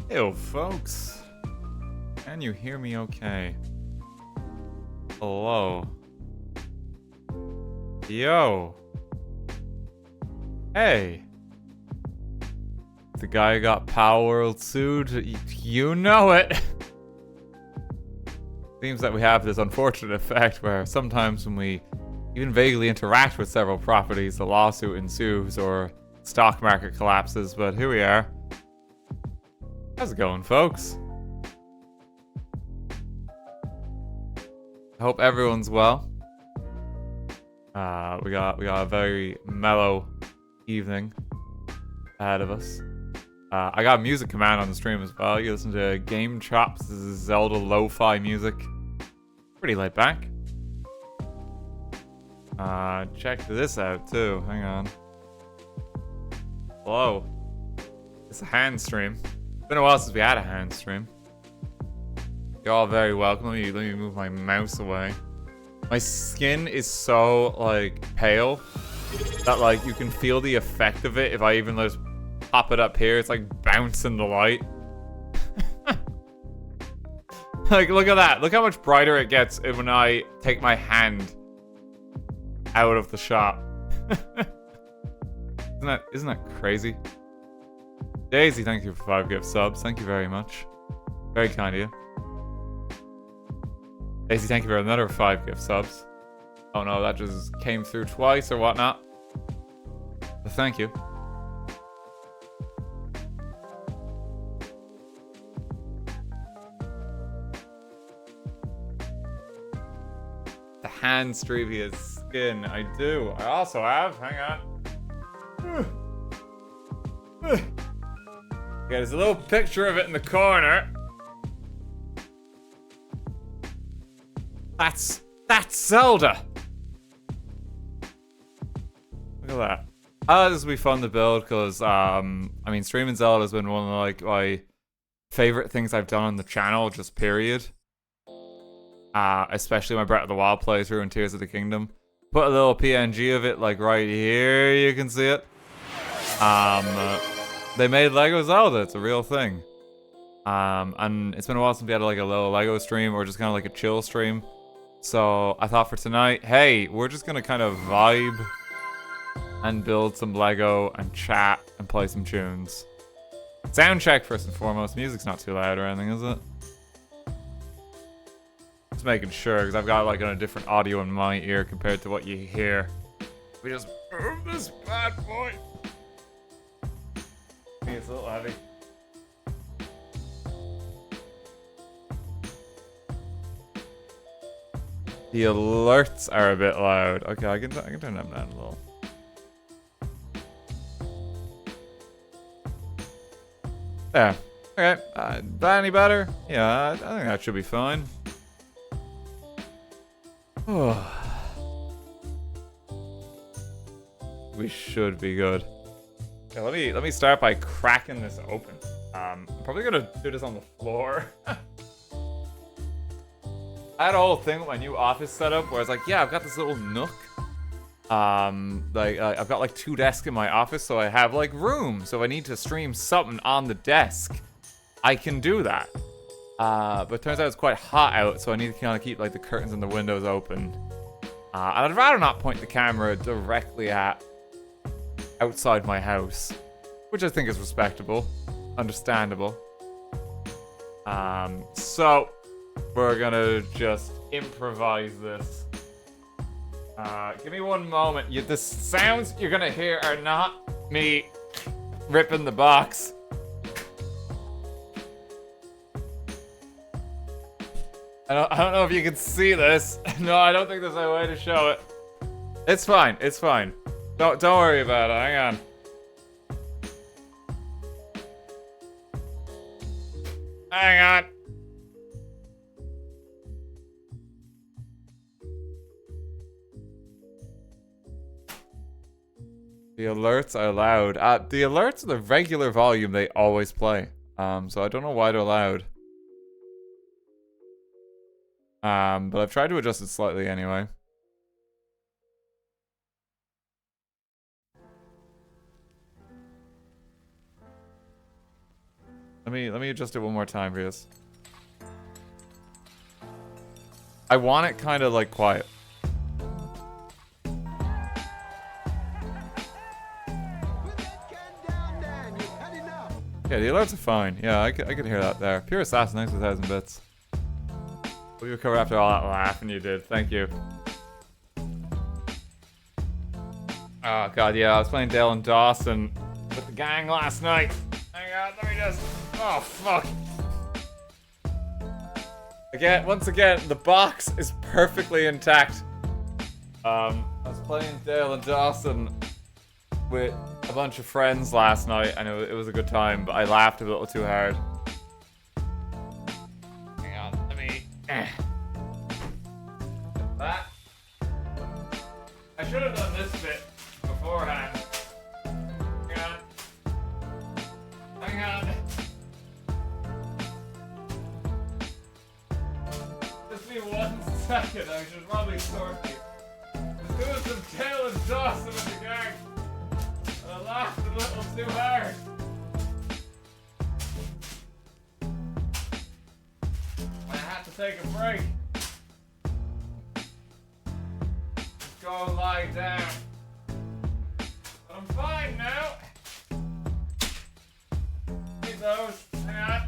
Yo, folks. Can you hear me okay? Hello. Yo. Hey. The guy who got Power World sued. You know it. Seems that we have this unfortunate effect where sometimes when we even vaguely interact with several properties, the lawsuit ensues or stock market collapses, but here we are. How's it going, folks? I hope everyone's well. We got a very mellow evening ahead of us. I got a music command on the stream as well. You listen to Game Chops. This is Zelda lo-fi music. Pretty laid back. Check this out too. Hang on. Hello. It's a hand stream. It's been a while since we had a hand stream. You're all very welcome. Let me move my mouse away. My skin is so, like, pale that, like, you can feel the effect of it if I even just pop it up here. It's, like, bouncing the light. Like, look at that. Look how much brighter it gets when I take my hand out of the shot. Isn't that crazy? Daisy, thank you for 5 gift subs. Thank you very much. Very kind of you. Daisy, thank you for another 5 gift subs. Oh no, that just came through twice or whatnot. But thank you. The hand stream his skin. I do. I also have. Hang on. Okay, there's a little picture of it in the corner. That's Zelda. Look at that. This will be fun to build because I mean, streaming Zelda has been one of like my favorite things I've done on the channel, just period. Especially my Breath of the Wild playthrough and Tears of the Kingdom. Put a little PNG of it like right here. You can see it. They made Lego Zelda. It's a real thing. And it's been a while since we had like a little Lego stream or just kind of like a chill stream. So I thought for tonight, hey, we're just gonna kind of vibe and build some Lego and chat and play some tunes. Sound check first and foremost. Music's not too loud or anything, is it? Just making sure, because I've got like a different audio in my ear compared to what you hear. We just move this bad boy. I think it's a little heavy. The alerts are a bit loud. Okay, I can turn them down a little. There. Okay. That any better? Yeah, I think that should be fine. We should be good. Okay, let me start by cracking this open. I'm probably gonna do this on the floor. I had a whole thing with my new office setup where I was like, yeah, I've got this little nook. I've got like 2 desks in my office, so I have like room. So if I need to stream something on the desk, I can do that. But it turns out it's quite hot out, so I need to kind of keep like the curtains and the windows open. And I'd rather not point the camera directly at outside my house, which I think is respectable, understandable. So we're gonna just improvise this. Give me one moment. The sounds you're gonna hear are not me ripping the box. I don't know if you can see this. No, I don't think there's a way to show it. It's fine. It's fine. Don't worry about it. Hang on. Hang on. The alerts are loud. The alerts are the regular volume they always play. So I don't know why they're loud. But I've tried to adjust it slightly anyway. Let me adjust it one more time for this. I want it kind of like quiet. Yeah, the alerts are fine. Yeah, I could hear that there. Pure Assassin, thanks for 1,000 bits. Will you recover after all that laughing you did? Thank you. Oh god, yeah, I was playing Dale and Dawson with the gang last night. Hang on, let me just... Oh, fuck. Once again, the box is perfectly intact. I was playing Dale and Dawson with a bunch of friends last night, and it was a good time, but I laughed a little too hard. Hang on, let me... That. I should have done this bit beforehand. Hang on. Hang on. Just be 1 second, I should probably sort you. Just doing some Dale and Dawson with the gang. I laughed a little too hard. I had to take a break. Just go lie down. But I'm fine now. Need those. Hang on.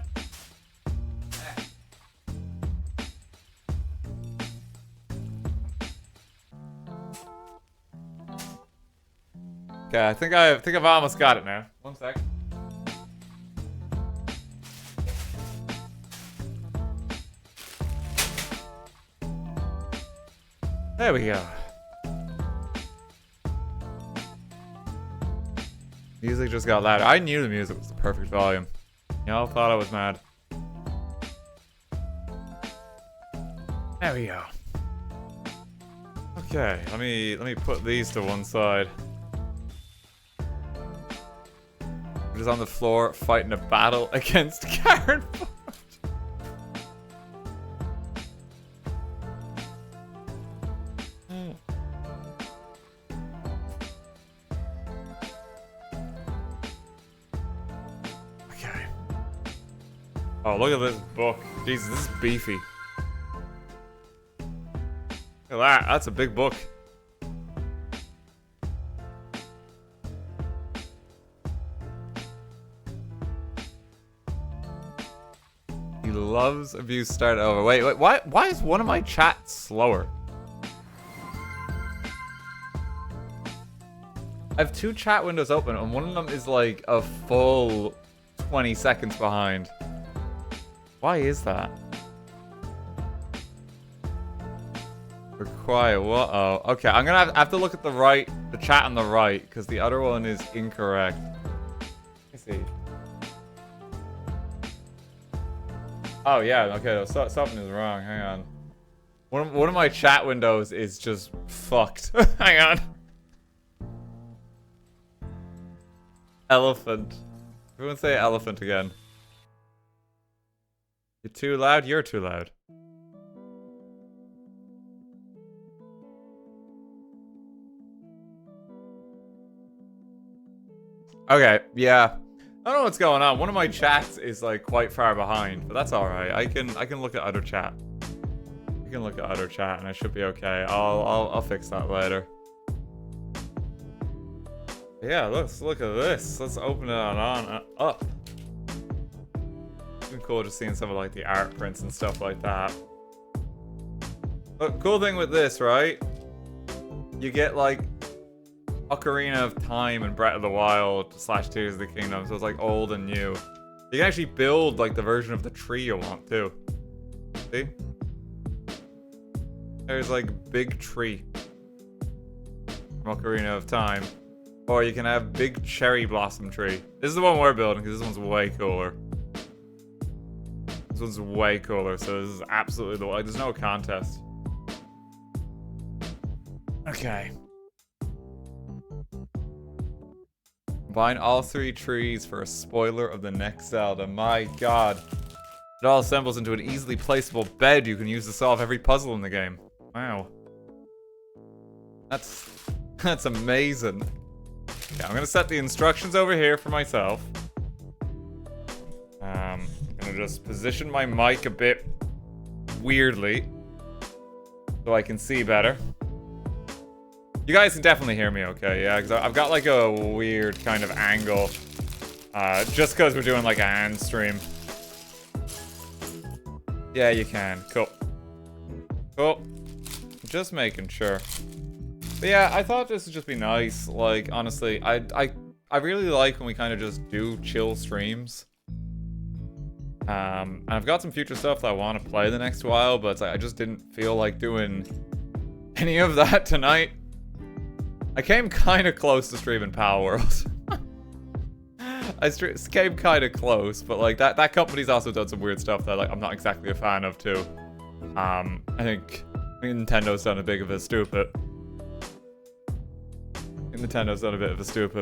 Okay, I think I've almost got it now. 1 sec. There we go. Music just got louder. I knew the music was the perfect volume. Y'all thought I was mad. There we go. Okay, let me put these to one side. We're just on the floor fighting a battle against Karen Ford. Okay. Oh, look at this book. Jesus, this is beefy. Look at that. That's a big book. He loves abuse start over. Wait, why is one of my chats slower? I have 2 chat windows open and one of them is like a full 20 seconds behind. Why is that? We're quiet. What? Oh, okay. I'm gonna have to look at the chat on the right, because the other one is incorrect. Let's see. Oh yeah. Okay. Something is wrong. Hang on. One of my chat windows is just fucked. Hang on. Elephant. Everyone say elephant again. You're too loud. You're too loud. Okay, yeah. I don't know what's going on. One of my chats is like quite far behind, but that's alright. I can look at other chat. I can look at other chat and I should be okay. I'll fix that later. Yeah, let's look at this. Let's open it on up. It's been cool just seeing some of like the art prints and stuff like that. Look, cool thing with this, right? You get like Ocarina of Time and Breath of the Wild / Tears of the Kingdom, so it's like old and new. You can actually build like the version of the tree you want too. See? There's like big tree from Ocarina of Time. Or you can have big cherry blossom tree. This is the one we're building because this one's way cooler. This one's way cooler, so this is absolutely the one. Like, there's no contest. Okay. Combine all 3 trees for a spoiler of the next Zelda. My god. It all assembles into an easily placeable bed you can use to solve every puzzle in the game. Wow. That's amazing. Okay, I'm gonna set the instructions over here for myself. Gonna just position my mic a bit weirdly so I can see better. You guys can definitely hear me okay, yeah? Because I've got like a weird kind of angle. Just because we're doing like a hand stream. Yeah, you can. Cool. Cool. Just making sure. But yeah, I thought this would just be nice. Like, honestly, I really like when we kind of just do chill streams. And I've got some future stuff that I want to play the next while, but it's like, I just didn't feel like doing any of that tonight. I came kind of close to streaming Power World. I came kind of close, but like that company's also done some weird stuff that like I'm not exactly a fan of too. I think Nintendo's done a bit of a stupid.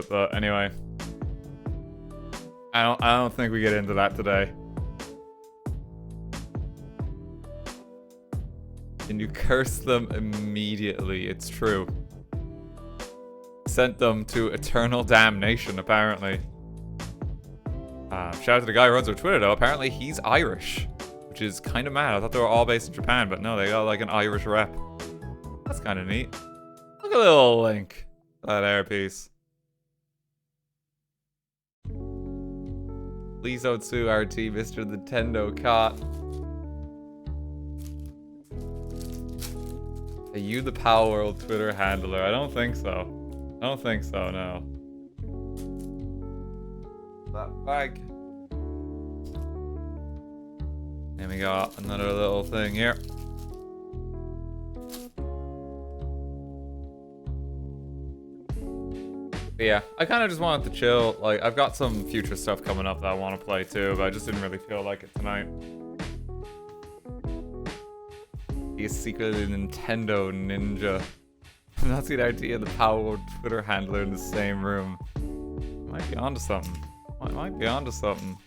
But anyway, I don't think we get into that today. And you curse them immediately. It's true. Sent them to eternal damnation, apparently. Shout out to the guy who runs our Twitter, though. Apparently, he's Irish, which is kind of mad. I thought they were all based in Japan, but no, they got like an Irish rep. That's kind of neat. Look at a little link. That air piece. Please don't sue RT, Mr. Nintendo Cot. Are you the Power World Twitter handler? I don't think so. I don't think so, no. That bag. And we got another little thing here. But yeah, I kind of just wanted to chill. Like, I've got some future stuff coming up that I want to play too, but I just didn't really feel like it tonight. He is secretly a Nintendo ninja. I'm not seeing the idea of the Power World Twitter handler in the same room. Might be onto something. Might be onto something.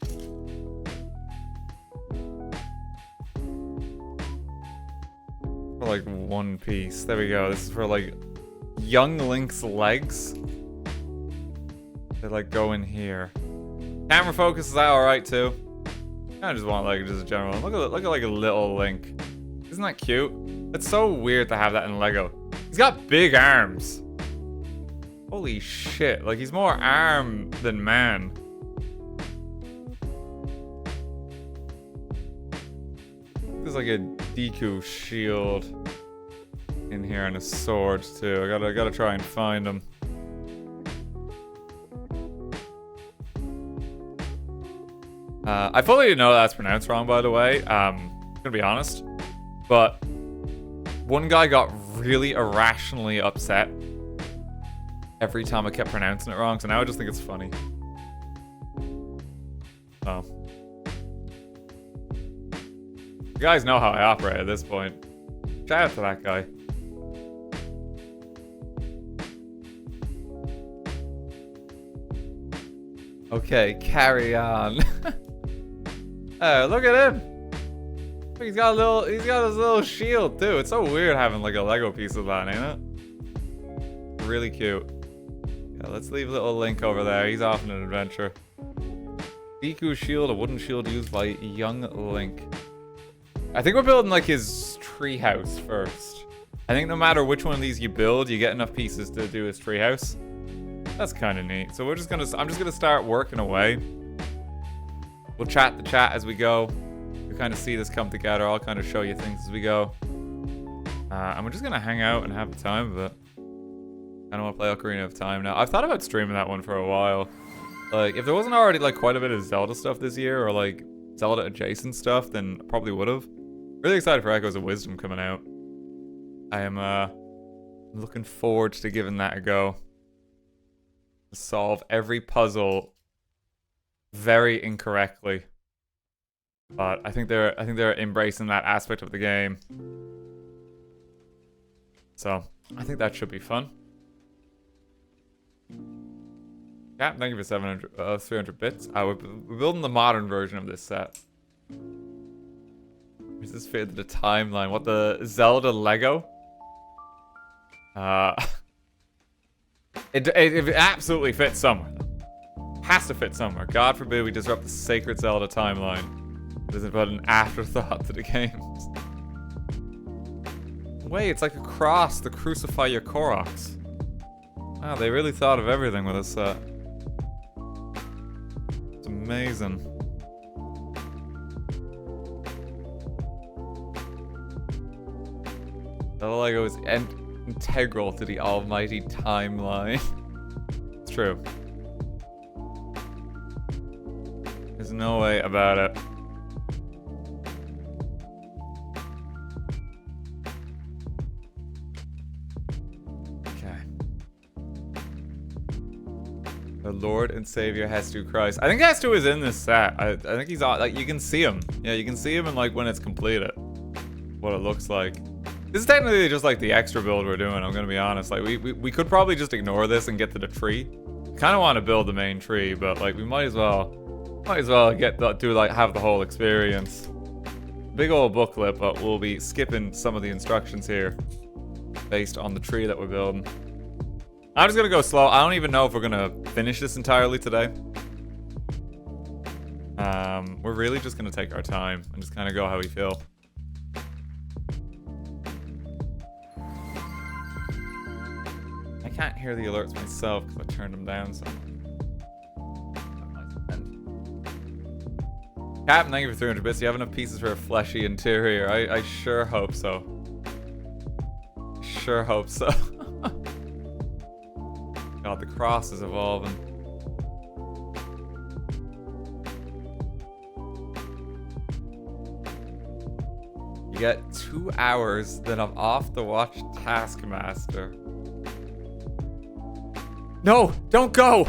For like One Piece. There we go. This is for like young Link's legs. They like go in here. Camera focus is that alright too? I just want like just a general. Look at like a little Link. Isn't that cute? It's so weird to have that in Lego. He's got big arms. Holy shit. Like he's more arm than man. There's like a Deku shield in here and a sword too. I gotta try and find him. I fully know that's pronounced wrong, by the way. Gonna be honest. But one guy got really irrationally upset every time I kept pronouncing it wrong, so now I just think it's funny. Oh. You guys know how I operate at this point. Shout out to that guy. Okay, carry on. Oh, look at him. He's got his little shield too. It's so weird having like a Lego piece of that, ain't it? Really cute. Yeah, let's leave little Link over there. He's off on an adventure. Deku shield, a wooden shield used by young Link. I think we're building like his treehouse first. I think no matter which one of these you build, you get enough pieces to do his treehouse. That's kind of neat. So I'm just gonna start working away. We'll chat the chat as we go. We kind of see this come together. I'll kind of show you things as we go. And we're just gonna hang out and have the time of it. I don't want to play Ocarina of Time now. I've thought about streaming that one for a while. Like, if there wasn't already like quite a bit of Zelda stuff this year, or like Zelda adjacent stuff, then I probably would have. Really excited for Echoes of Wisdom coming out. I am looking forward to giving that a go. Solve every puzzle very incorrectly, but I think they're embracing that aspect of the game. So I think that should be fun. Yeah, thank you for 300 bits. We're building the modern version of this set. Does this fit into the timeline? What, the Zelda Lego? It absolutely fits somewhere. Has to fit somewhere. God forbid we disrupt the sacred Zelda timeline. It isn't but an afterthought to the games. Wait, it's like a cross to crucify your Koroks. Wow, they really thought of everything with this set. It's amazing. Zelda Lego is integral to the almighty timeline. It's true. There's no way about it. Okay. The Lord and Savior Hestu Christ. I think Hestu is in this set. I think he's on, like, you can see him. Yeah, you can see him in, like, when it's completed. What it looks like. This is technically just like the extra build we're doing, I'm gonna be honest. Like, we could probably just ignore this and get to the tree. Kind of want to build the main tree, but like we might as well get have the whole experience. Big old booklet, but we'll be skipping some of the instructions here based on the tree that we're building. I'm just gonna go slow. I don't even know if we're gonna finish this entirely today. We're really just gonna take our time and just kind of go how we feel. I can't hear the alerts myself because I turned them down so. Captain, thank you for 300 bits. You have enough pieces for a fleshy interior. I sure hope so. Sure hope so. God, the cross is evolving. You get 2 hours, then I'm off to watch Taskmaster. No, don't go!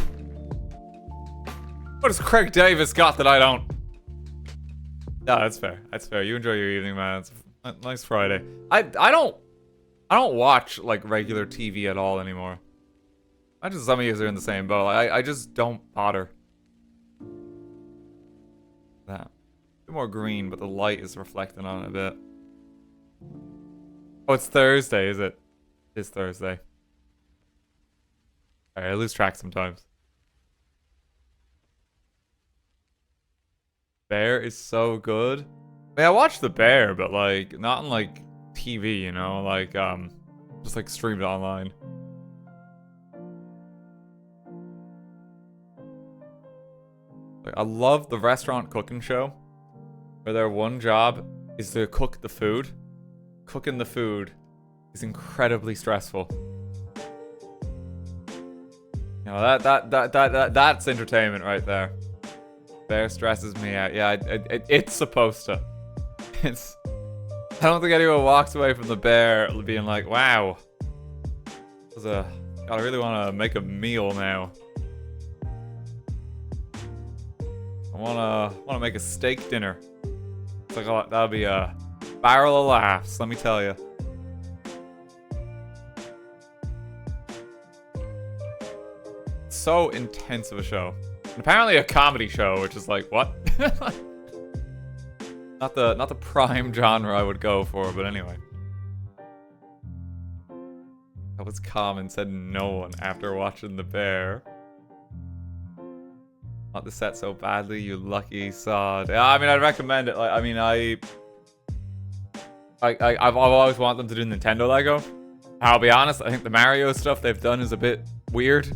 What has Craig Davis got that I don't? No, that's fair. That's fair. You enjoy your evening, man. It's a nice Friday. I don't watch like regular TV at all anymore. I just some of you are in the same boat. I just don't bother. That. A bit more green, but the light is reflecting on it a bit. Oh, it's Thursday, is it? It's Thursday. Alright, I lose track sometimes. Bear is so good. I mean, I watched The Bear, but like not on like TV, you know, like just like streamed online. Like, I love the restaurant cooking show, where their one job is to cook the food. Cooking the food is incredibly stressful. You know, that's entertainment right there. Bear stresses me out. Yeah, it's supposed to. It's. I don't think anyone walks away from The Bear being like, "Wow, God, I really want to make a meal now. I wanna make a steak dinner." It's like that'll be a barrel of laughs. Let me tell you. So intense of a show. And apparently a comedy show, which is like, what? not the prime genre I would go for, but anyway. That was common, said no one after watching The Bear. Not the set so badly, you lucky sod. Yeah, I mean, I'd recommend it. Like, I mean, I've always wanted them to do Nintendo Lego. I'll be honest, I think the Mario stuff they've done is a bit weird.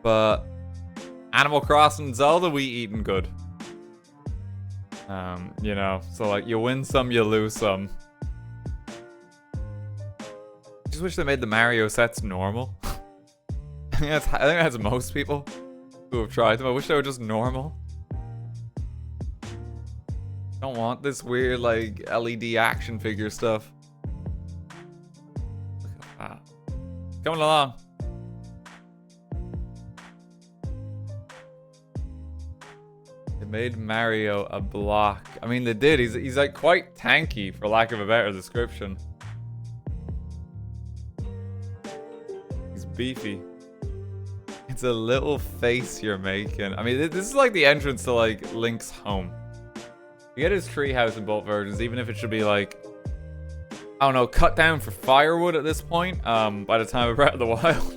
But Animal Crossing Zelda, we eatin' good. You know, so like you win some, you lose some. I just wish they made the Mario sets normal. I think that's most people who have tried them. I wish they were just normal. Don't want this weird like LED action figure stuff. Look at that. Coming along. Made Mario a block. I mean, they did. He's like quite tanky, for lack of a better description. He's beefy. It's a little face you're making. I mean, this is like the entrance to like Link's home. You get his treehouse in both versions, even if it should be like, I don't know, cut down for firewood at this point. By the time of Breath of the Wild.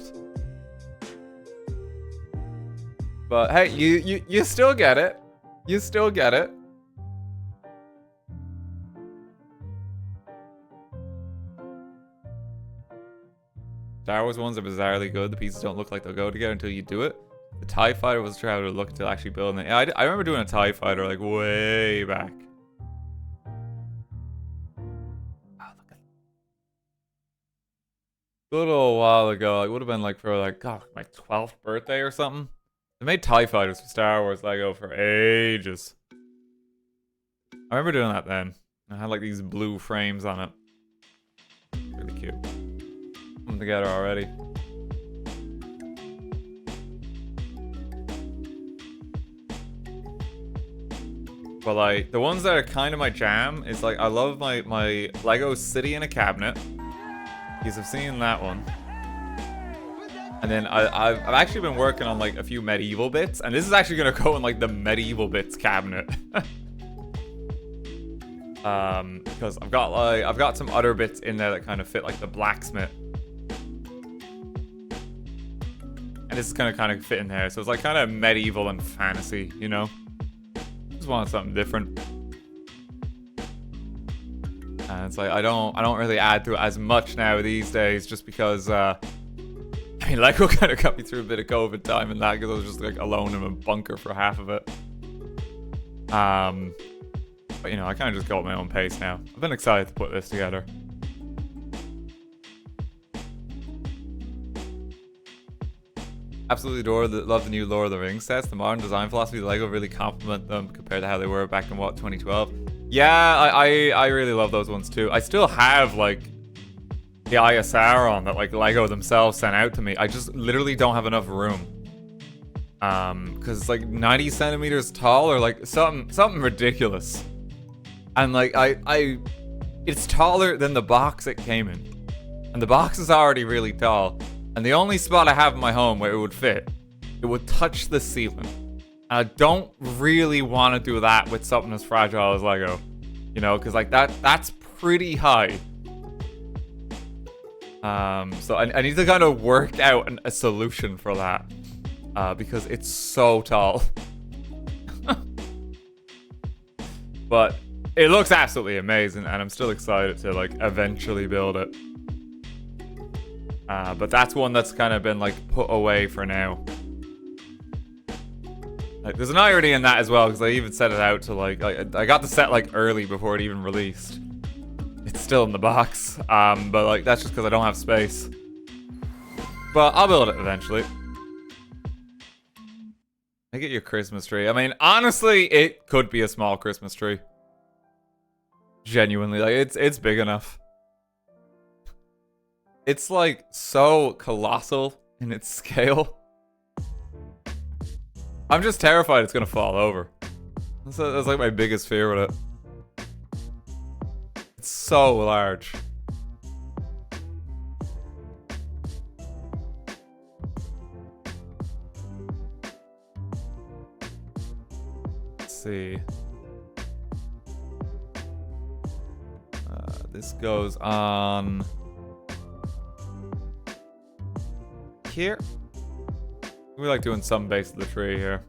But hey, you still get it. You still get it. Star Wars ones are bizarrely good. The pieces don't look like they'll go together until you do it. The TIE Fighter was trying to look until actually building it. Yeah, I remember doing a TIE Fighter like way back. Oh, look at a little while ago. It would have been like for like, God, my 12th birthday or something. They made TIE Fighters for Star Wars Lego for ages. I remember doing that then. I had like these blue frames on it. Really cute. Come together already. But like the ones that are kind of my jam is like I love my Lego City in a Cabinet. Because I've seen that one. And then I've actually been working on like a few medieval bits, and this is actually gonna go in like the medieval bits cabinet. Because I've got some other bits in there that kind of fit like the blacksmith. And this is gonna kind of fit in there, so it's like kind of medieval and fantasy, you know? Just wanted something different. And it's like I don't really add to it as much now these days, just because I mean Lego kind of got me through a bit of COVID time and that, because I was just like alone in a bunker for half of it. But you know, I kind of just go at my own pace now. I've been excited to put this together. Absolutely love the new Lord of the Rings sets. The modern design philosophy of Lego really complement them compared to how they were back in, what, 2012? Yeah, I really love those ones too. I still have, like, the Eye of Sauron that, like, Lego themselves sent out to me. I just literally don't have enough room. Because it's, like, 90 centimeters tall or, like, something ridiculous. And, like, it's taller than the box it came in. And the box is already really tall. And the only spot I have in my home where it would fit, it would touch the ceiling. And I don't really want to do that with something as fragile as Lego. You know, because like that's pretty high. So I need to kind of work out a solution for that. Because it's so tall. But it looks absolutely amazing, and I'm still excited to like eventually build it. But that's one that's kind of been like put away for now. Like, there's an irony in that as well, because I even set it out to like I got the set like early before it even released. It's still in the box, but like that's just because I don't have space. But I'll build it eventually. Make it your Christmas tree. I mean, honestly, it could be a small Christmas tree. Genuinely, like it's big enough. It's like so colossal in its scale. I'm just terrified it's gonna fall over. That's like my biggest fear with it. It's so large. Let's see. This goes on here. We like doing some base of the tree here.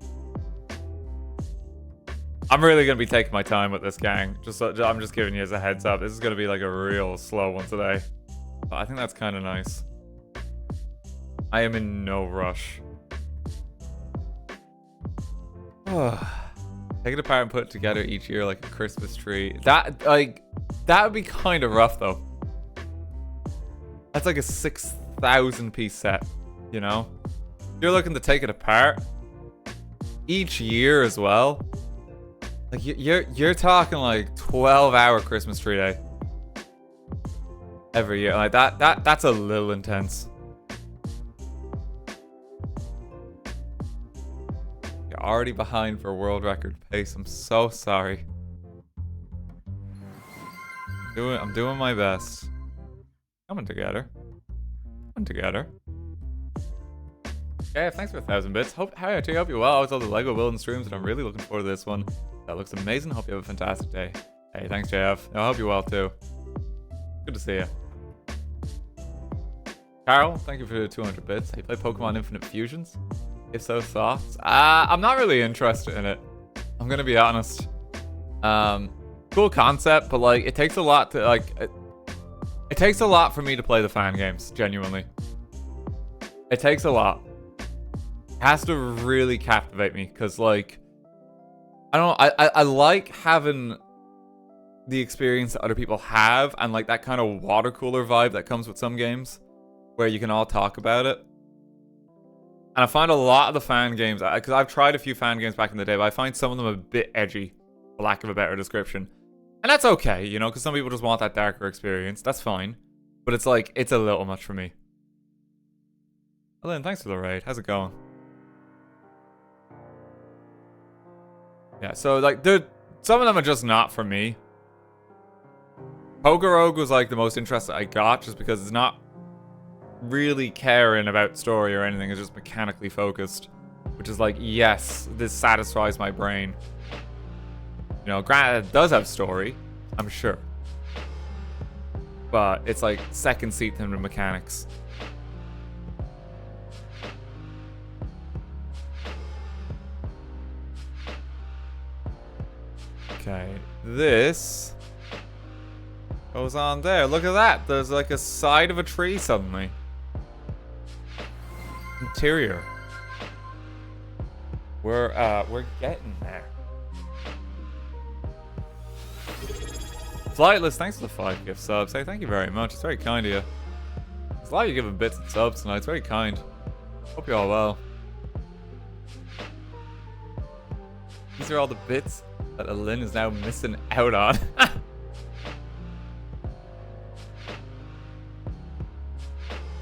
I'm really gonna be taking my time with this, gang. I'm just giving you as a heads up. This is gonna be like a real slow one today. But I think that's kind of nice. I am in no rush. Take it apart and put it together each year like a Christmas tree. That would be kind of rough though. That's like a 6,000 piece set, you know? You're looking to take it apart each year as well. Like you're talking like 12-hour Christmas tree day every year. Like that's a little intense. You're already behind for world record pace. I'm so sorry. I'm doing my best. Coming together. Coming together. Yeah, thanks for 1,000 bits. Hi, I hope you're well. I was on the Lego building streams, and I'm really looking forward to this one. That looks amazing. Hope you have a fantastic day. Hey, thanks, JF. I hope you're well too. Good to see you. Carol, thank you for the 200 bits. You play Pokemon Infinite Fusions? If so, thoughts? I'm not really interested in it. I'm gonna be honest. Cool concept, but like it takes a lot to like. It takes a lot for me to play the fan games. Genuinely, it takes a lot. It has to really captivate me because like I don't know. I like having the experience that other people have and like that kind of water cooler vibe that comes with some games where you can all talk about it. And I find a lot of the fan games, because I've tried a few fan games back in the day, but I find some of them a bit edgy, for lack of a better description. And that's okay, you know, because some people just want that darker experience. That's fine. But it's like, it's a little much for me. Lynn, thanks for the raid. How's it going? Yeah, so like, some of them are just not for me. Poker Rogue was like the most interesting I got, just because it's not really caring about story or anything. It's just mechanically focused, which is like, yes, this satisfies my brain. You know, granted, it does have story, I'm sure, but it's like second seat to the mechanics. Okay, this goes on there. Look at that. There's like a side of a tree suddenly. Interior. We're getting there. Flightless, thanks for the 5 gift subs. Hey, thank you very much. It's very kind of you. There's a lot of you giving bits and subs tonight. It's very kind. Hope you're all well. These are all the bits that Lynn is now missing out on.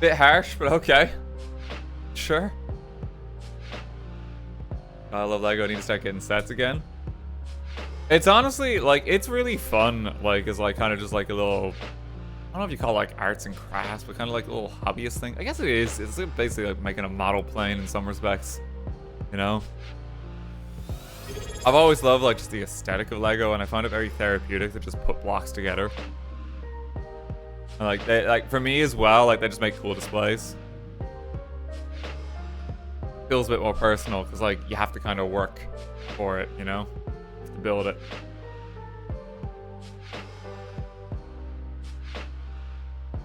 Bit harsh, but okay. Sure. I love Lego. I need to start getting sets again. It's honestly, like, it's really fun. Like, it's like kind of just like a little, I don't know if you call it like arts and crafts, but kind of like a little hobbyist thing. I guess it is. It's basically like making a model plane in some respects, you know? I've always loved like just the aesthetic of Lego, and I find it very therapeutic to just put blocks together. And like, they, like for me as well, like they just make cool displays. Feels a bit more personal because like you have to kind of work for it, you know, to build it.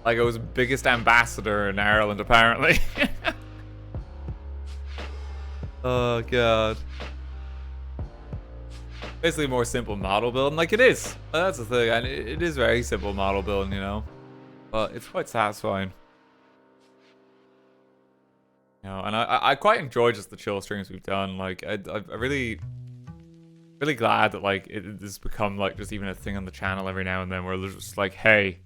Lego's biggest ambassador in Ireland, apparently. Oh god. Basically more simple model building, like it is. That's the thing, and it is very simple model building, you know, but it's quite satisfying. You know, and I quite enjoy just the chill streams we've done. Like I really glad that like it has become like just even a thing on the channel every now and then where there's just like, hey,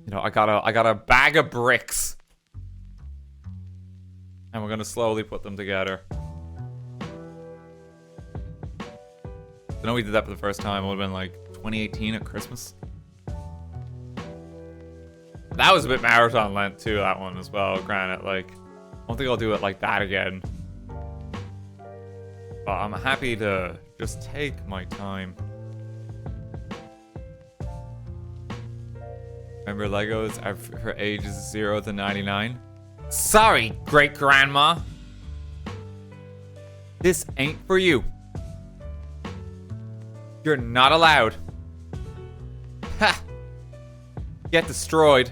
you know, I got a bag of bricks, and we're gonna slowly put them together. I know we did that for the first time. It would have been like 2018 at Christmas. That was a bit marathon length too, that one as well, granted. Like, I don't think I'll do it like that again. But I'm happy to just take my time. Remember Legos are for ages 0 to 99? Sorry, great grandma. This ain't for you. You're not allowed. Ha! Get destroyed.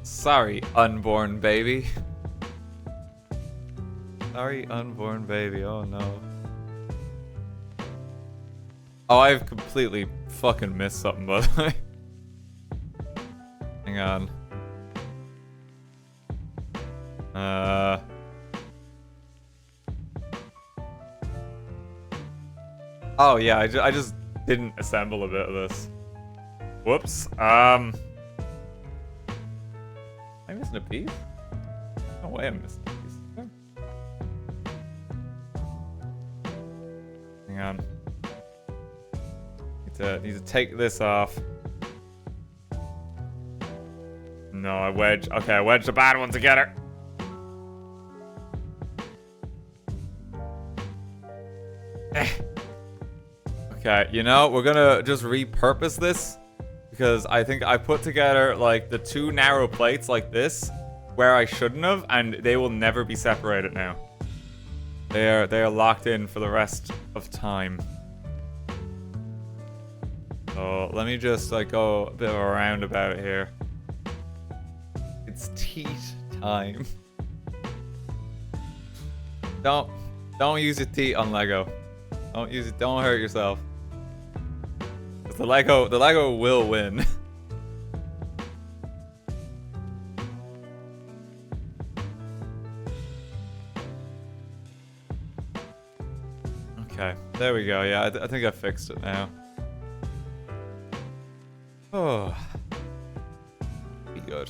Sorry, unborn baby. Sorry, unborn baby. Oh no. Oh, I've completely fucking missed something, by the way. Hang on. Oh yeah, I just didn't assemble a bit of this. Whoops. Am I missing a piece? No way I'm missing a piece. Hang on. Need to take this off. No, I wedged. Okay, I wedged the bad one together. Okay, you know, we're gonna just repurpose this because I think I put together like the 2 narrow plates like this where I shouldn't have, and they will never be separated now. They are locked in for the rest of time. So let me just like go a bit of a roundabout here. It's teat time. Don't use your teat on Lego. Don't use it. Don't hurt yourself. 'Cause the Lego will win. Okay, there we go. Yeah, I think I fixed it now. Oh, be good.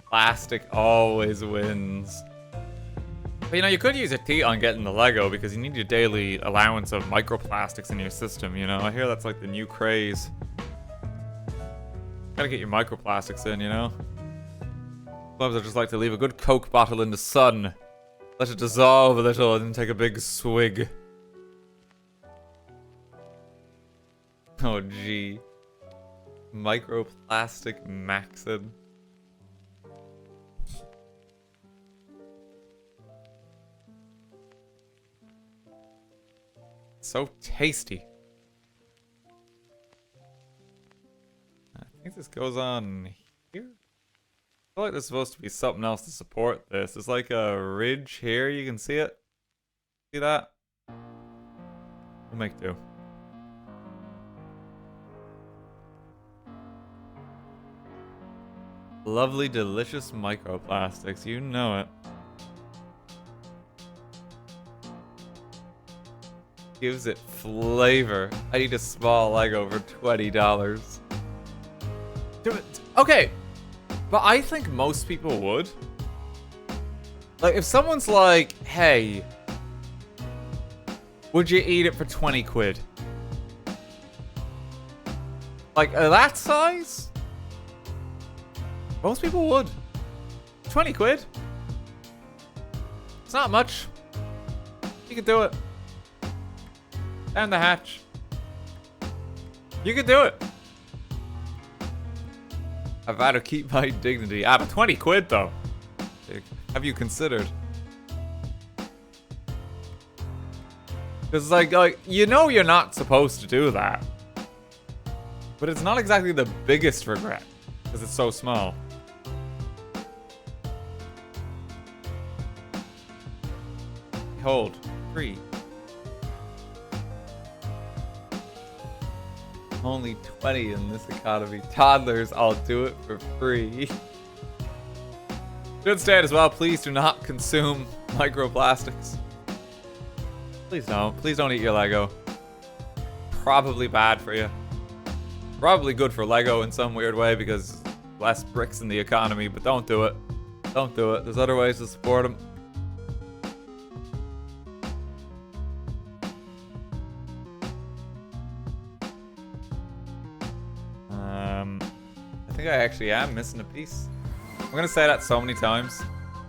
Plastic always wins. But you know, you could use a teat on getting the Lego because you need your daily allowance of microplastics in your system, you know? I hear that's like the new craze. Gotta get your microplastics in, you know? Sometimes I just like to leave a good Coke bottle in the sun. Let it dissolve a little and then take a big swig. Oh, gee. Microplastic maxin. So tasty. I think this goes on here. I feel like there's supposed to be something else to support this. There's like a ridge here. You can see it. See that? We'll make do. Lovely, delicious microplastics. You know it. Gives it flavor. I need a small Lego for $20. Okay, but I think most people would. Like, if someone's like, hey, would you eat it for 20 quid? Like, that size? Most people would. 20 quid? It's not much. You could do it. Down the hatch. You could do it. I'd rather keep my dignity. Ah, but 20 quid though. Have you considered? Because like, you know you're not supposed to do that. But it's not exactly the biggest regret. Because it's so small. Hold. Free. Only 20 in this economy. Toddlers, I'll do it for free. Should state as well, please do not consume microplastics. Please don't. Please don't eat your Lego. Probably bad for you. Probably good for Lego in some weird way because less bricks in the economy, but don't do it. Don't do it. There's other ways to support them. I think I actually am missing a piece. I'm gonna say that so many times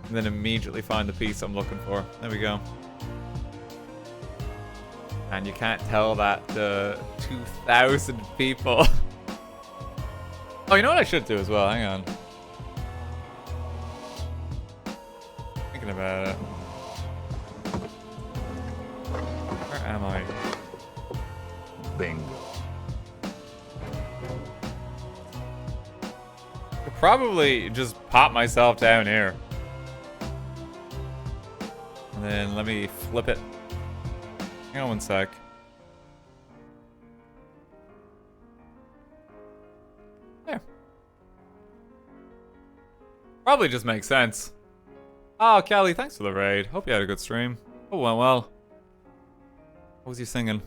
and then immediately find the piece I'm looking for. There we go. And you can't tell that to 2,000 people. Oh, you know what I should do as well? Hang on. Thinking about it. Where am I? Bingo. Probably just pop myself down here. And then let me flip it. Hang on one sec. There. Probably just makes sense. Oh, Kelly, thanks for the raid. Hope you had a good stream. Oh, went well. What was you singing?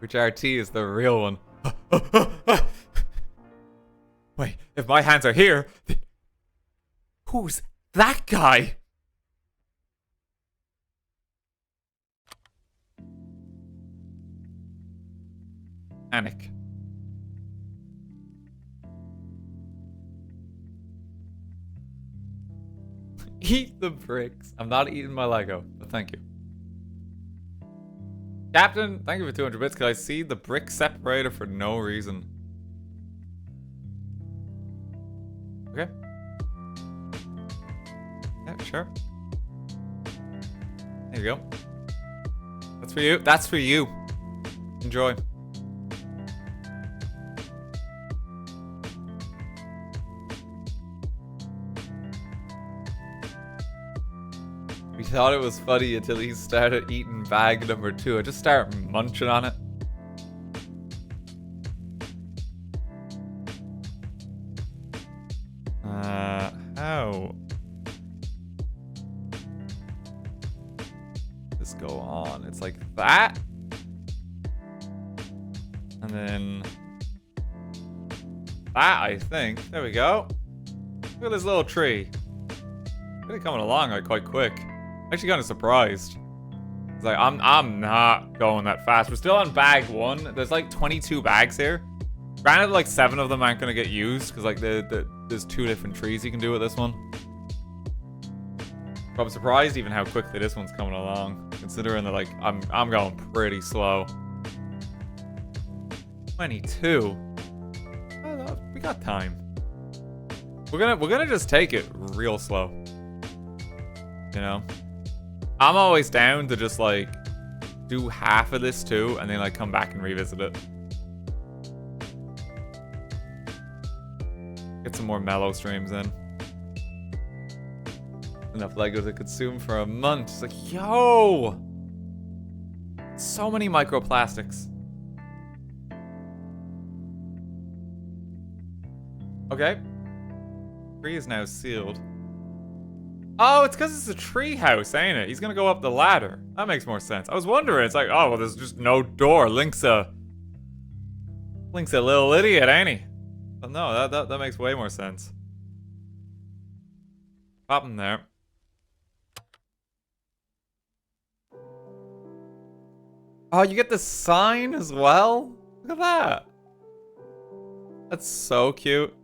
Which RT is the real one? Wait, if my hands are here, then who's that guy? Panic. Eat the bricks. I'm not eating my Lego, but thank you. Captain, thank you for 200 bits, because I see the brick separator for no reason. Okay. Yeah, sure. There you go. That's for you. That's for you. Enjoy. We thought it was funny until he started eating bag number 2. I just started munching on it. How? This go on. It's like that. And then that, I think. There we go. Look at this little tree. Really coming along like quite quick. Actually kind of surprised. It's like I'm not going that fast. We're still on bag 1. There's like 22 bags here. Granted, like 7 of them aren't gonna get used because like there's 2 different trees you can do with this one. But I'm surprised even how quickly this one's coming along, considering that like I'm going pretty slow. 22. Oh, we got time. We're gonna just take it real slow. You know, I'm always down to just like do half of this too, and then like come back and revisit it. Get some more mellow streams in. Enough Lego to consume for a month. It's like, yo! So many microplastics. Okay. Tree is now sealed. Oh, it's because it's a tree house, ain't it? He's gonna go up the ladder. That makes more sense. I was wondering, it's like, oh, well, there's just no door. Link's a little idiot, ain't he? But no, that makes way more sense. Pop him there. Oh, you get the sign as well? Look at that. That's so cute.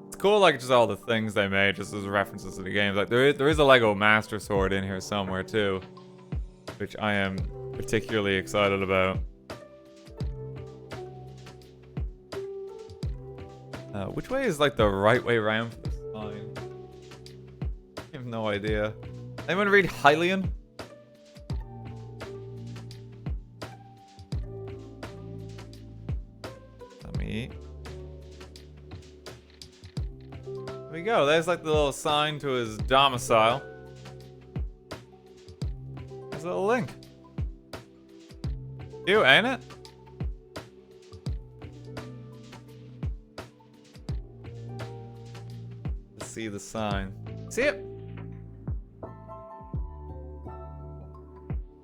It's cool, like, just all the things they made, just as references to the games. Like, there is a Lego Master Sword in here somewhere, too. Which I am particularly excited about. Which way is, like, the right way around for this sign? I have no idea. Anyone read Hylian? Let me... There we go. There's, like, the little sign to his domicile. There's a little link. Cute, ain't it? Let's see the sign. See it?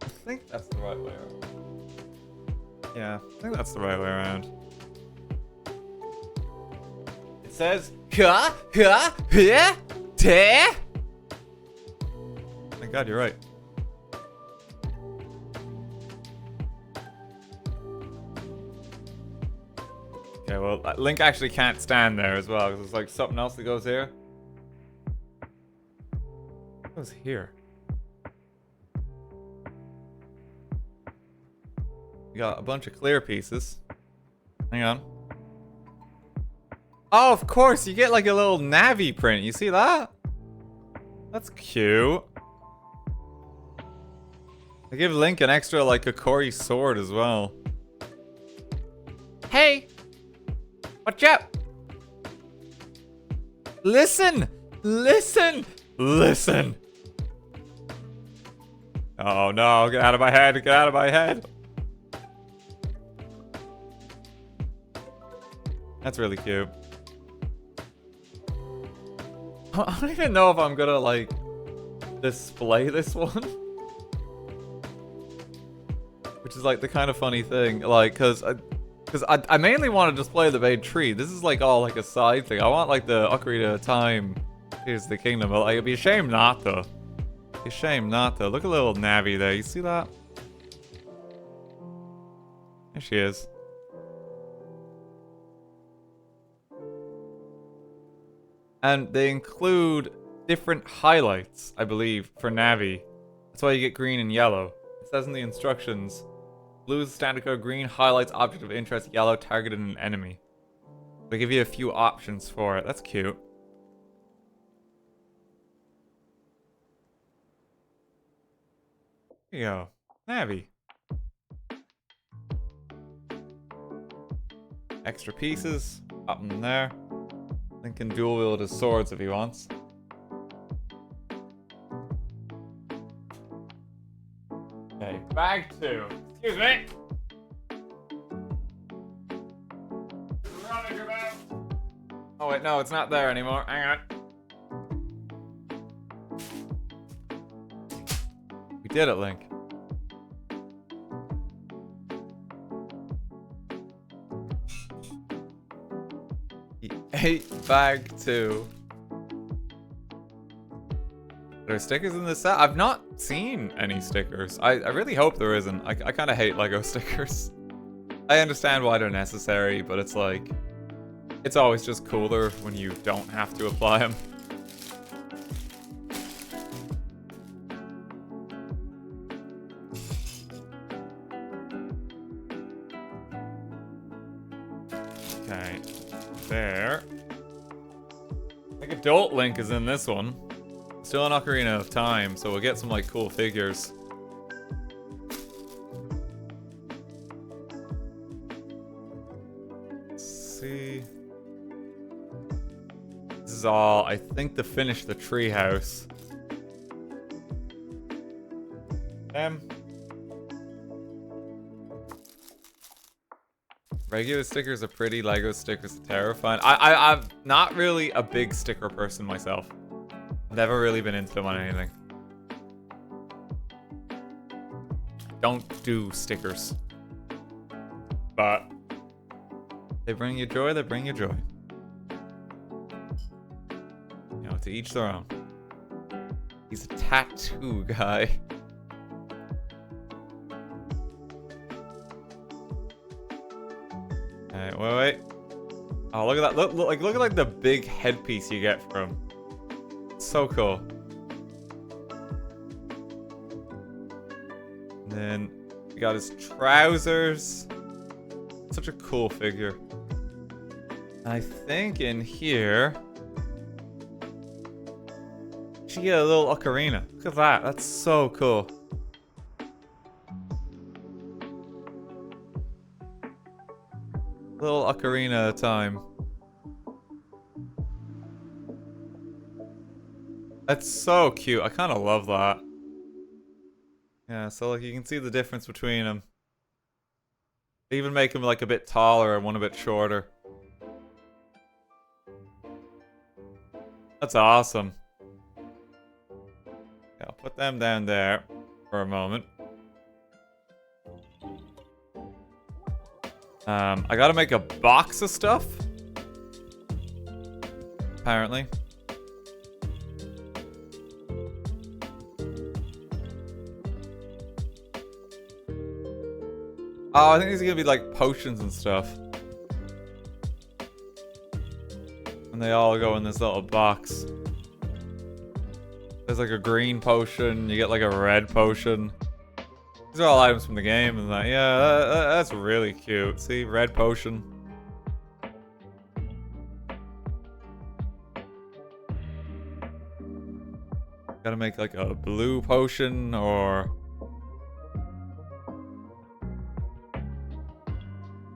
I think that's the right way around. Yeah, I think that's the right way around. It says, Thank God, you're right. Okay, well, Link actually can't stand there as well, because there's like something else that goes here. What goes here? We got a bunch of clear pieces. Hang on. Oh, of course, you get like a little Navi print. You see that? That's cute. They give Link an extra, like, a Kori sword as well. Hey! Watch out! Listen! Listen! Listen! Oh no, get out of my head, get out of my head! That's really cute. I don't even know if I'm gonna, like, display this one. Which is, like, the kind of funny thing, like, cause I mainly want to display the main tree. This is, like, all, like, a side thing. I want, like, the Ocarina of Time, Here's the Kingdom, but, like, it'd be a shame not to. It'd be a shame not to. Look at little Navi there, you see that? There she is. And they include different highlights, I believe, for Navi. That's why you get green and yellow. It says in the instructions, blue is the standard color, green highlights object of interest, yellow targeted an enemy. They give you a few options for it. That's cute. Here you go. Navi. Extra pieces. Pop them there. Link can dual wield his swords if he wants. Okay, bag 2. Excuse me. Oh wait, no, it's not there anymore. Hang on. We did it, Link. He ate bag 2. Are there stickers in this set? I've not seen any stickers. I really hope there isn't. I kind of hate Lego stickers. I understand why they're necessary, but it's like... It's always just cooler when you don't have to apply them. Okay, there. I think Adult Link is in this one. Still an Ocarina of Time, so we'll get some like cool figures. Let's see. This is all, I think, to finish the treehouse. Regular stickers are pretty, Lego stickers are terrifying. I'm not really a big sticker person myself. I've never really been into them on anything. Don't do stickers. But they bring you joy, they bring you joy. You know, to each their own. He's a tattoo guy. Wait. Oh, look at that. Look at like the big headpiece you get from him. It's so cool. And then we got his trousers. Such a cool figure. I think in here she get a little ocarina. Look at that. That's so cool. Little ocarina at a time. That's so cute. I kind of love that. Yeah, so like you can see the difference between them. They even make them like a bit taller and one a bit shorter. That's awesome. Yeah, I'll put them down there for a moment. I gotta make a box of stuff. Apparently. Oh, I think these are gonna be like potions and stuff. And they all go in this little box. There's like a green potion, you get like a red potion. These are all items from the game, and that, yeah, that's really cute. See, red potion. Gotta make like a blue potion, or...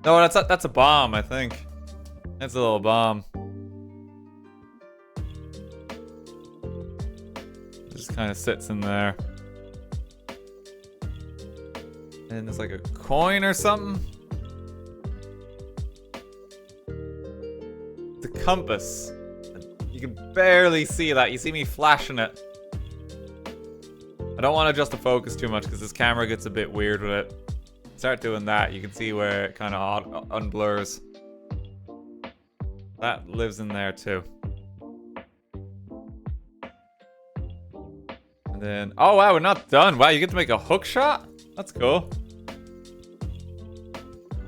No, that's a bomb, I think. That's a little bomb. It just kind of sits in there. And there's like a coin or something. It's a compass. You can barely see that. You see me flashing it. I don't want to adjust the focus too much because this camera gets a bit weird with it. Start doing that, you can see where it kind of unblurs. That lives in there too. And then, oh wow, we're not done. Wow, you get to make a hook shot? That's cool.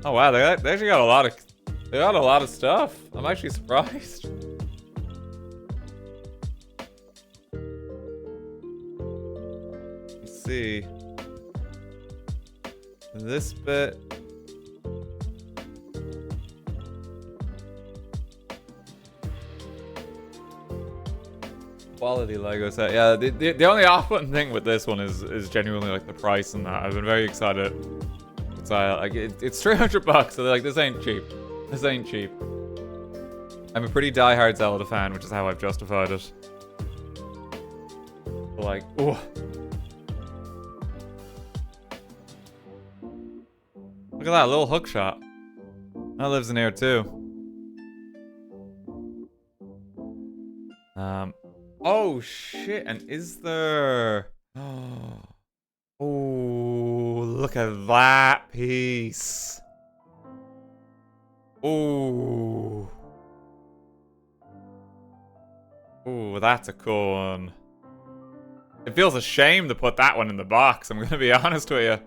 Oh wow, they actually got a lot of stuff. I'm actually surprised. see. This bit. Quality Lego set. Yeah, the only off-putting thing with this one is genuinely like the price and that. I've been very excited. It's like it's $300, so they're like, this ain't cheap. This ain't cheap. I'm a pretty die-hard Zelda fan, which is how I've justified it. But like, oh. Look at that little hook shot. That lives in here too. Oh shit! And is there? Oh, look at that piece. Oh. Oh, that's a cool one. It feels a shame to put that one in the box, I'm gonna be honest with you.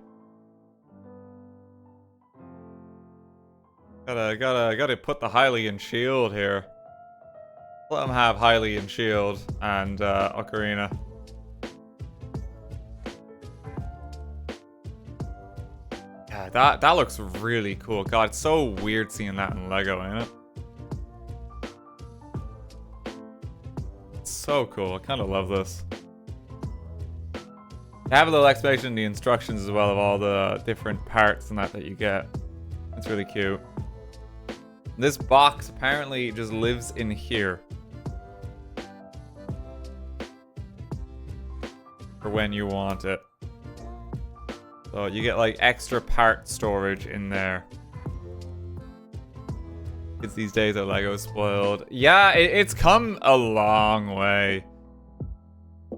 Gotta put the Hylian shield here. Let them have Hylian shield and Ocarina. Yeah, that looks really cool. God, it's so weird seeing that in Lego, ain't it? It's so cool. I kind of love this. I have a little explanation in the instructions as well of all the different parts and that you get. It's really cute. This box apparently just lives in here. For when you want it. So you get like extra part storage in there. Kids these days are Lego spoiled. Yeah, it's come a long way.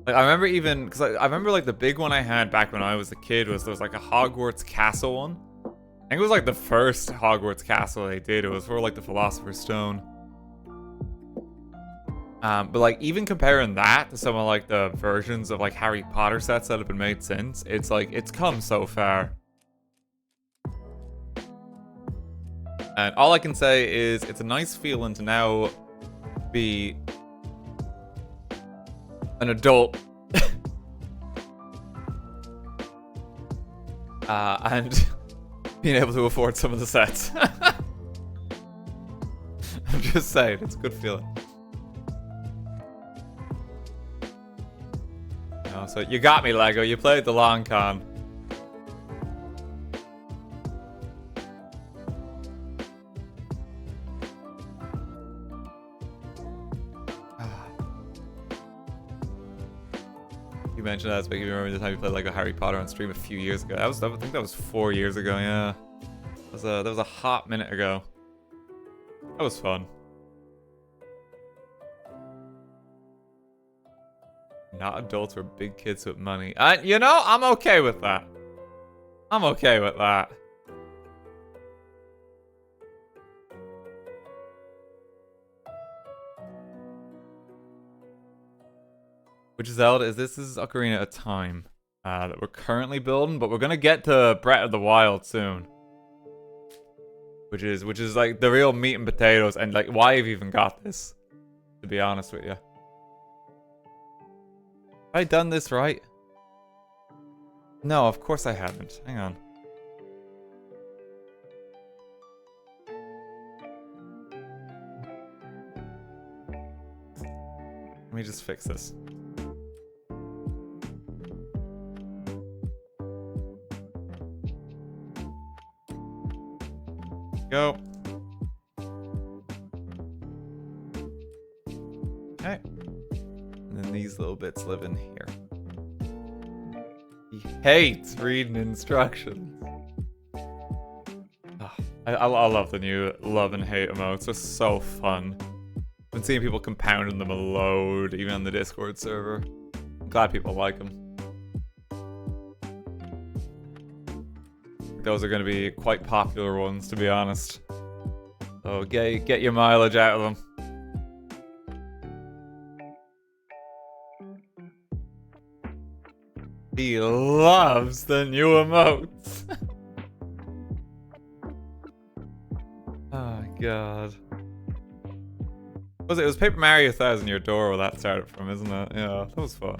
Like, I remember even, because I remember like the big one I had back when I was a kid was there was like a Hogwarts Castle one. I think it was like the first Hogwarts Castle they did. It was for like the Philosopher's Stone. But like even comparing that to some of like the versions of like Harry Potter sets that have been made since, it's like it's come so far. And all I can say is it's a nice feeling to now be an adult and being able to afford some of the sets. I'm just saying, it's a good feeling. Oh, so you got me, Lego. You played the long con. You mentioned that, but you remember the time you played like a Harry Potter on stream a few years ago. I think that was 4 years ago. Yeah, that was a hot minute ago. That was fun. Not adults or big kids with money. You know, I'm okay with that. I'm okay with that. Which Zelda is this? This is Ocarina of Time that we're currently building, but we're gonna get to Breath of the Wild soon. Which is like the real meat and potatoes, and like why I've even got this, to be honest with you. Have I done this right? No, of course I haven't. Hang on. Let me just fix this. Go. Okay. And then these little bits live in here. He hates reading instructions. Oh, I love the new love and hate emotes. They're so fun. I've been seeing people compounding them a load, even on the Discord server. I'm glad people like them. Those are going to be quite popular ones, to be honest. So get your mileage out of them. He loves the new emotes. Oh god. It was Paper Mario 1000 Year Door where that started from, isn't it? Yeah, that was fun.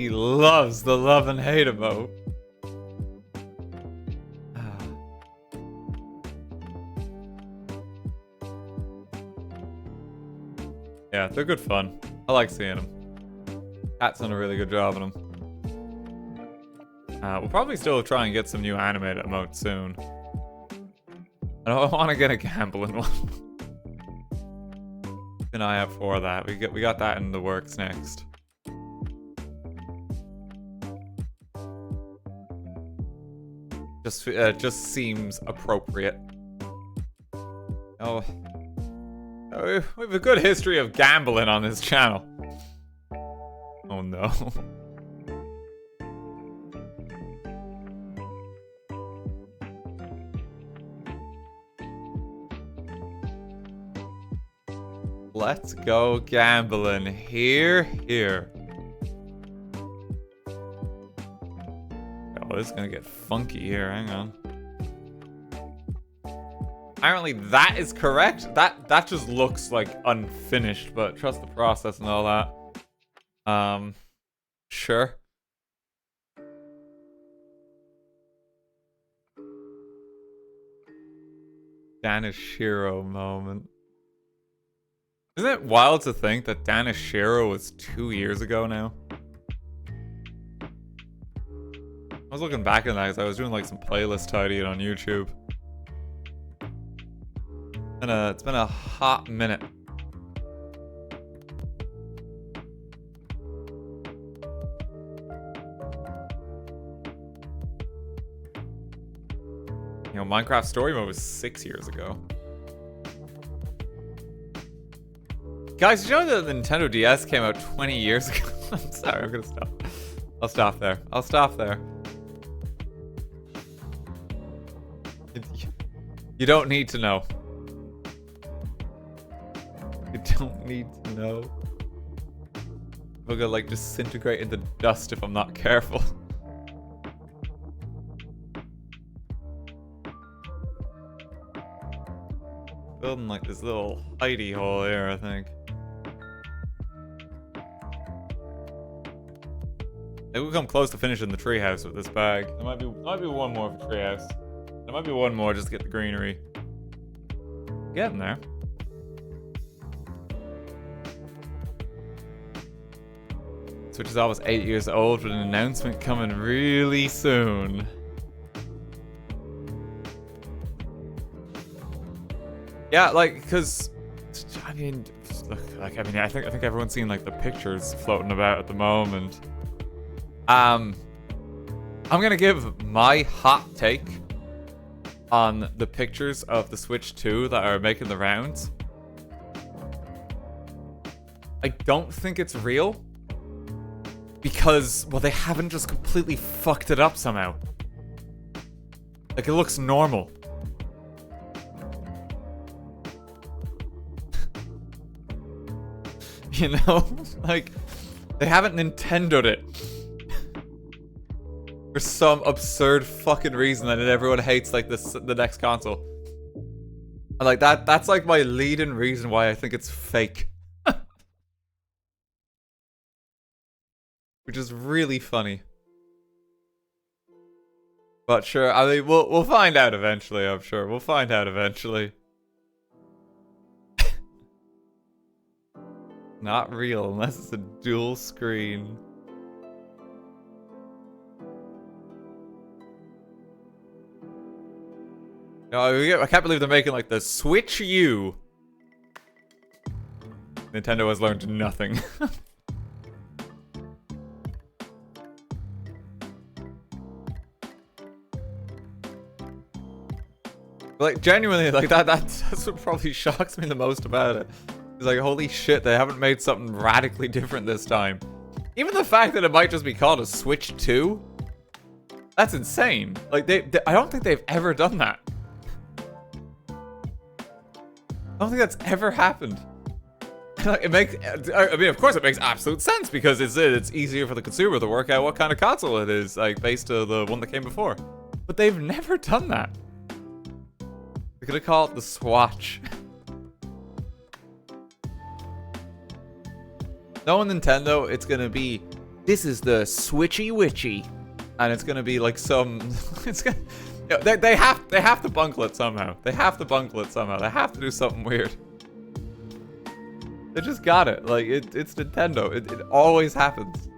He loves the love and hate emote. Yeah, they're good fun. I like seeing them. Cat's done a really good job on them. We'll probably still try and get some new animated emotes soon. I don't want to get a gambling one. Keep an eye out for that. We got that in the works next. Just seems appropriate. Oh, we have a good history of gambling on this channel. Oh no. Let's go gambling. Here. Oh, this is gonna get funky here. Hang on. Apparently that is correct. That just looks like unfinished, but trust the process and all that. Sure. Danishiro moment. Isn't it wild to think that Danishiro was 2 years ago now? I was looking back at that because I was doing like some playlist tidying on YouTube. And it's been a hot minute. You know, Minecraft Story Mode was 6 years ago. Guys, did you know that the Nintendo DS came out 20 years ago? I'm sorry, I'm gonna stop. I'll stop there. I'll stop there. You don't need to know. You don't need to know. We're gonna like disintegrate into dust if I'm not careful. Building like this little hidey hole here, I think. Maybe we'll come close to finishing the treehouse with this bag. There might be one more for treehouse. There might be one more just to get the greenery. Getting there. Switch is almost 8 years old with an announcement coming really soon. Yeah, like, because I mean, look, like, I think everyone's seen like the pictures floating about at the moment. I'm gonna give my hot take on the pictures of the Switch 2 that are making the rounds. I don't think it's real. Because, well, they haven't just completely fucked it up somehow. Like, it looks normal. You know? Like, they haven't Nintendo'd it. For some absurd fucking reason that everyone hates, like, the next console. And, like, that's, like, my leading reason why I think it's fake. Which is really funny. But sure, I mean, we'll find out eventually, I'm sure. We'll find out eventually. Not real, unless it's a dual screen. No, I can't believe they're making, like, the Switch U. Nintendo has learned nothing. Like, genuinely, like, that's what probably shocks me the most about it. It's like, holy shit, they haven't made something radically different this time. Even the fact that it might just be called a Switch 2? That's insane. Like, I don't think they've ever done that. I don't think that's ever happened. Like, it makes, I mean, of course it makes absolute sense because it's easier for the consumer to work out what kind of console it is, like, based on the one that came before. But they've never done that. We're gonna call it the Swatch. Knowing Nintendo, it's gonna be this is the Switchy Witchy. And it's gonna be like some... it's gonna... They have to bunkle it somehow. They have to bunkle it somehow. They have to do something weird. They just got it. Like, it's Nintendo. It always happens.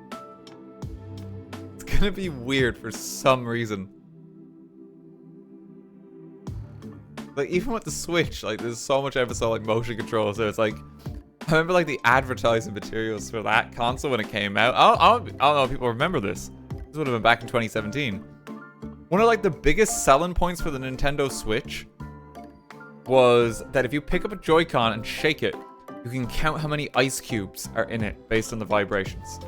It's gonna be weird for some reason. Like, even with the Switch, like, there's so much emphasis on, like, motion control. So it's like... I remember, like, the advertising materials for that console when it came out. I don't know if people remember this. This would have been back in 2017. One of, like, the biggest selling points for the Nintendo Switch was that if you pick up a Joy-Con and shake it, you can count how many ice cubes are in it based on the vibrations.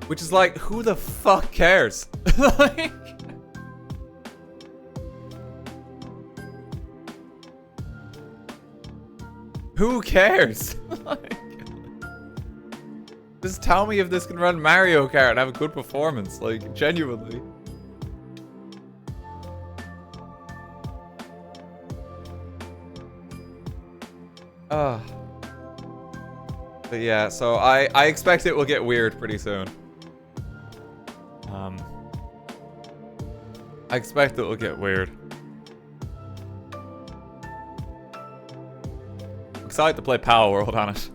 Which is like, who the fuck cares? Like... Who cares? Like... Just tell me if this can run Mario Kart and have a good performance, like, genuinely. But yeah, so I expect it will get weird pretty soon. I expect it will get weird. I'm excited to play Power World on it.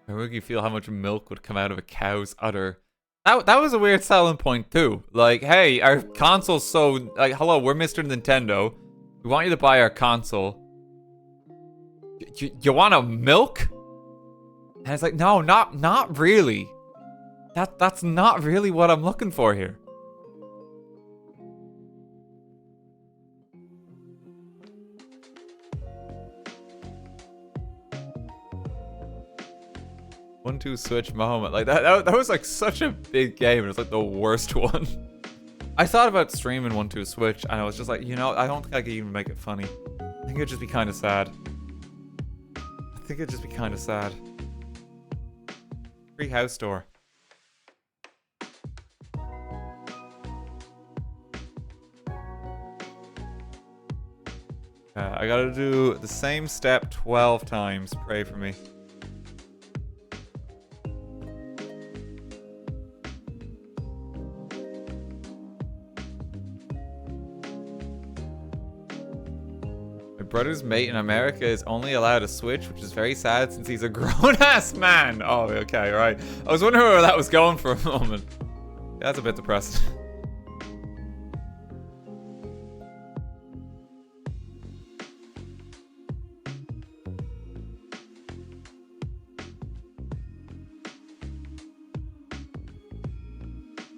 I make you feel how much milk would come out of a cow's udder. That was a weird selling point too. Like, hey, our console's so... Like, hello, we're Mr. Nintendo. We want you to buy our console. You want a milk? And it's like, no, not really. That's not really what I'm looking for here. One-two switch moment. Like that was like such a big game. It was like the worst one. I thought about streaming 1-2 switch and I was just like, you know, I don't think I could even make it funny. I think it'd just be kind of sad. Free house store. I gotta do the same step 12 times. Pray for me. Brother's mate in America is only allowed a Switch, which is very sad since he's a grown-ass man. Oh, okay, right. I was wondering where that was going for a moment. Yeah, that's a bit depressing.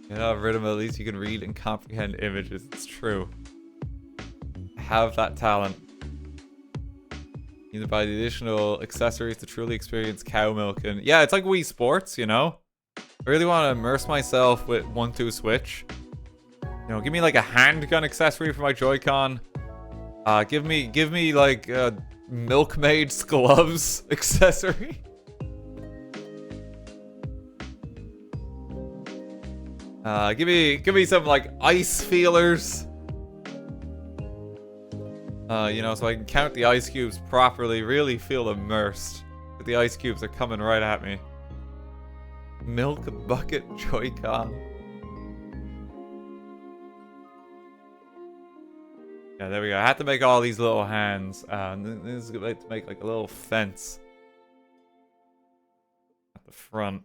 You know, Rhythm, at least you can read and comprehend images. It's true. I have that talent. You need to buy the additional accessories to truly experience cow milk. And yeah, it's like Wii Sports, you know? I really want to immerse myself with 1-2 Switch. You know, give me like a handgun accessory for my Joy-Con. Give me like Milkmaid's gloves accessory. Give me some like ice feelers. You know, so I can count the ice cubes properly, really feel immersed. The ice cubes are coming right at me. Milk bucket Joy-Con. Yeah, there we go. I had to make all these little hands. This is good to make like a little fence at the front.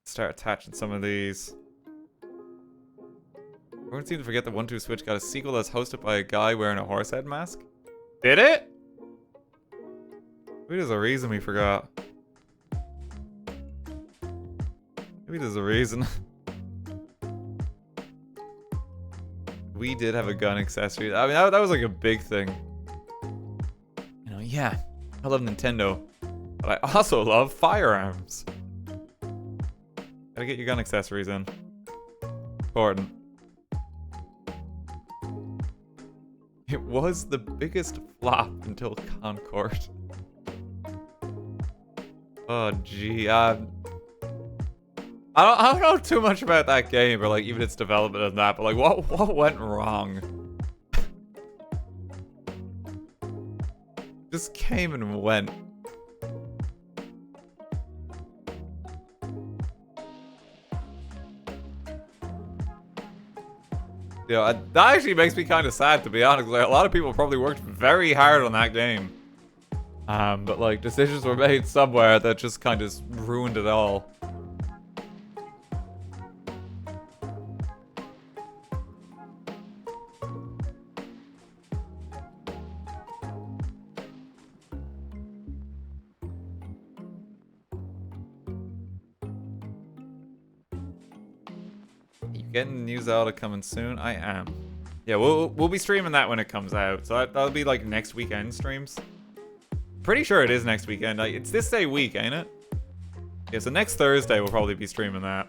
Start attaching some of these. Everyone seemed to forget that 1-2 Switch got a sequel that's hosted by a guy wearing a horse head mask. Did it? Maybe there's a reason we forgot. Maybe there's a reason. We did have a gun accessory. I mean, that was like a big thing. You know, yeah, I love Nintendo, but I also love firearms. Gotta get your gun accessories in. Important. It was the biggest flop until Concord. Oh, gee. I don't know too much about that game or like even its development and that, but like what went wrong? Just came and went. You know, that actually makes me kind of sad, to be honest. Like, a lot of people probably worked very hard on that game. But like decisions were made somewhere that just kind of ruined it all. Getting new Zelda coming soon? I am. Yeah, we'll be streaming that when it comes out. So that'll be like next weekend streams. Pretty sure it is next weekend. Like, it's this day week, ain't it? Yeah, so next Thursday we'll probably be streaming that.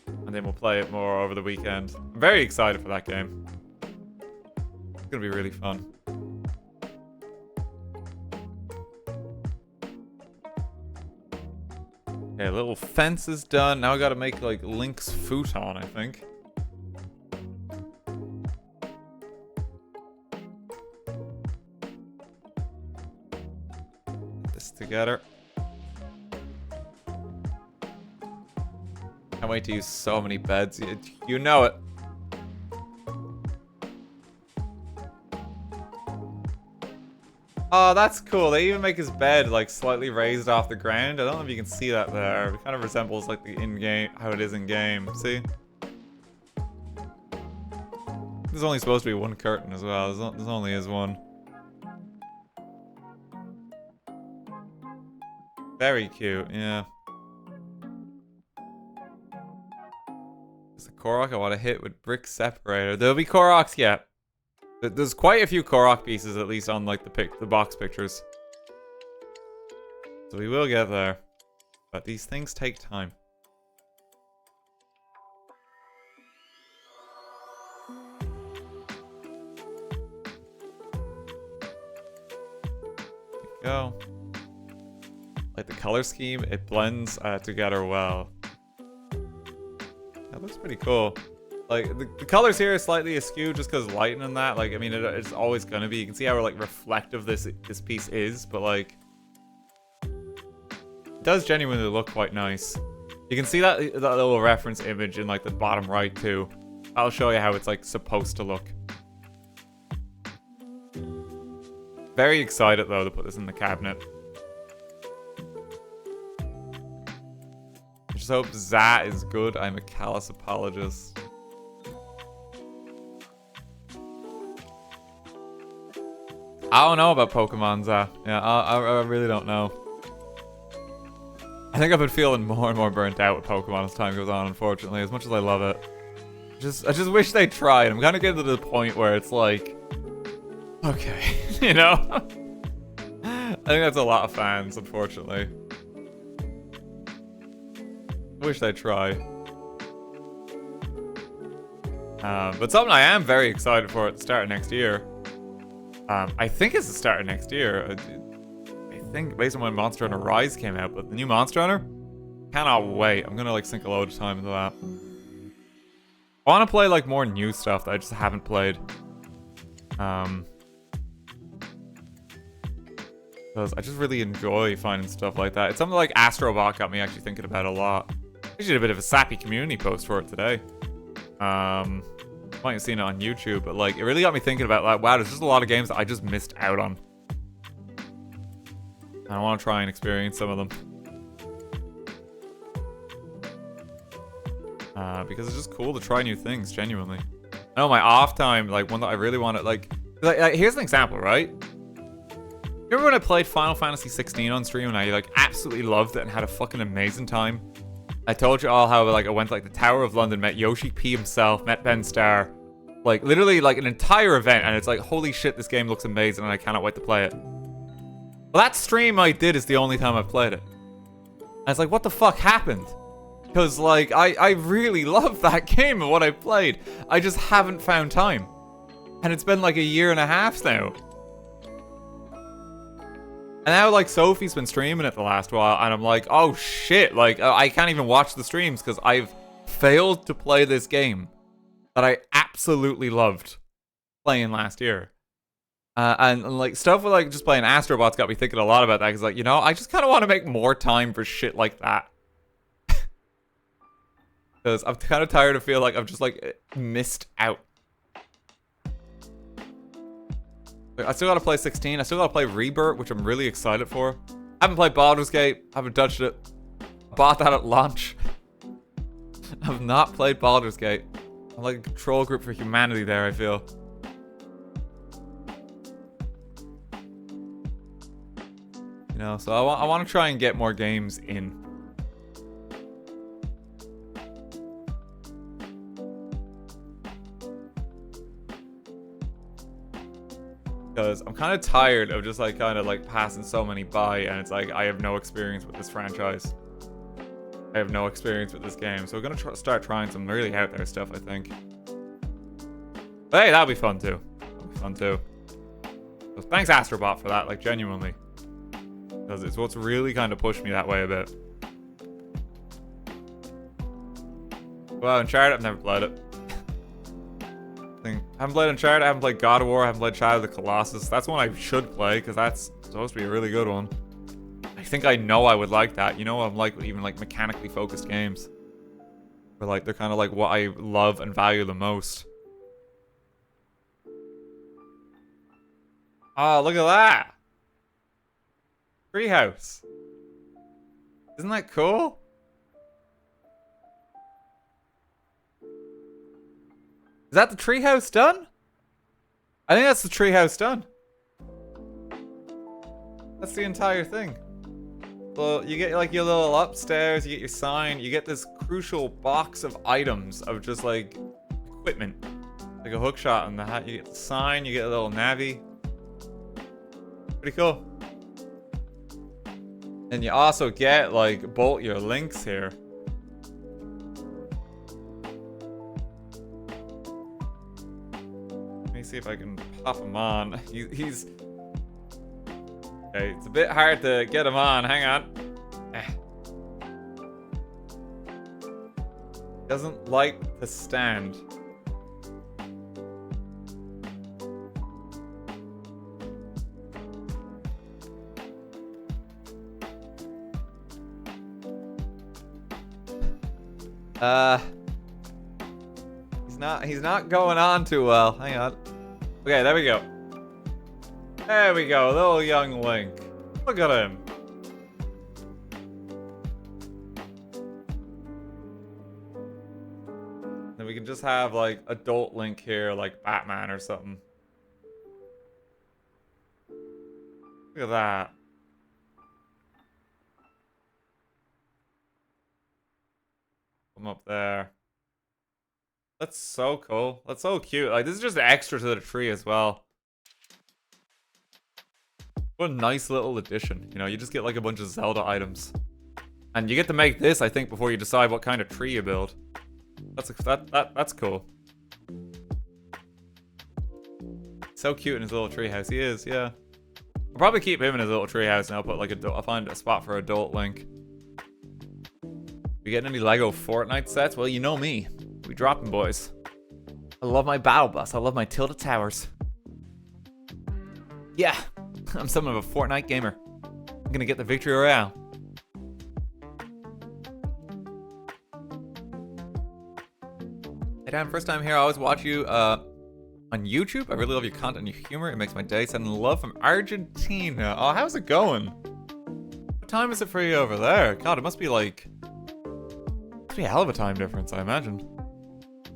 And then we'll play it more over the weekend. I'm very excited for that game. It's gonna be really fun. Okay, little fence is done. Now I gotta make, like, Link's futon, I think. Put this together. Can't wait to use so many beds. You know it. Oh, that's cool. They even make his bed, like, slightly raised off the ground. I don't know if you can see that there. It kind of resembles, like, the in-game, how it is in-game. See? There's only supposed to be one curtain as well. There's only is one. Very cute, yeah. There's a Korok I want to hit with brick separator. There'll be Koroks, yeah. There's quite a few Korok pieces, at least on like the box pictures. So we will get there. But these things take time. There we go. Like the color scheme, it blends together well. That looks pretty cool. Like, the colors here are slightly askew just because lighting and that. Like, I mean, it's always gonna be. You can see how, like, reflective this piece is, but, like... It does genuinely look quite nice. You can see that little reference image in, like, the bottom right, too. I'll show you how it's, like, supposed to look. Very excited, though, to put this in the cabinet. I just hope Za is good. I'm a callous apologist. I don't know about Pokemon, Za. Yeah, I really don't know. I think I've been feeling more and more burnt out with Pokemon as time goes on, unfortunately, as much as I love it. I just wish they tried. I'm kind of getting to the point where it's like... Okay, you know? I think that's a lot of fans, unfortunately. Wish they'd try. But something I am very excited for at the start of next year. I think it's the start of next year. I think based on when Monster Hunter Rise came out, but the new Monster Hunter? Cannot wait. I'm gonna like sink a load of time into that. I want to play like more new stuff that I just haven't played. Because I just really enjoy finding stuff like that. It's something like Astro Bot got me actually thinking about a lot. I did a bit of a sappy community post for it today. Might have seen it on YouTube, but like it really got me thinking about like, wow, there's just a lot of games that I just missed out on. And I want to try and experience some of them. Because it's just cool to try new things, genuinely. I know my off time, like one that I really wanted, like here's an example, right? Remember when I played Final Fantasy 16 on stream and I like absolutely loved it and had a fucking amazing time? I told you all how like I went to like the Tower of London, met Yoshi P himself, met Ben Starr. Like literally like an entire event, and it's like, holy shit, this game looks amazing and I cannot wait to play it. Well, that stream I did is the only time I've played it. And it's like, what the fuck happened? Because like I really love that game and what I played. I just haven't found time. And it's been like a year and a half now. And now, like, Sophie's been streaming it the last while, and I'm like, oh shit, like, I can't even watch the streams because I've failed to play this game that I absolutely loved playing last year. And like, stuff with, like, just playing Astrobot's got me thinking a lot about that, because, like, you know, I just kind of want to make more time for shit like that. Because I'm kind of tired of feeling like I've just, like, missed out. I still gotta play 16. I still gotta play Rebirth, which I'm really excited for. I haven't played Baldur's Gate. I haven't touched it. I bought that at launch. I've not played Baldur's Gate. I'm like a control group for humanity there, I feel. You know, so I want to try and get more games in. Because I'm kind of tired of just like kind of like passing so many by, and it's like I have no experience with this franchise. I have no experience with this game, so we're gonna start trying some really out there stuff, I think. But hey, that'll be fun too. That'll be fun too. So thanks Astrobot for that, like genuinely, because it's what's really kind of pushed me that way a bit. Well, Uncharted, I've never played it. I haven't played Uncharted, I haven't played God of War, I haven't played Shadow of the Colossus. That's one I should play, because that's supposed to be a really good one. I think I know I would like that. You know what I'm like with even like mechanically focused games. Where like they're kind of like what I love and value the most. Oh, look at that! Treehouse. Isn't that cool? Is that the treehouse done? I think that's the treehouse done. That's the entire thing. So you get like your little upstairs, you get your sign, you get this crucial box of items of just like equipment. Like a hook shot on the hat, you get the sign, you get a little navy. Pretty cool. And you also get like bolt your links here. Let me see if I can pop him on. He's okay, it's a bit hard to get him on. Hang on. Doesn't like to stand. He's not going on too well. Hang on. Okay, there we go. There we go, little young Link. Look at him. Then we can just have like adult Link here, like Batman or something. Look at that. I'm up there. That's so cool. That's so cute. Like, this is just extra to the tree as well. What a nice little addition. You know, you just get like a bunch of Zelda items. And you get to make this, I think, before you decide what kind of tree you build. That's cool. So cute in his little treehouse. He is, yeah. I'll probably keep him in his little treehouse and I'll put like I'll find a spot for adult Link. You getting any Lego Fortnite sets? Well, you know me. We dropping, boys. I love my battle bus. I love my Tilted Towers. Yeah, I'm something of a Fortnite gamer. I'm gonna get the victory royale. Hey Dan, first time here. I always watch you on YouTube. I really love your content and your humor. It makes my day. Sending love from Argentina. Oh, how's it going? What time is it for you over there? God, it must be like... Must be a hell of a time difference, I imagine.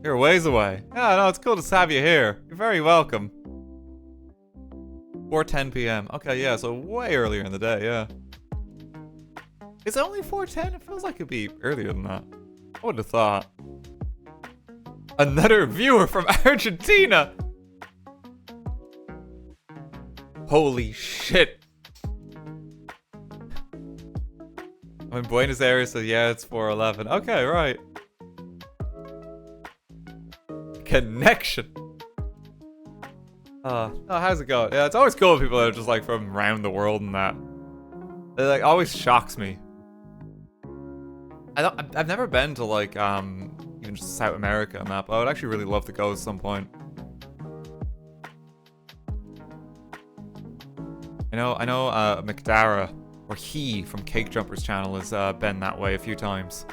You're a ways away. Yeah, no, it's cool to have you here. You're very welcome. 4:10 p.m. Okay, yeah, so way earlier in the day, yeah. It's only 4:10? It feels like it'd be earlier than that. I would have thought. Another viewer from Argentina! Holy shit. I'm in Buenos Aires, so yeah, it's 4:11. Okay, right. Connection. Oh, how's it going? Yeah, it's always cool with people that are just like from around the world and that. It like always shocks me. I've never been to like even just South America and that, but I would actually really love to go at some point. I know McDara, or he from Cake Jumper's channel, has been that way a few times.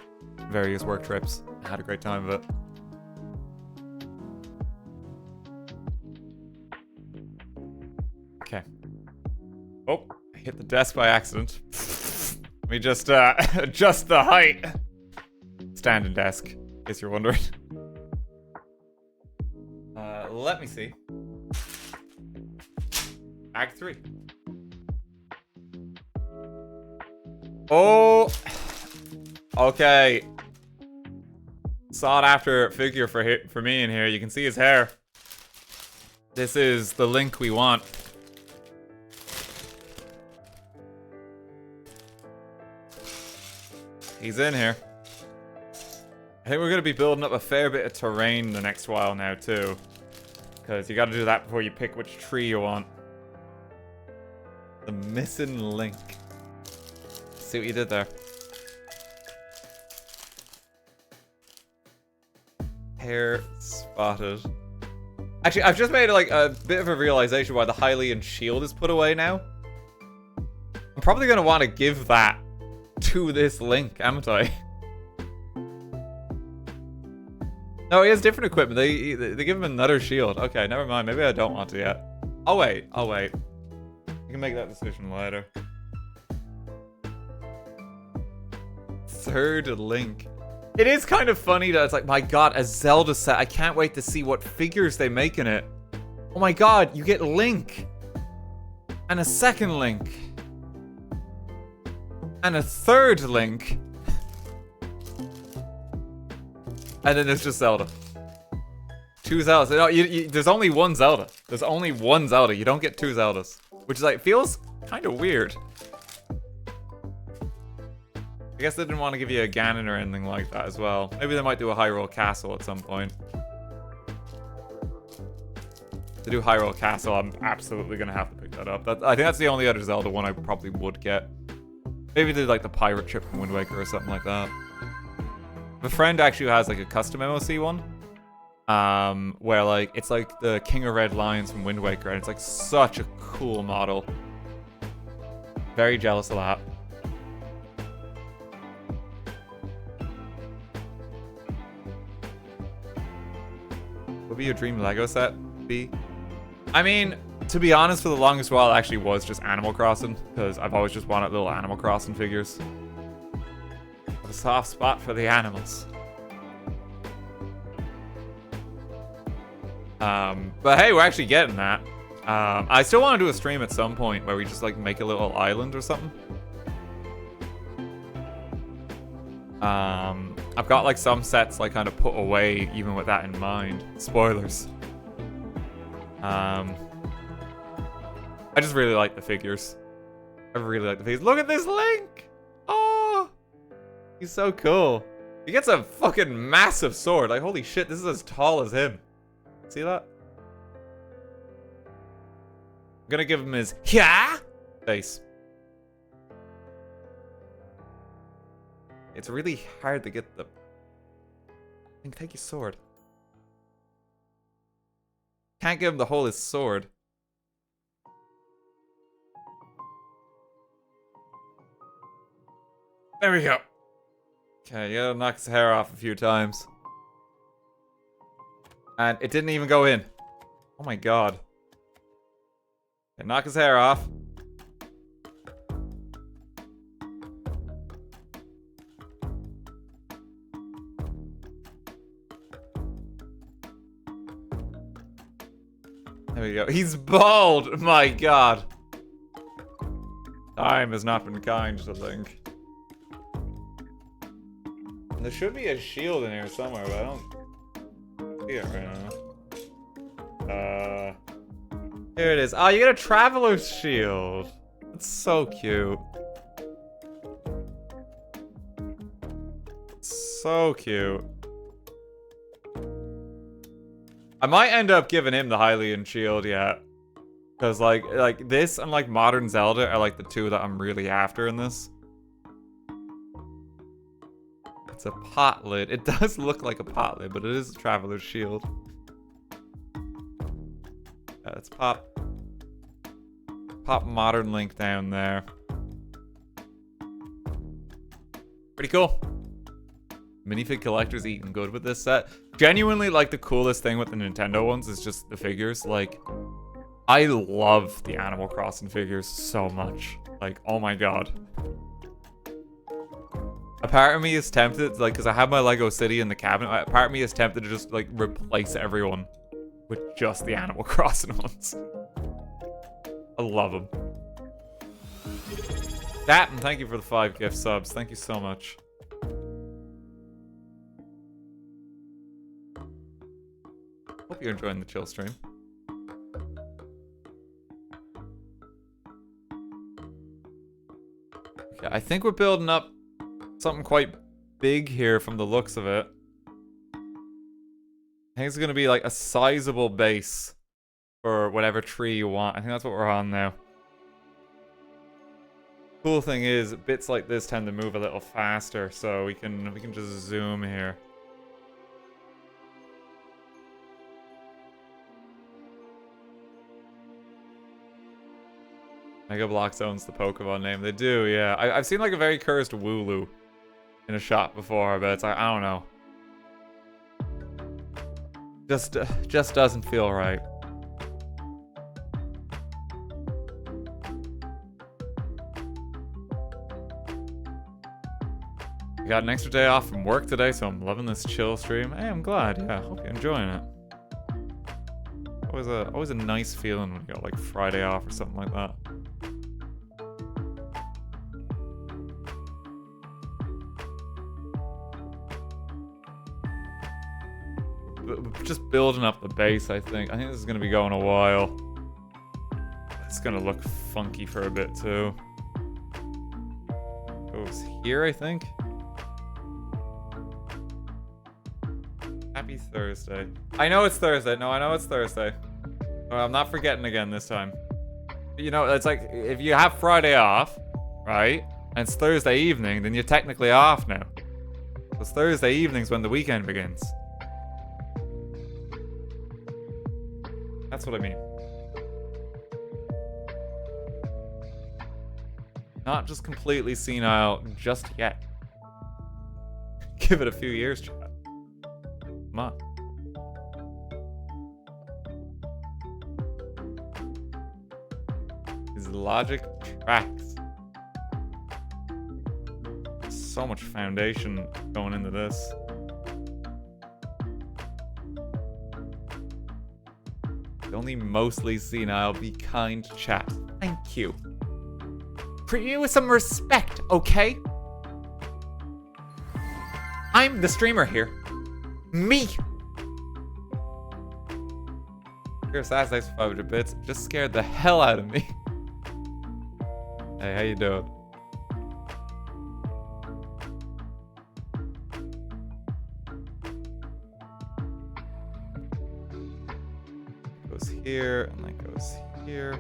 Various work trips. I had a great time of it. Okay. Oh, I hit the desk by accident. Let me just adjust the height. Standing desk, in case you're wondering. Let me see. Act 3. Oh! Okay. Sought after figure for me in here. You can see his hair. This is the Link we want. He's in here. I think we're going to be building up a fair bit of terrain the next while now, too. Because you got to do that before you pick which tree you want. The missing Link. See what you did there. Hair spotted. Actually, I've just made like a bit of a realization why the Hylian shield is put away now. I'm probably going to want to give that to this Link, haven't I? No, he has different equipment. They give him another shield. Okay, never mind. Maybe I don't want to yet. I'll wait. You can make that decision later. Third Link. It is kind of funny that it's like, my god, a Zelda set. I can't wait to see what figures they make in it. Oh my god, you get Link. And a second Link. And a third Link. And then there's just Zelda. 2 Zeldas. No, there's only one Zelda. There's only one Zelda. You don't get 2 Zeldas. Which is like, feels kind of weird. I guess they didn't want to give you a Ganon or anything like that as well. Maybe they might do a Hyrule Castle at some point. If they do Hyrule Castle, I'm absolutely going to have to pick that up. I think that's the only other Zelda one I probably would get. Maybe they do like the pirate ship from Wind Waker or something like that. My friend actually has like a custom MOC one. Where like, it's like the King of Red Lions from Wind Waker, and it's like such a cool model. Very jealous of that. What would be your dream Lego set be? I mean, to be honest, for the longest while, it actually was just Animal Crossing, because I've always just wanted little Animal Crossing figures. A soft spot for the animals. But hey, we're actually getting that. I still want to do a stream at some point where we just like make a little island or something. I've got like some sets like kind of put away even with that in mind. Spoilers. I just really like the figures. I really like the figures. Look at this Link! Oh! He's so cool. He gets a fucking massive sword. Like, holy shit, this is as tall as him. See that? I'm gonna give him his face. It's really hard to get the... Take his sword. Can't give him the whole his sword. There we go. Okay, you gotta knock his hair off a few times. And it didn't even go in. Oh my god. Okay, knock his hair off. There we go. He's bald! My god. Time has not been kind to Link. There should be a shield in here somewhere, but I don't see it right now. Here it is. Oh, you get a traveler's shield. That's so cute. So cute. I might end up giving him the Hylian shield, yeah. Because, like this and, like, Modern Zelda are, like, the two that I'm really after in this. It's a pot lid. It does look like a pot lid, but it is a Traveler's Shield. Let's pop Modern Link down there. Pretty cool. Minifig collectors eating good with this set. Genuinely, like, the coolest thing with the Nintendo ones is just the figures. Like, I love the Animal Crossing figures so much. Like, oh my god. A part of me is tempted, like, because I have my Lego City in the cabinet, a part of me is tempted to just, like, replace everyone with just the Animal Crossing ones. I love them. That, and thank you for the 5 gift subs. Thank you so much. Hope you're enjoying the chill stream. Okay, I think we're building up something quite big here from the looks of it. I think it's going to be like a sizable base for whatever tree you want. I think that's what we're on now. Cool thing is, bits like this tend to move a little faster, so we can just zoom here. Mega Bloks owns the Pokemon name. They do, yeah. I've seen like a very cursed Wooloo in a shop before, but it's like, I don't know. Just doesn't feel right. I got an extra day off from work today, so I'm loving this chill stream. Hey, I'm glad. Yeah, hope you're enjoying it. Always a nice feeling when you got like Friday off or something like that. Just building up the base, I think. I think this is gonna be going a while. It's gonna look funky for a bit too. Goes here, I think. Happy Thursday. I know it's Thursday. No, I know it's Thursday. Oh, I'm not forgetting again this time. You know, it's like, if you have Friday off, right? And it's Thursday evening, then you're technically off now. Because Thursday evening's when the weekend begins. That's what I mean. Not just completely senile just yet. Give it a few years, chat. Come on. His logic tracks. So much foundation going into this. Only mostly senile, be kind, chat. Thank you. Treat me with some respect, okay? I'm the streamer here. Me! Your Sass, thanks for 500 bits. Just scared the hell out of me. Hey, how you doing? Goes here, and that goes here.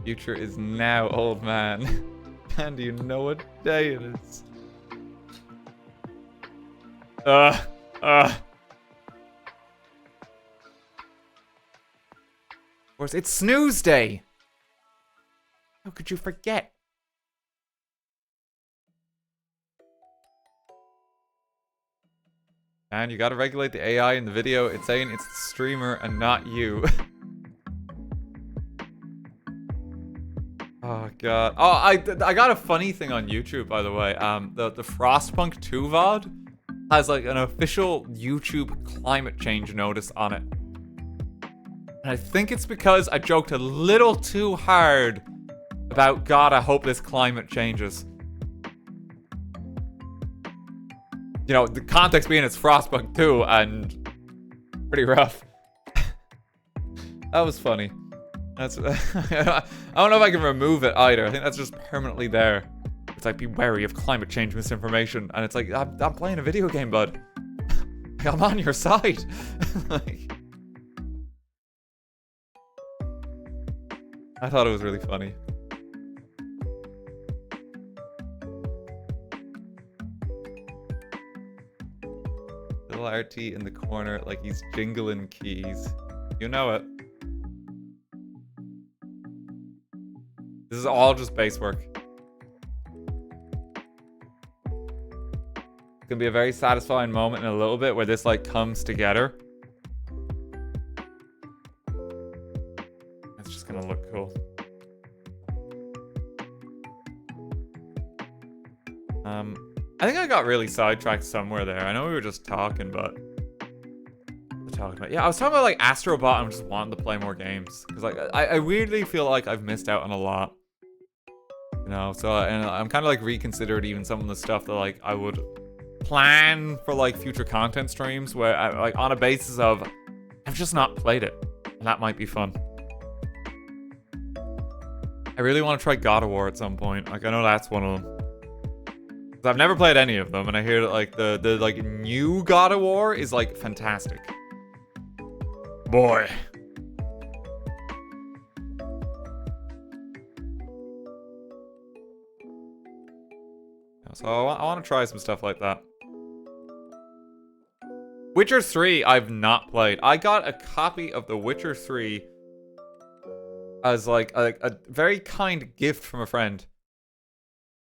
Future is now, old man. And do you know what day it is? Of course, it's snooze day! How could you forget? And you gotta regulate the AI in the video. It's saying it's the streamer and not you. Oh god. Oh, I got a funny thing on YouTube, by the way. The Frostpunk 2 VOD has like an official YouTube climate change notice on it. And I think it's because I joked a little too hard about, God, I hope this climate changes. You know, the context being it's Frostpunk 2 and pretty rough. That was funny. That's I don't know if I can remove it either. I think that's just permanently there. It's like, be wary of climate change misinformation. And it's like, I'm playing a video game, bud. I'm on your side. Like, I thought it was really funny. Little RT in the corner like he's jingling keys. You know it. This is all just base work. It's gonna be a very satisfying moment in a little bit where this like comes together. It's just gonna look cool. I think I got really sidetracked somewhere there. I know we were just talking, but yeah, I was talking about like Astrobot and just wanting to play more games because like I weirdly feel like I've missed out on a lot, you know. So and I'm kind of like reconsidered even some of the stuff that like I would plan for like future content streams where I, like on a basis of I've just not played it, and that might be fun. I really want to try God of War at some point. Like I know that's one of them. I've never played any of them, and I hear that like the like new God of War is like fantastic. Boy. So I want to try some stuff like that. Witcher 3 I've not played. I got a copy of The Witcher 3 as like a very kind gift from a friend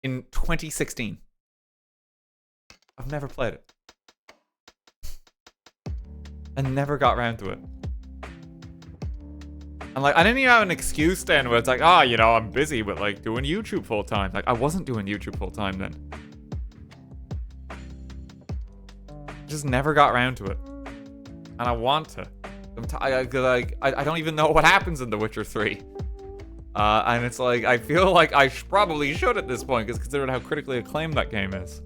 in 2016. I've never played it. I never got around to it. And like, I didn't even have an excuse then where it's like, ah, you know, I'm busy with like doing YouTube full time. Like, I wasn't doing YouTube full time then. Just never got around to it. And I want to. I don't even know what happens in The Witcher 3. And it's like, I feel like I probably should at this point, because considering how critically acclaimed that game is.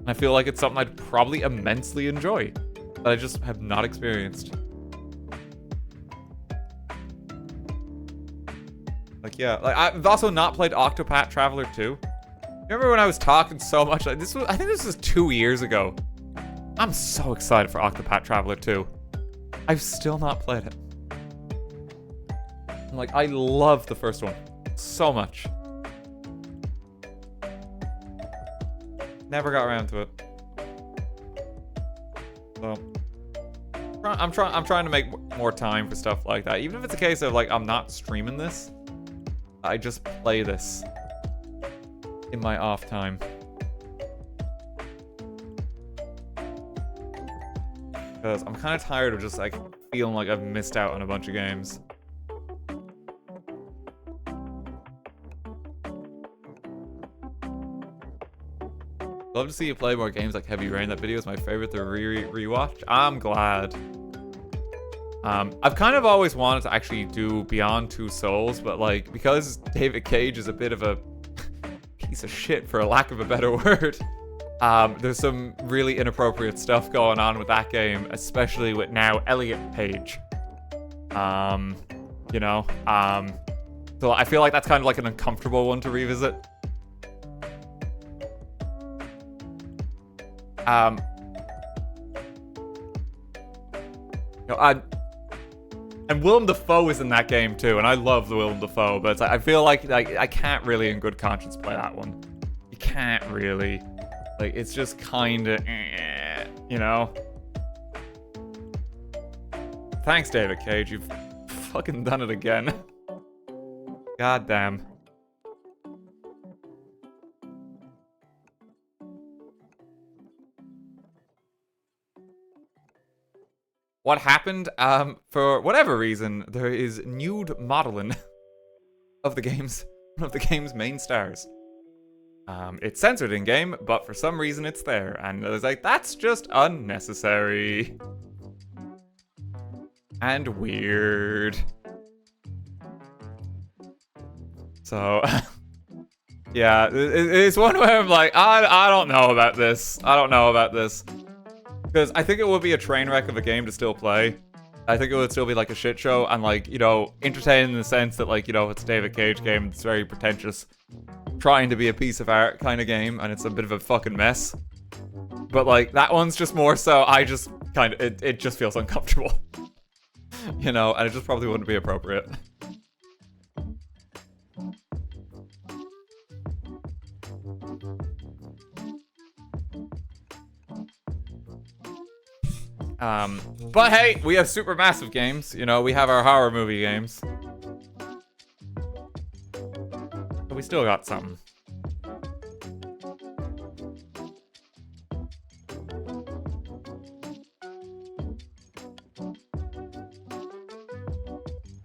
I feel like it's something I'd probably immensely enjoy, that I just have not experienced. Like, yeah, like I've also not played Octopath Traveler 2. Remember when I was talking so much? Like, I think this was 2 years ago. I'm so excited for Octopath Traveler 2. I've still not played it. Like, I love the first one so much. Never got around to it. So I'm trying to make more time for stuff like that. Even if it's a case of like I'm not streaming this, I just play this in my off time. Because I'm kind of tired of just like feeling like I've missed out on a bunch of games. Love to see you play more games like Heavy Rain. That video is my favorite to rewatch. I'm glad. I've kind of always wanted to actually do Beyond Two Souls, but like because David Cage is a bit of a piece of shit, for a lack of a better word, there's some really inappropriate stuff going on with that game, especially with now Elliot Page. You know, so I feel like that's kind of like an uncomfortable one to revisit. You know, and Willem Dafoe is in that game too, and I love the Willem Dafoe, but it's like, I feel like I can't really in good conscience play that one. You can't really. Like, it's just kind of, you know? Thanks, David Cage, you've fucking done it again. God damn. What happened? For whatever reason, there is nude modeling of the game's one of the game's main stars. It's censored in game, but for some reason it's there, and I was like, that's just unnecessary and weird. So, yeah, it's one where I'm like, I don't know about this. I don't know about this. Because I think it would be a train wreck of a game to still play. I think it would still be like a shit show and like, you know, entertaining in the sense that like, you know, it's a David Cage game, it's very pretentious, trying to be a piece of art kind of game, and it's a bit of a fucking mess. But like, that one's just more so, I just kind of, it just feels uncomfortable. You know, and it just probably wouldn't be appropriate. But hey, we have super massive games. You know, we have our horror movie games. But we still got something.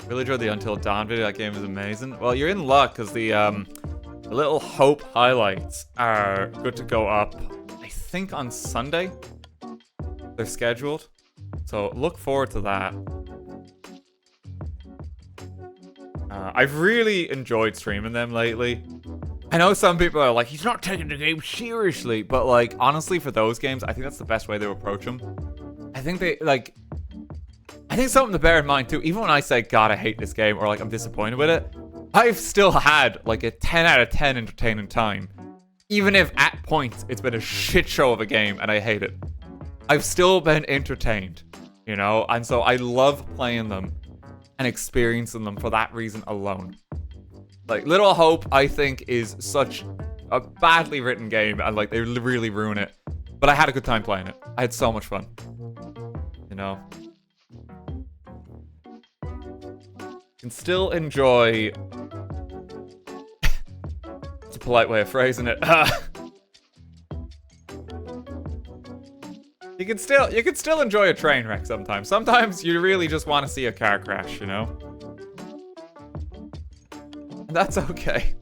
Really enjoyed the Until Dawn video. That game is amazing. Well, you're in luck because the little Hope highlights are good to go up, I think, on Sunday. They're scheduled. So look forward to that. I've really enjoyed streaming them lately. I know some people are like, he's not taking the game seriously. But, like, honestly, for those games, I think that's the best way to approach them. I think they, like... I think something to bear in mind, too. Even when I say, God, I hate this game, or, like, I'm disappointed with it, I've still had, like, a 10 out of 10 entertaining time. Even if, at points, it's been a shit show of a game, and I hate it. I've still been entertained, you know? And so I love playing them and experiencing them for that reason alone. Like, Little Hope, I think, is such a badly written game, and, like, they really ruin it. But I had a good time playing it. I had so much fun. You know? Can still enjoy... It's a polite way of phrasing it. You can still enjoy a train wreck sometimes. Sometimes you really just want to see a car crash, you know? And that's okay.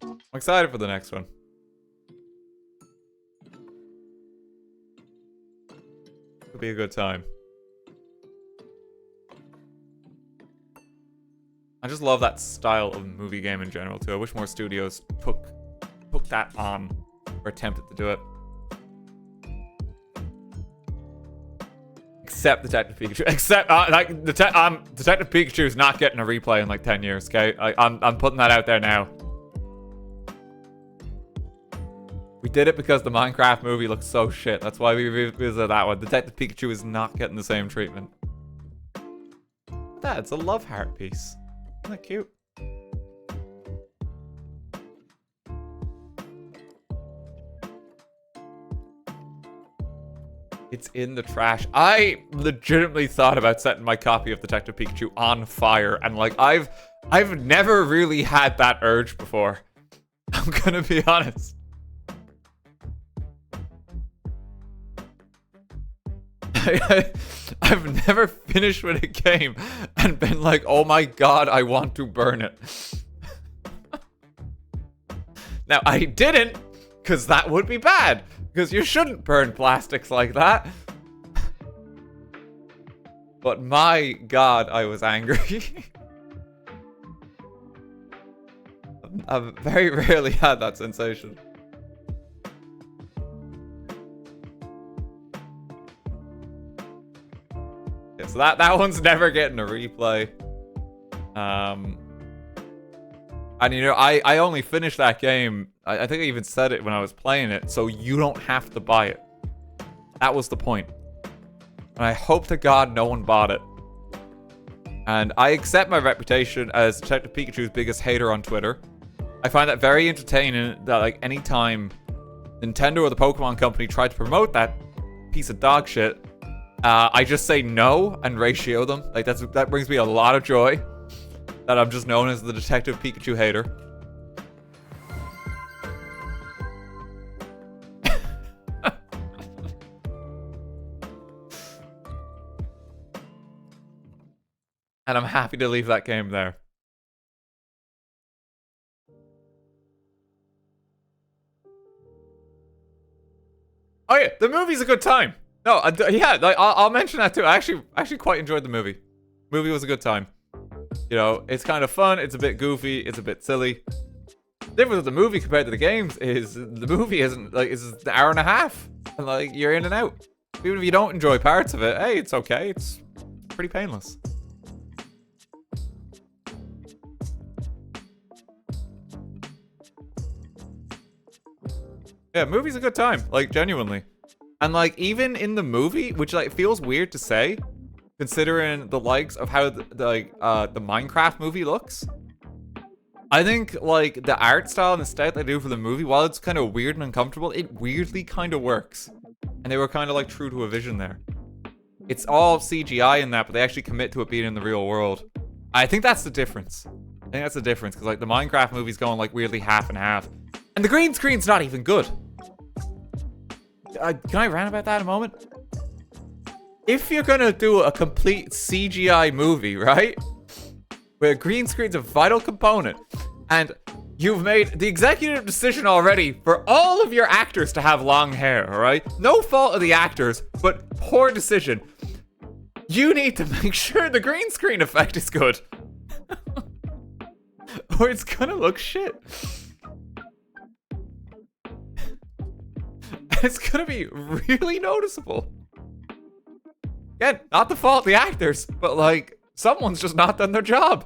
I'm excited for the next one. It'll be a good time. I just love that style of movie game in general too. I wish more studios took that on or attempted to do it. Except Detective Pikachu. Except like Detective Pikachu is not getting a replay in like 10 years. Okay, I'm putting that out there now. We did it because the Minecraft movie looks so shit. That's why we revisited that one. Detective Pikachu is not getting the same treatment. It's a love heart piece. Isn't that cute? It's in the trash. I legitimately thought about setting my copy of Detective Pikachu on fire, and like I've never really had that urge before. I'm gonna be honest. I've never finished with a game and been like, oh my god, I want to burn it. Now, I didn't, because that would be bad, because you shouldn't burn plastics like that. But my god, I was angry. I've very rarely had that sensation. So that one's never getting a replay. And you know, I only finished that game. I think I even said it when I was playing it, so you don't have to buy it. That was the point. And I hope to God no one bought it. And I accept my reputation as Detective Pikachu's biggest hater on Twitter. I find that very entertaining that like anytime Nintendo or the Pokemon Company tried to promote that piece of dog shit, I just say no and ratio them. Like that brings me a lot of joy. That I'm just known as the Detective Pikachu hater. And I'm happy to leave that game there. Oh yeah, the movie's a good time. No, yeah, like, I'll mention that too. I actually quite enjoyed the movie. Movie was a good time. You know, it's kind of fun. It's a bit goofy. It's a bit silly. The difference with the movie compared to the games is the movie isn't like it's an hour and a half, and like you're in and out. Even if you don't enjoy parts of it, hey, it's okay. It's pretty painless. Yeah, movie's a good time. Like genuinely. And like even in the movie, which like feels weird to say, considering the likes of how the Minecraft movie looks, I think, like, the art style and aesthetic they do for the movie, while it's kind of weird and uncomfortable, it weirdly kind of works. And they were kind of, like, true to a vision there. It's all CGI in that, but they actually commit to it being in the real world. I think that's the difference. I think that's the difference, because, like, the Minecraft movie's going, like, weirdly half and half. And the green screen's not even good. Can I rant about that a moment? If you're gonna do a complete CGI movie, right? Where green screen's a vital component, and you've made the executive decision already for all of your actors to have long hair, alright? No fault of the actors, but poor decision. You need to make sure the green screen effect is good. Or it's gonna look shit. It's gonna be really noticeable. Again, not the fault of the actors, but like, someone's just not done their job.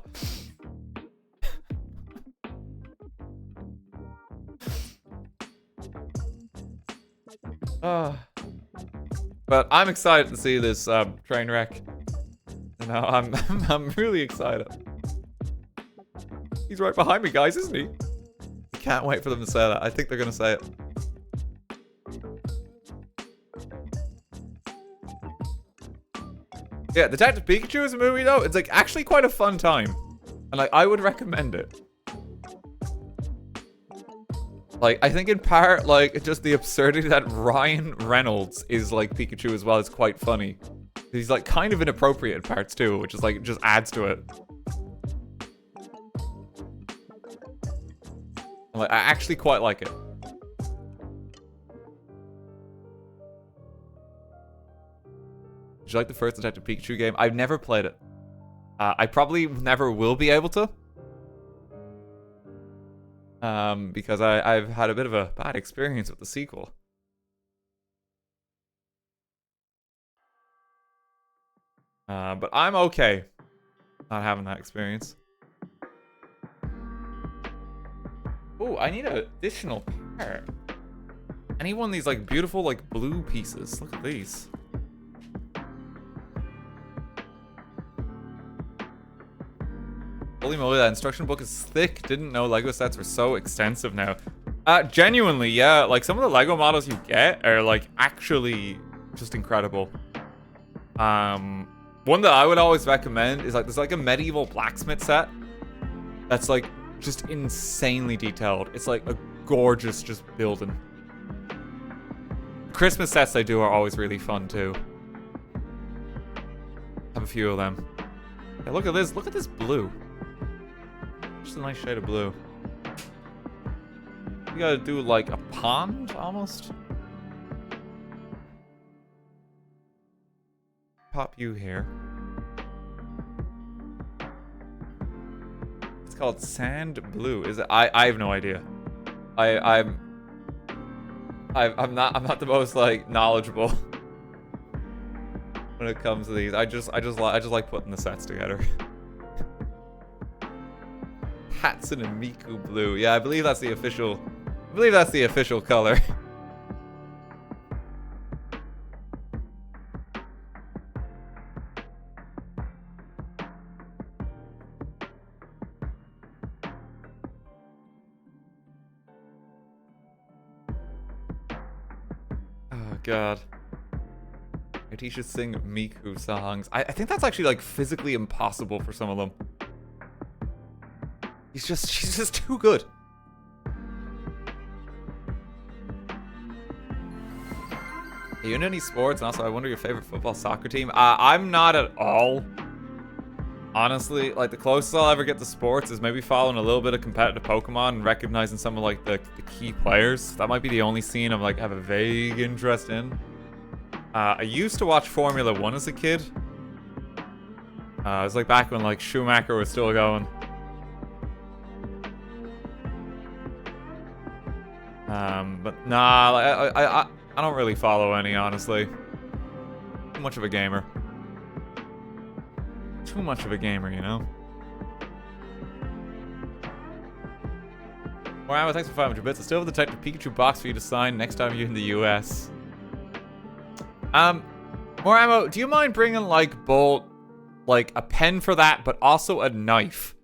But I'm excited to see this train wreck. You know, I'm really excited. He's right behind me, guys, isn't he? Can't wait for them to say that. I think they're gonna say it. Yeah, Detective Pikachu is a movie though. It's like actually quite a fun time, and like I would recommend it. Like I think in part, like just the absurdity that Ryan Reynolds is like Pikachu as well is quite funny. He's like kind of inappropriate in parts too, which is like just adds to it. Like I actually quite like it. Did you like the first Detective Pikachu game? I've never played it. I probably never will be able to. Because I've had a bit of a bad experience with the sequel. But I'm okay not having that experience. Oh, I need an additional pair. I need one of these like beautiful like blue pieces. Look at these. Holy moly, that instruction book is thick. Didn't know Lego sets were so extensive now. Genuinely, yeah. Like, some of the Lego models you get are, like, actually just incredible. One that I would always recommend is, like, there's, like, a medieval blacksmith set that's, like, just insanely detailed. It's, like, a gorgeous just building. Christmas sets they do are always really fun, too. Have a few of them. Yeah, look at this. Look at this blue. Just a nice shade of blue. You gotta do like a pond almost. Pop you here. It's called sand blue. Is it? I have no idea. I'm not the most like knowledgeable when it comes to these. I just like putting the sets together. Hatsune Miku blue. Yeah, I believe that's the official. I believe that's the official color. Oh god. He should sing Miku songs. I think that's actually like physically impossible for some of them. She's just too good. Are you into any sports? And also, I wonder your favorite football soccer team. I'm not at all. Honestly, like the closest I'll ever get to sports is maybe following a little bit of competitive Pokemon and recognizing some of like the key players. That might be the only scene I'm like have a vague interest in. I used to watch Formula 1 as a kid. It was like back when like Schumacher was still going. But nah, like, I don't really follow any, honestly. Too much of a gamer. Too much of a gamer, you know? Moramo, thanks for 500 bits. I still have the Detective Pikachu box for you to sign next time you're in the US. Moramo, do you mind bringing, like, Bolt, like, a pen for that, but also a knife?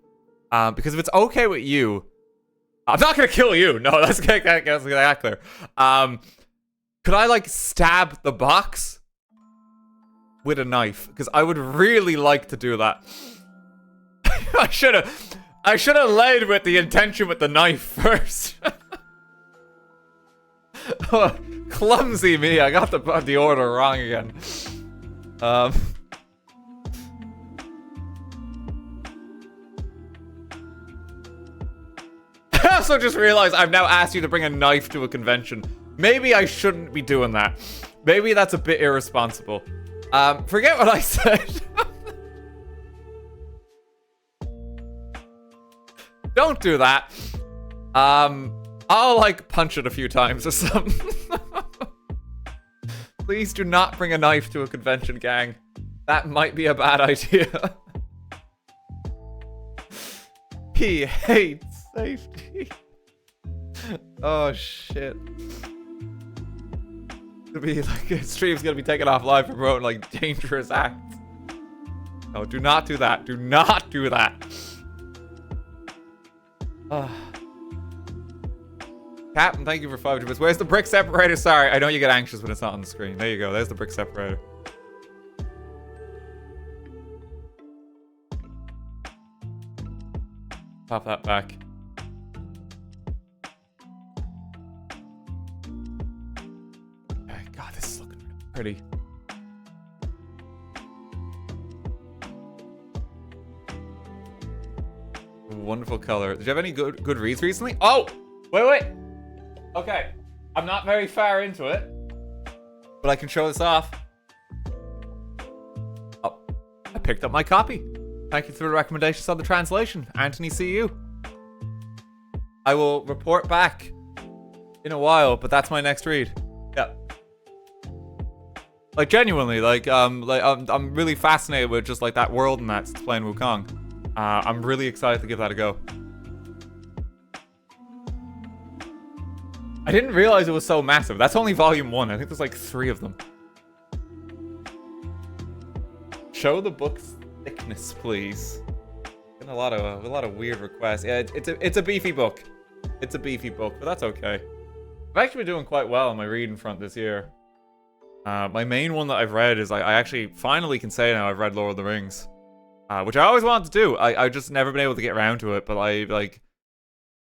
Because if it's okay with you, I'm not gonna kill you. No, that's that clear. Could I like stab the box with a knife? Because I would really like to do that. I should have led with the intention with the knife first. Oh, clumsy me. I got the order wrong again. I also just realized I've now asked you to bring a knife to a convention. Maybe I shouldn't be doing that. Maybe that's a bit irresponsible. Forget what I said. Don't do that. I'll like punch it a few times or something. Please do not bring a knife to a convention, gang. That might be a bad idea. He hates safety. Oh shit. To be like, stream's gonna be taken off live for promoting like dangerous acts. No, do not do that. Do not do that. Captain, thank you for 5 bits. Where's the brick separator? Sorry, I know you get anxious when it's not on the screen. There you go. There's the brick separator. Pop that back. Okay, God, this is looking pretty. Wonderful color. Did you have any good reads recently? Oh! Wait. Okay. I'm not very far into it, but I can show this off. Oh, I picked up my copy. Thank you for the recommendations on the translation. Anthony, see you. I will report back in a while, but that's my next read. Yeah. Like genuinely, I'm really fascinated with just like that world and that since playing Wukong. I'm really excited to give that a go. I didn't realize it was so massive. That's only volume 1. I think there's like 3 of them. Show the book's thickness, please. Getting a lot of weird requests. Yeah, it's a beefy book. It's a beefy book, but that's okay. I've actually been doing quite well on my reading front this year. My main one that I've read is I actually finally can say now I've read Lord of the Rings, which I always wanted to do. I just never been able to get around to it, but I like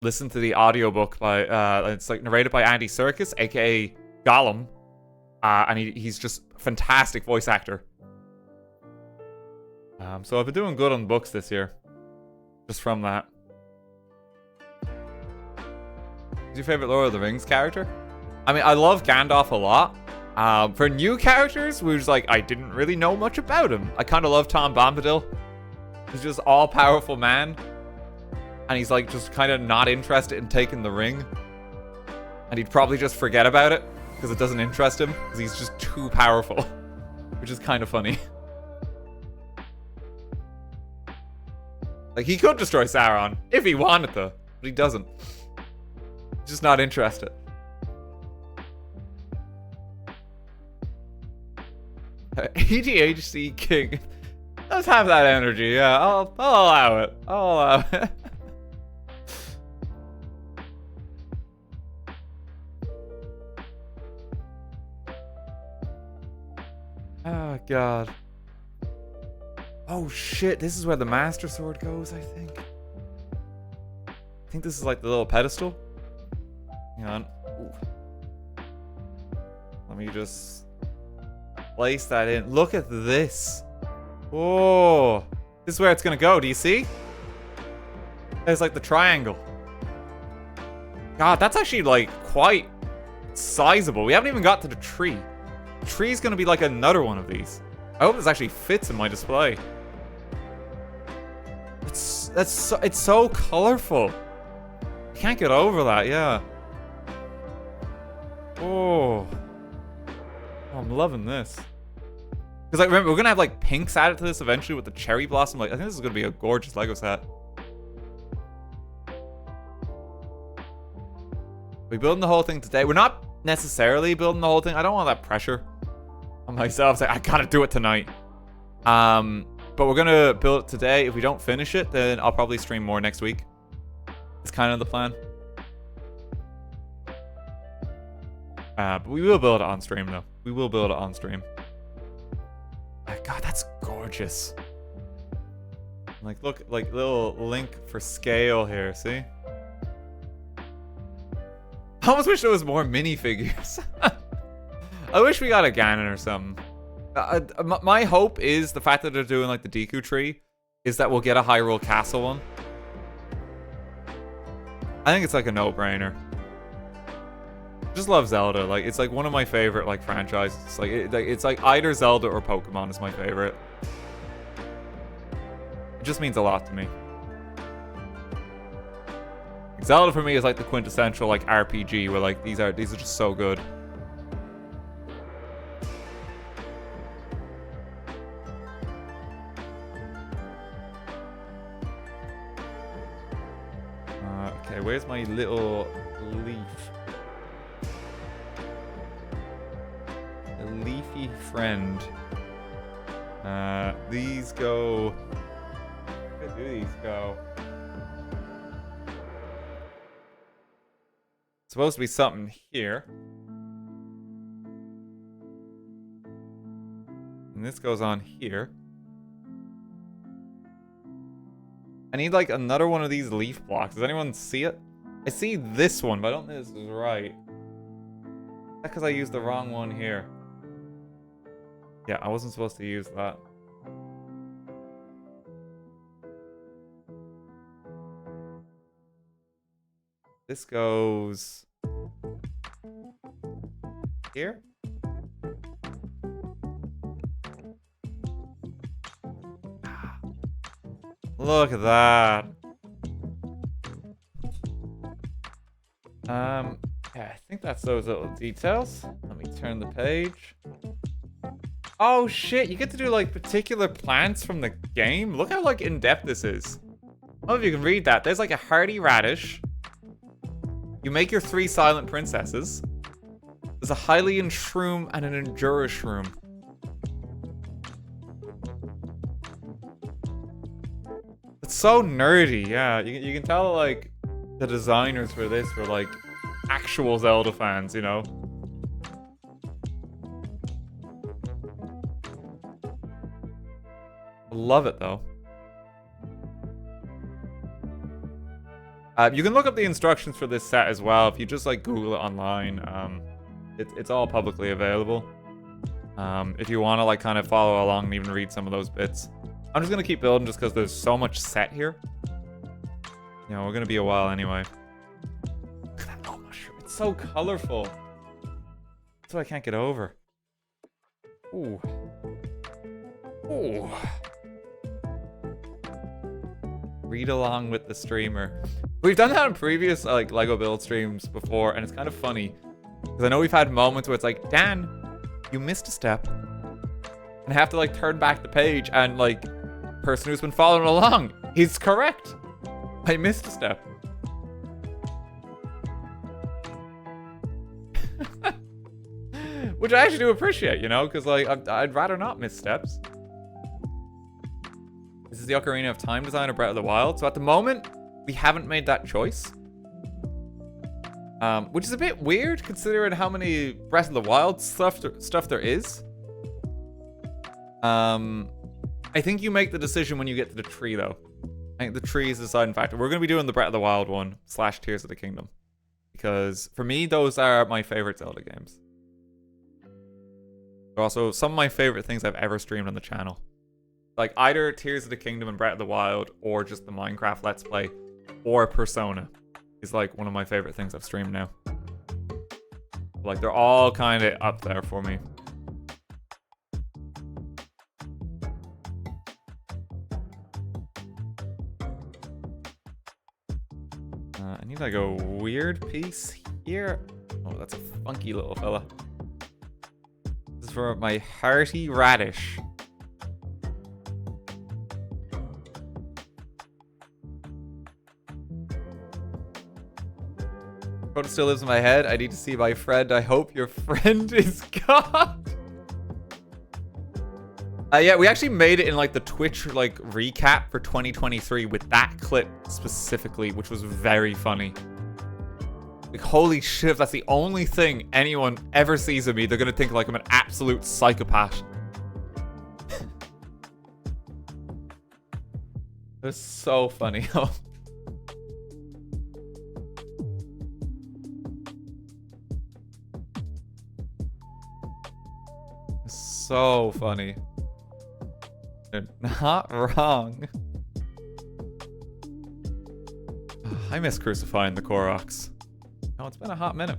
listened to the audiobook by it's like narrated by Andy Serkis, aka Gollum, and he's just a fantastic voice actor. So I've been doing good on books this year, just from that. Who's your favorite Lord of the Rings character? I mean, I love Gandalf a lot. For new characters, who's like I didn't really know much about him. I kind of love Tom Bombadil. He's just all-powerful man. And he's like just kind of not interested in taking the ring. And he'd probably just forget about it because it doesn't interest him because he's just too powerful. Which is kind of funny. Like he could destroy Sauron if he wanted to, but he doesn't. He's just not interested. EDHC King does have that energy, yeah. I'll allow it. I'll allow it. Oh god. Oh shit, this is where the Master Sword goes, I think. I think this is like the little pedestal. Hang on. Ooh. Let me just place that in. Look at this. Oh, this is where it's gonna go. Do you see? There's like the triangle. God, that's actually like quite sizable. We haven't even got to the tree. The tree's gonna be like another one of these. I hope this actually fits in my display. It's so colorful. I can't get over that, yeah. Oh, I'm loving this. Because like, remember, we're gonna have like pinks added to this eventually with the cherry blossom. Like, I think this is gonna be a gorgeous Lego set. We building the whole thing today. We're not necessarily building the whole thing. I don't want that pressure on myself. It's like, I gotta do it tonight. But we're gonna build it today. If we don't finish it, then I'll probably stream more next week. It's kind of the plan. But we will build it on stream, though. We will build it on stream. God, that's gorgeous. Like, look, like little link for scale here. See? I almost wish there was more minifigures. I wish we got a Ganon or something. My hope is the fact that they're doing like the Deku tree is that we'll get a Hyrule Castle one. I think it's like a no-brainer. Just love Zelda. Like, it's like one of my favorite like franchises. Like, it's like either Zelda or Pokemon is my favorite. It just means a lot to me. Zelda for me is like the quintessential like RPG where like these are just so good. Okay, where's my little leaf? A leafy friend. These go. Where do these go? Supposed to be something here. And this goes on here. I need like another one of these leaf blocks. Does anyone see it? I see this one, but I don't think this is right. That's because I used the wrong one here. Yeah, I wasn't supposed to use that. This goes here. Look at that. Yeah, I think that's those little details. Let me turn the page. Oh shit, you get to do like particular plants from the game. Look how like in-depth this is. I don't know if you can read that. There's like a hardy radish. You make your 3 silent princesses. There's a Hylian shroom and an Endura shroom. It's so nerdy, yeah. You can tell like the designers for this were like actual Zelda fans, you know? I love it though. You can look up the instructions for this set as well if you just like Google it online. It's all publicly available. If you want to like kind of follow along and even read some of those bits. I'm just gonna keep building just because there's so much set here. You know, we're gonna be a while anyway. Look at that little mushroom. It's so colorful. That's what I can't get over. Ooh. Ooh. Read along with the streamer. We've done that in previous like Lego build streams before, and it's kind of funny because I know we've had moments where it's like, Dan, you missed a step, and I have to like turn back the page, and like, person who's been following along, he's correct. I missed a step. Which I actually do appreciate, you know, because like I'd rather not miss steps. This is the Ocarina of Time design of Breath of the Wild. So at the moment, we haven't made that choice. Which is a bit weird considering how many Breath of the Wild stuff there is. I think you make the decision when you get to the tree, though. I think the tree is the deciding factor. We're going to be doing the Breath of the Wild one / Tears of the Kingdom. Because for me, those are my favorite Zelda games. They're also some of my favorite things I've ever streamed on the channel. Like either Tears of the Kingdom and Breath of the Wild, or just the Minecraft Let's Play, or Persona is like one of my favorite things I've streamed now. Like they're all kind of up there for me. I need like a weird piece here. Oh, that's a funky little fella. This is for my hearty radish. Photo still lives in my head. I need to see my friend. I hope your friend is God. Yeah, we actually made it in like the Twitch like recap for 2023 with that clip specifically, which was very funny. Like, holy shit, if that's the only thing anyone ever sees of me, they're gonna think like I'm an absolute psychopath. It's so funny. So funny. They're not wrong. I miss crucifying the Koroks. Oh, it's been a hot minute.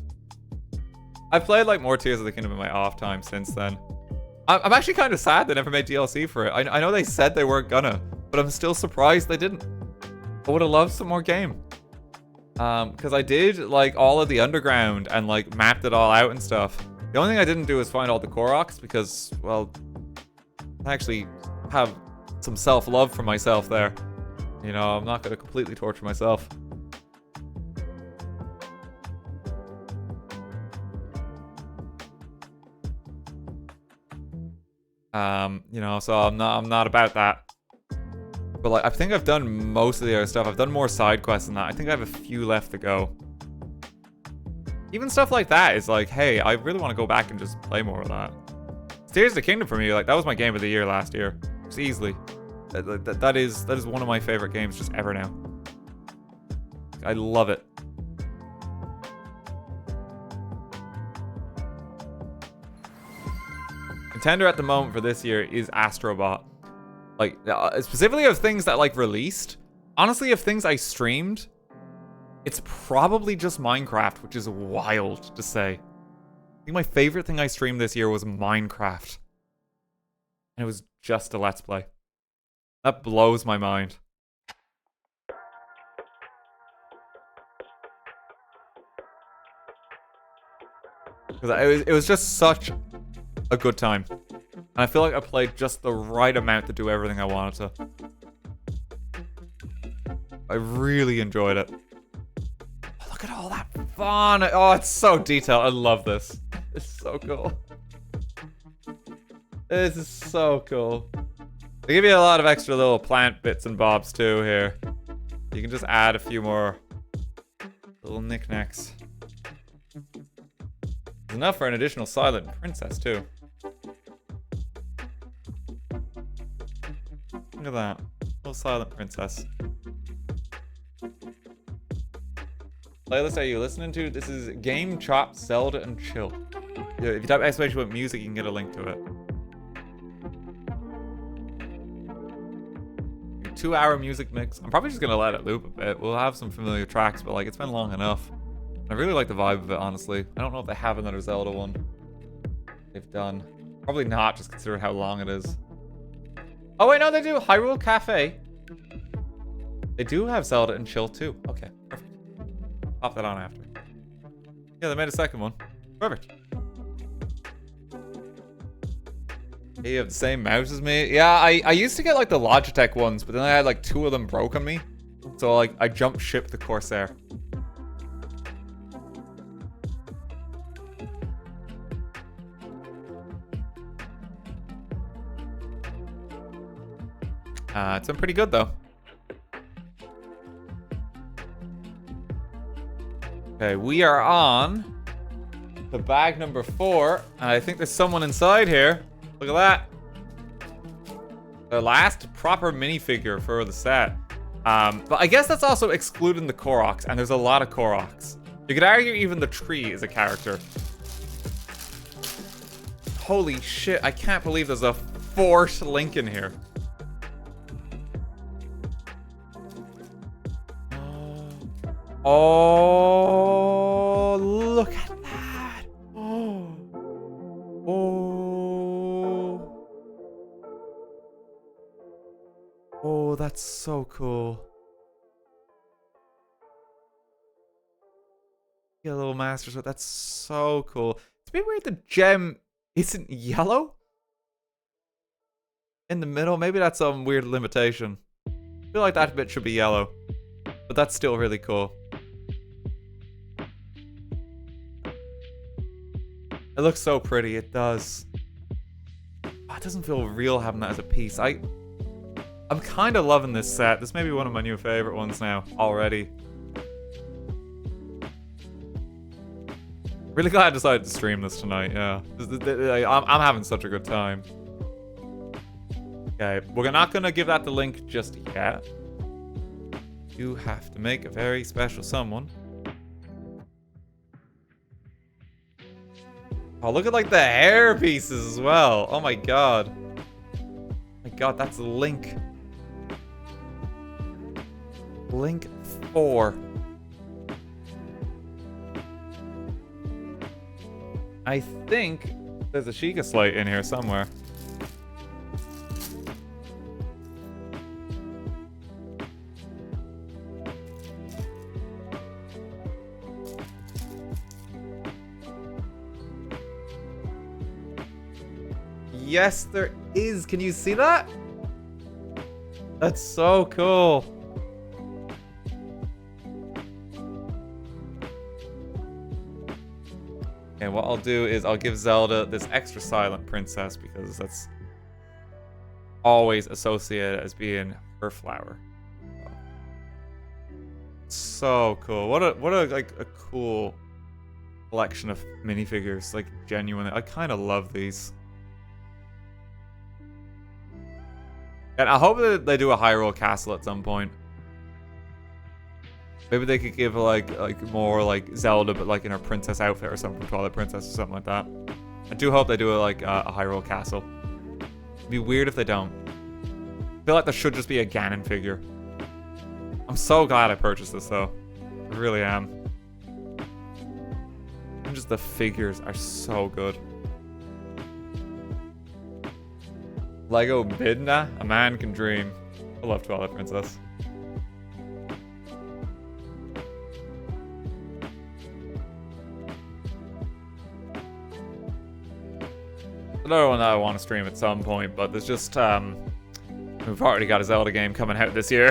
I've played like more Tears of the Kingdom in my off time since then. I'm actually kind of sad they never made DLC for it. I know they said they weren't gonna, but I'm still surprised they didn't. I would have loved some more game. Because I did like all of the underground and like mapped it all out and stuff. The only thing I didn't do is find all the Koroks because, well, I actually have some self-love for myself there. You know, I'm not going to completely torture myself. You know, so I'm not about that. But like, I think I've done most of the other stuff. I've done more side quests than that. I think I have a few left to go. Even stuff like that is like, hey, I really want to go back and just play more of that. Tears of the Kingdom for me, like that was my game of the year last year. Just easily. That is one of my favorite games just ever now. I love it. Contender at the moment for this year is Astrobot. Like, specifically of things that like released. Honestly, of things I streamed, it's probably just Minecraft, which is wild to say. I think my favorite thing I streamed this year was Minecraft. And it was just a Let's Play. That blows my mind. Because it was just such a good time. And I feel like I played just the right amount to do everything I wanted to. I really enjoyed it. Look at all that fun. Oh, it's so detailed. I love this. It's so cool. This is so cool. They give you a lot of extra little plant bits and bobs too here. You can just add a few more little knickknacks. There's enough for an additional silent princess too. Look at that. Little silent princess. Playlist are you listening to? This is Game Chop, Zelda, and Chill. Yeah, if you type exclamation point music, you can get a link to it. 2-hour music mix. I'm probably just gonna let it loop a bit. We'll have some familiar tracks, but like it's been long enough. I really like the vibe of it, honestly. I don't know if they have another Zelda one. They've done. Probably not, just considering how long it is. Oh wait, no, they do. Hyrule Cafe. They do have Zelda and Chill too. Okay, perfect. Pop that on after. Yeah, they made a second one. Perfect. Hey, you have the same mouse as me? Yeah, I used to get like the Logitech ones, but then I had like 2 of them broke on me. So like I jumped ship the Corsair. It's been pretty good though. Okay, we are on to bag number 4. And I think there's someone inside here. Look at that. The last proper minifigure for the set. But I guess that's also excluding the Koroks, and there's a lot of Koroks. You could argue even the tree is a character. Holy shit, I can't believe there's a 4th Link in here. Oh, look at that. Oh. Oh. Oh, that's so cool. Get a little master sword. That's so cool. It's a bit weird the gem isn't yellow in the middle. Maybe that's some weird limitation. I feel like that bit should be yellow, but that's still really cool. It looks so pretty, it does. Oh, It doesn't feel real having that as a piece. I'm kind of loving this set. This may be one of my new favorite ones now already. Really glad I decided to stream this tonight, yeah. I'm having such a good time. Okay, we're not gonna give that the link just yet. You have to make a very special someone. Oh, look at like the hair pieces as well. Oh my god. My god, that's Link. Link 4. I think there's a Sheikah slate in here somewhere. Yes, there is. Can you see that? That's so cool. And what I'll do is I'll give Zelda this extra silent princess because that's always associated as being her flower. So cool. What a like a cool collection of minifigures. Like genuinely, I kind of love these. And I hope that they do a Hyrule Castle at some point. Maybe they could give like more like Zelda, but like in her princess outfit or something, Twilight Princess or something like that. I do hope they do a Hyrule Castle. It'd be weird if they don't. I feel like there should just be a Ganon figure. I'm so glad I purchased this though. I really am. And just the figures are so good. Lego Midna, a man can dream. I love Twilight Princess. Another one that I want to stream at some point, but there's just we've already got a Zelda game coming out this year.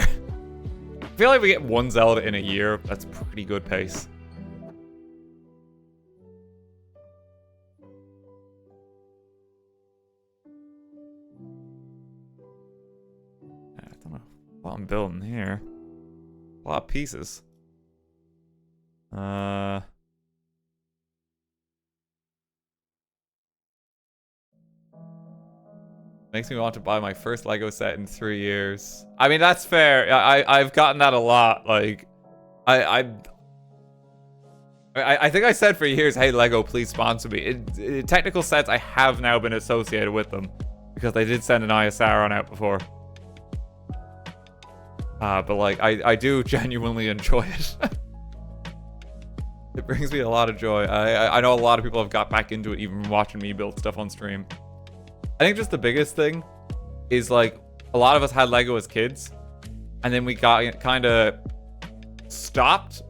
I feel like we get one Zelda in a year. That's pretty good pace. I don't know what I'm building here. A lot of pieces. Makes me want to buy my first Lego set in 3 years. I mean, that's fair. I've gotten that a lot. Like, I think I said for years, hey, Lego, please sponsor me. Technical sets, I have now been associated with them. Because they did send an Eye of Sauron out before. But like, I do genuinely enjoy it. It brings me a lot of joy. I know a lot of people have got back into it, even watching me build stuff on stream. I think just the biggest thing is like a lot of us had Lego as kids and then we got kind of stopped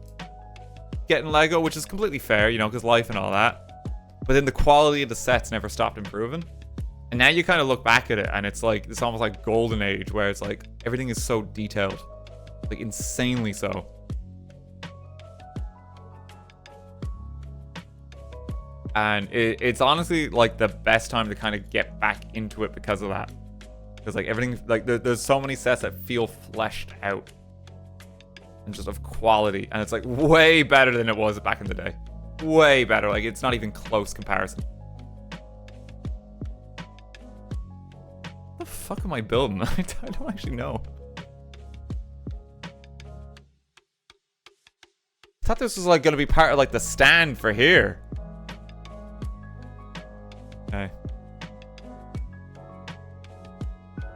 getting Lego, which is completely fair, you know, because life and all that. But then the quality of the sets never stopped improving. And now you kind of look back at it and it's like, it's almost like golden age where it's like everything is so detailed, like insanely so. And it's honestly like the best time to kind of get back into it because of that. Because like everything, like there's so many sets that feel fleshed out and just of quality, and it's like way better than it was back in the day. Way better. Like it's not even close comparison. What the fuck am I building? I don't actually know. I thought this was like gonna be part of like the stand for here. Okay.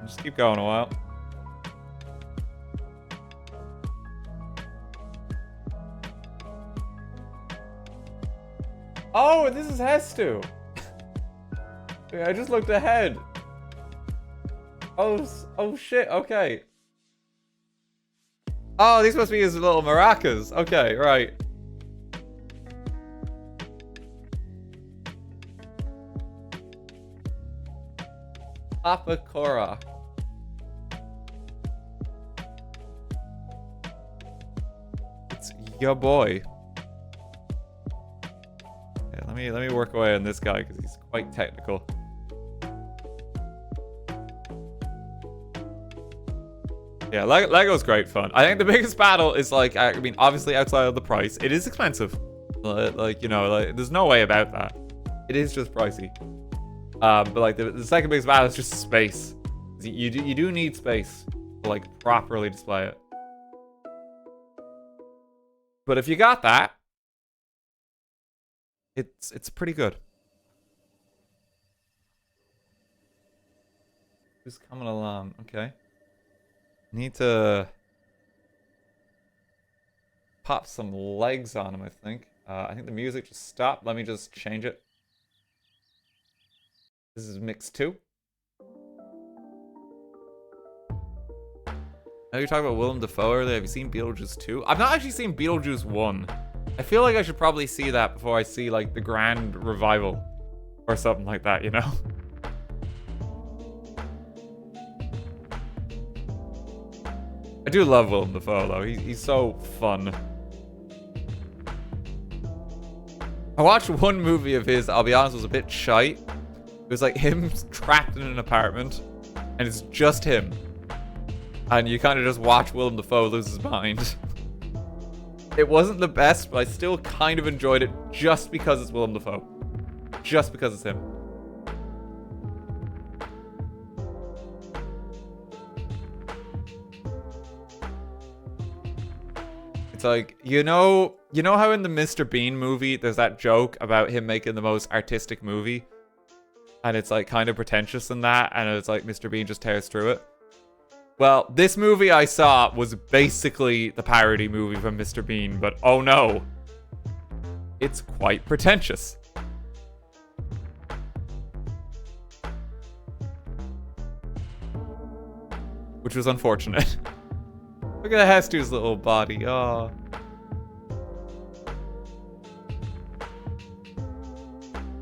Just keep going a while. Oh, this is Hestu. Yeah, I just looked ahead. Oh shit, okay. Oh, these must be his little maracas. Okay, right. Papa Cora. It's your boy. Yeah, let me work away on this guy because he's quite technical. Yeah, Lego's great fun. I think the biggest battle is like, I mean, obviously outside of the price, it is expensive. Like, you know, like, there's no way about that. It is just pricey. But like the second biggest battle is just space. You do need space to like properly display it. But if you got that, it's pretty good. Who's coming along? Okay. Need to pop some legs on him, I think. I think the music just stopped. Let me just change it. This is mix 2. Now you're talking about Willem Dafoe earlier. Have you seen Beetlejuice 2? I've not actually seen Beetlejuice 1. I feel like I should probably see that before I see, like, the grand revival. Or something like that, you know? I do love Willem Dafoe, though. He's so fun. I watched one movie of his, I'll be honest, was a bit shite. It was like him trapped in an apartment, and it's just him. And you kind of just watch Willem Dafoe lose his mind. It wasn't the best, but I still kind of enjoyed it just because it's Willem Dafoe. Just because it's him. It's like, you know how in the Mr. Bean movie, there's that joke about him making the most artistic movie? And it's like kind of pretentious in that, and it's like Mr. Bean just tears through it. Well, this movie I saw was basically the parody movie from Mr. Bean, but oh no. It's quite pretentious. Which was unfortunate. Look at Hestu's little body. Oh.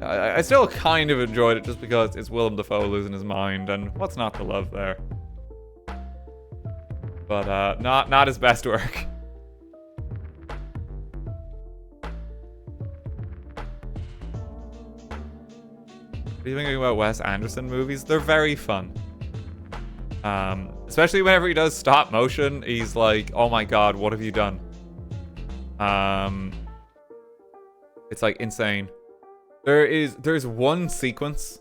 I still kind of enjoyed it just because it's Willem Dafoe losing his mind, and what's not to love there? But not his best work. What do you think about Wes Anderson movies? They're very fun. Especially whenever he does stop motion, he's like, oh my god, what have you done? It's like insane. There's one sequence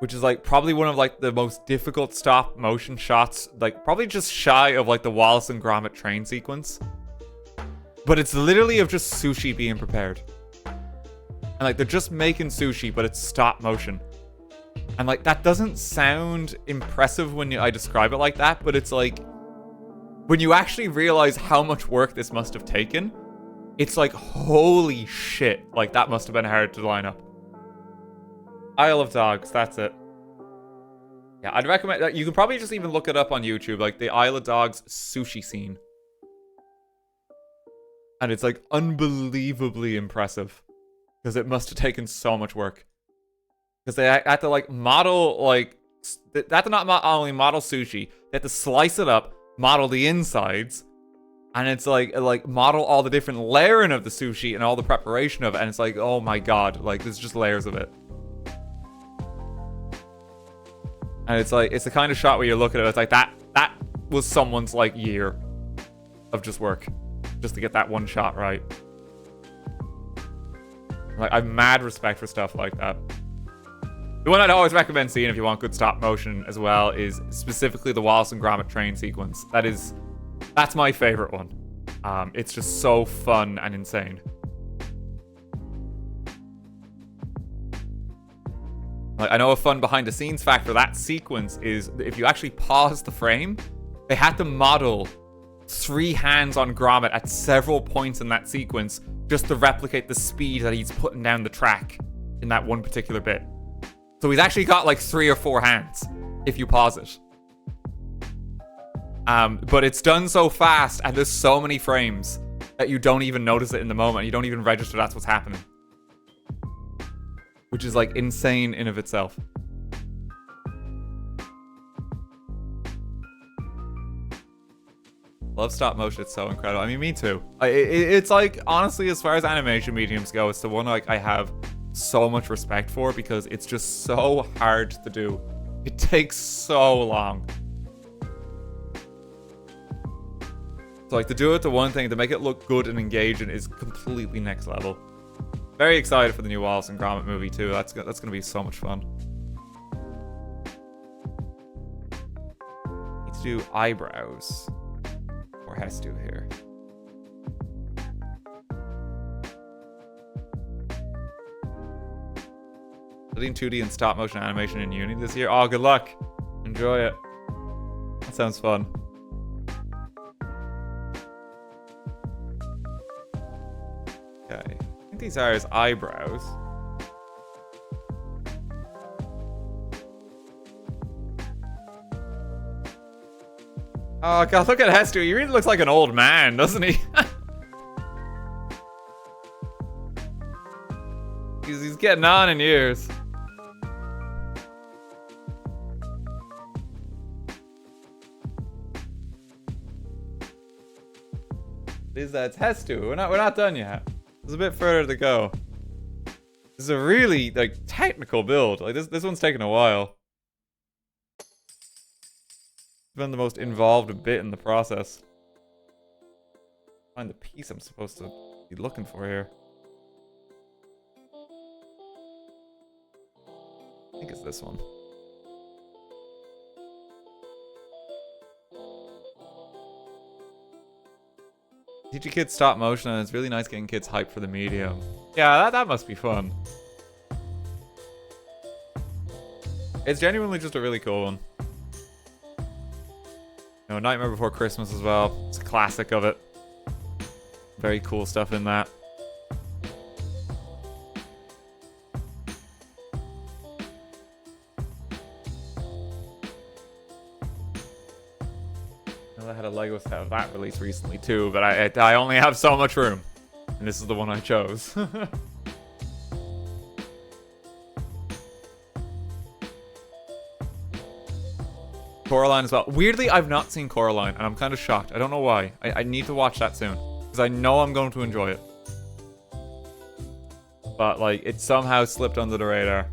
which is like probably one of like the most difficult stop motion shots, like probably just shy of like the Wallace and Gromit train sequence. But it's literally of just sushi being prepared. And like they're just making sushi, but it's stop motion. And like that doesn't sound impressive when I describe it like that, but it's like when you actually realize how much work this must have taken, it's like holy shit, like that must have been hard to line up. Isle of Dogs, that's it. Yeah, I'd recommend that. You can probably just even look it up on YouTube, like the Isle of Dogs sushi scene. And it's like unbelievably impressive. Because it must have taken so much work. Because they had to like model, like, they had to not only model sushi, they had to slice it up, model the insides, and it's like model all the different layering of the sushi and all the preparation of it, and it's like, oh my god, like there's just layers of it. And it's like, it's the kind of shot where you look at it, it's like that was someone's like year of just work. Just to get that one shot right. Like, I have mad respect for stuff like that. The one I'd always recommend seeing if you want good stop motion as well is specifically the Wallace and Gromit train sequence. That's my favorite one. It's just so fun and insane. Like, I know a fun behind the scenes fact for that sequence is if you actually pause the frame, they had to model 3 hands on Gromit at several points in that sequence just to replicate the speed that he's putting down the track in that one particular bit. So he's actually got like 3 or 4 hands if you pause it. But it's done so fast and there's so many frames that you don't even notice it in the moment. You don't even register that's what's happening. Which is like insane in of itself. Love stop motion, it's so incredible. I mean, me too. It's like, honestly, as far as animation mediums go, it's the one like I have so much respect for because it's just so hard to do. It takes so long. So like to do it to one thing, to make it look good and engaging is completely next level. Very excited for the new Wallace and Gromit movie too. That's gonna be so much fun. Need to do eyebrows. Or has to here. Studying 2D and stop motion animation in Uni this year. Oh, good luck. Enjoy it. That sounds fun. Okay. I think these are his eyebrows. Oh god, look at Hestu. He really looks like an old man, doesn't he? he's getting on in years. It's Hestu. We're not done yet. There's a bit further to go. This is a really like technical build. Like this one's taking a while. It's been the most involved bit in the process. Find the piece I'm supposed to be looking for here. I think it's this one. Teaching kids stop motion, and it's really nice getting kids hyped for the medium. Yeah, that must be fun. It's genuinely just a really cool one. You know, Nightmare Before Christmas as well. It's a classic of it. Very cool stuff in that. I had a Lego set of that released recently too, but I only have so much room. And this is the one I chose. Coraline as well. Weirdly, I've not seen Coraline, and I'm kind of shocked. I don't know why. I need to watch that soon. Because I know I'm going to enjoy it. But, like, it somehow slipped under the radar.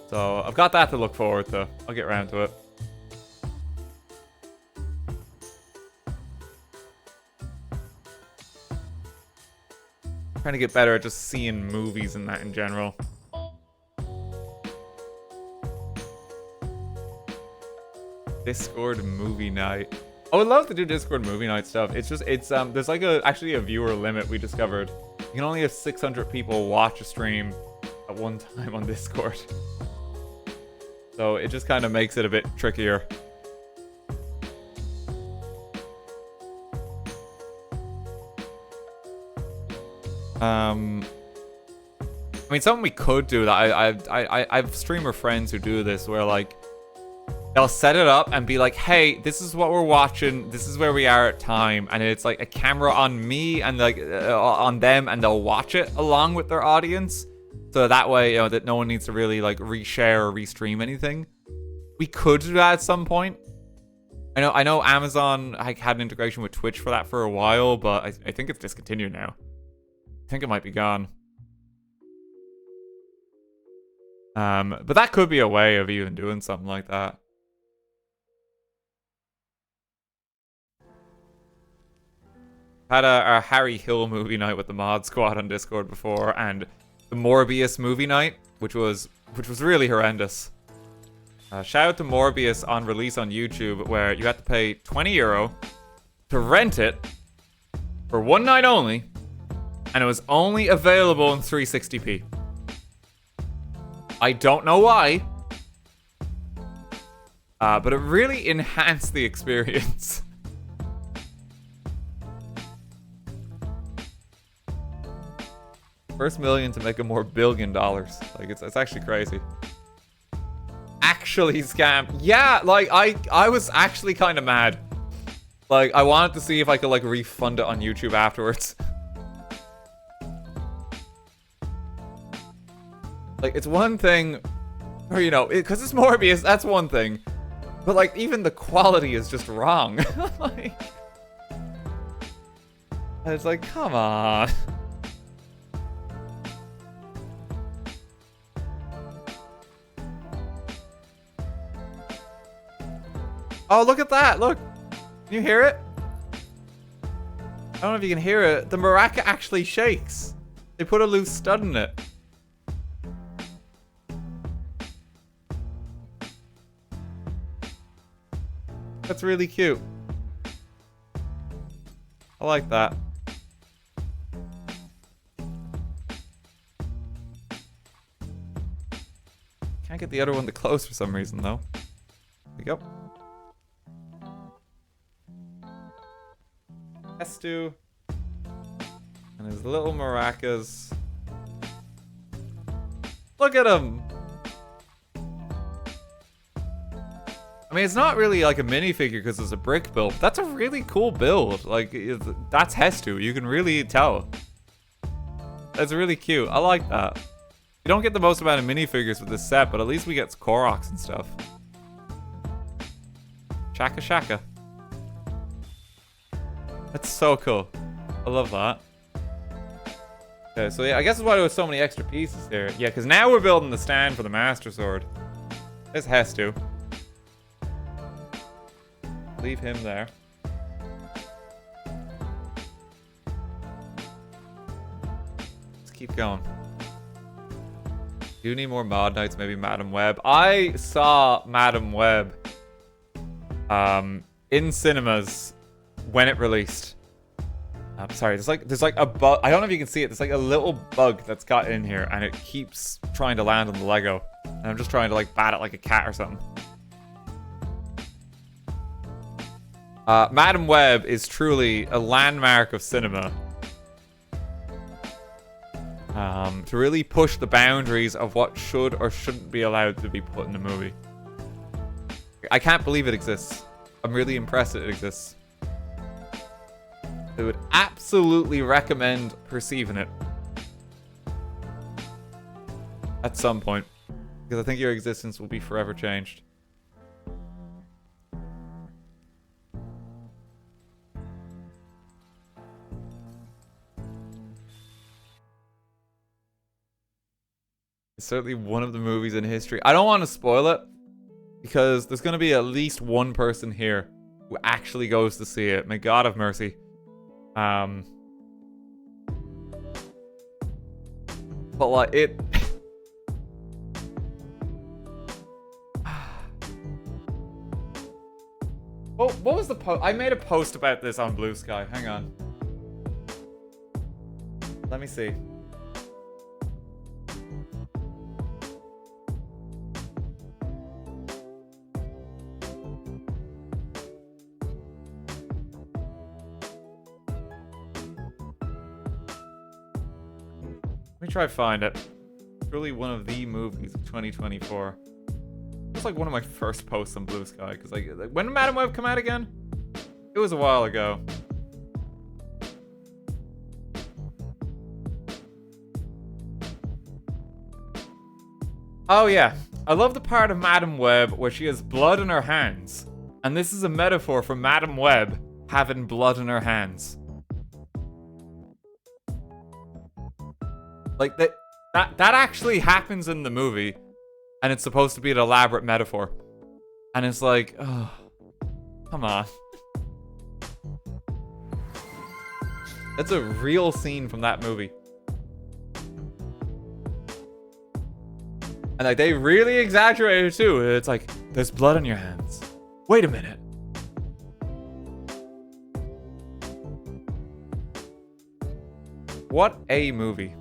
So, I've got that to look forward to. I'll get around to it. Trying to get better at just seeing movies and that in general. Discord movie night. I would love to do Discord movie night stuff. It's just, there's like actually a viewer limit we discovered. You can only have 600 people watch a stream at one time on Discord. So it just kind of makes it a bit trickier. I mean, something we could do that I have streamer friends who do this, where like they'll set it up and be like, hey, this is what we're watching, this is where we are at time, and it's like a camera on me and like on them, and they'll watch it along with their audience, so that way, you know, that no one needs to really like reshare or restream anything. We could do that at some point. I know Amazon like had an integration with Twitch for that for a while, but I think it's discontinued now. I think it might be gone. But that could be a way of even doing something like that. Had a Harry Hill movie night with the mod squad on Discord before, and the Morbius movie night, which was really horrendous. Shout out to Morbius on release on YouTube, where you had to pay €20 to rent it for one night only, and it was only available in 360p. I don't know why, but it really enhanced the experience. First million to make a more $1 billion. Like, it's actually crazy. Actually scam. Yeah, like, I was actually kind of mad. Like, I wanted to see if I could, like, refund it on YouTube afterwards. Like, it's one thing, or, you know, because it's Morbius, that's one thing. But, like, even the quality is just wrong. Like, it's like, come on. Oh, look at that. Look. Can you hear it? I don't know if you can hear it. The maraca actually shakes. They put a loose stud in it. That's really cute. I like that. Can't get the other one to close for some reason, though. There we go. Estu. And his little maracas. Look at him! I mean, it's not really like a minifigure because it's a brick build. That's a really cool build. Like, that's Hestu. You can really tell. That's really cute. I like that. You don't get the most amount of minifigures with this set, but at least we get Koroks and stuff. Shaka Shaka. That's so cool. I love that. Okay, so yeah, I guess that's why there was so many extra pieces here. Yeah, because now we're building the stand for the Master Sword. There's Hestu. Leave him there. Let's keep going. Do need more mod nights, maybe Madam Web. I saw Madam Web in cinemas when it released. I'm sorry, there's like a bug. I don't know if you can see it. There's like a little bug that's got in here, and it keeps trying to land on the Lego. And I'm just trying to like bat it like a cat or something. Madam Web is truly a landmark of cinema. To really push the boundaries of what should or shouldn't be allowed to be put in a movie. I can't believe it exists. I'm really impressed that it exists. I would absolutely recommend perceiving it. At some point. Because I think your existence will be forever changed. It's certainly one of the movies in history. I don't want to spoil it, because there's going to be at least one person here who actually goes to see it. May God have mercy. But like it... What was the post? I made a post about this on Blue Sky. Hang on. Let me see. Let me try to find it. It's really one of the movies of 2024. It's like one of my first posts on Blue Sky, because like when did Madam Web come out again? It was a while ago. Oh yeah, I love the part of Madam Web where she has blood in her hands, and this is a metaphor for Madam Web having blood in her hands. Like that actually happens in the movie, and it's supposed to be an elaborate metaphor. And it's like, oh, come on. That's a real scene from that movie. And like they really exaggerate it too. It's like, there's blood on your hands. Wait a minute. What a movie.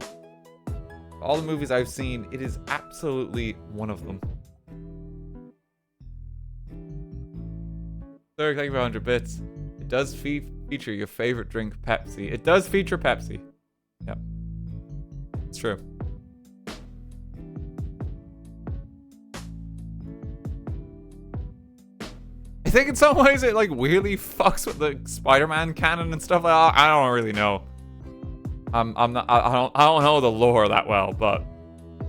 All the movies I've seen, it is absolutely one of them. Sir, thank you for 100 bits. It does feature your favorite drink, Pepsi. It does feature Pepsi. Yep. It's true. I think in some ways it like weirdly fucks with the Spider-Man canon and stuff like that. I don't really know. I don't know the lore that well, but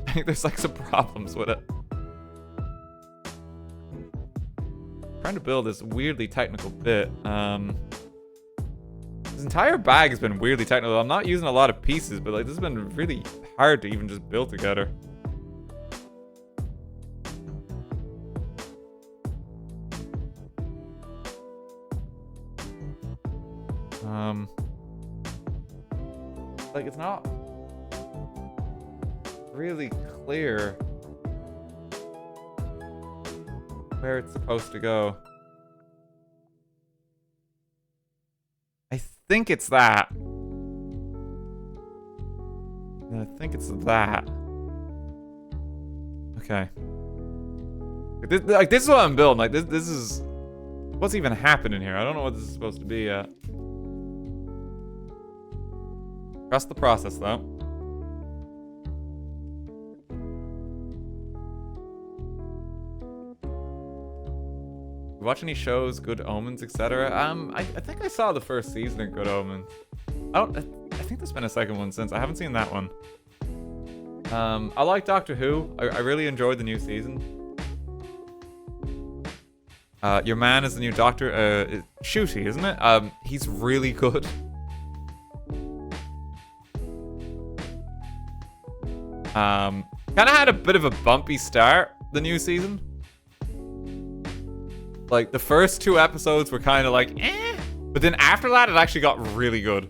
I think there's like some problems with it. Trying to build this weirdly technical bit. This entire bag has been weirdly technical. I'm not using a lot of pieces, but like this has been really hard to even just build together. Like, it's not really clear where it's supposed to go. I think it's that. I think it's that. Okay. This is what I'm building. Like, this is... What's even happening here? I don't know what this is supposed to be yet. Trust the process, though. You watch any shows, Good Omens, etc.? I think I saw the first season of Good Omens. I think there's been a second one since. I haven't seen that one. I like Doctor Who. I really enjoyed the new season. Your man is the new Doctor. Shooty, isn't it? He's really good. Kind of had a bit of a bumpy start, the new season. Like, the first 2 episodes were kind of like, eh. But then after that, it actually got really good.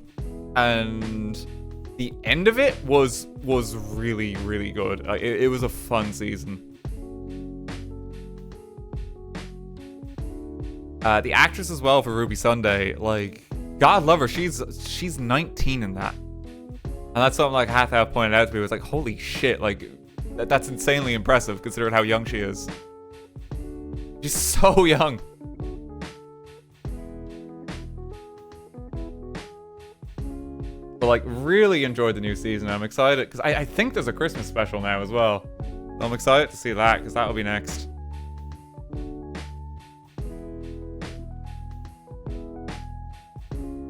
And the end of it was really, really good. It was a fun season. The actress as well for Ruby Sunday, like, God love her. She's 19 in that. And that's something like Hathaway pointed out to me. It was like, holy shit, like, that's insanely impressive considering how young she is. She's so young. But like, really enjoyed the new season. I'm excited because I think there's a Christmas special now as well. So I'm excited to see that because that'll be next.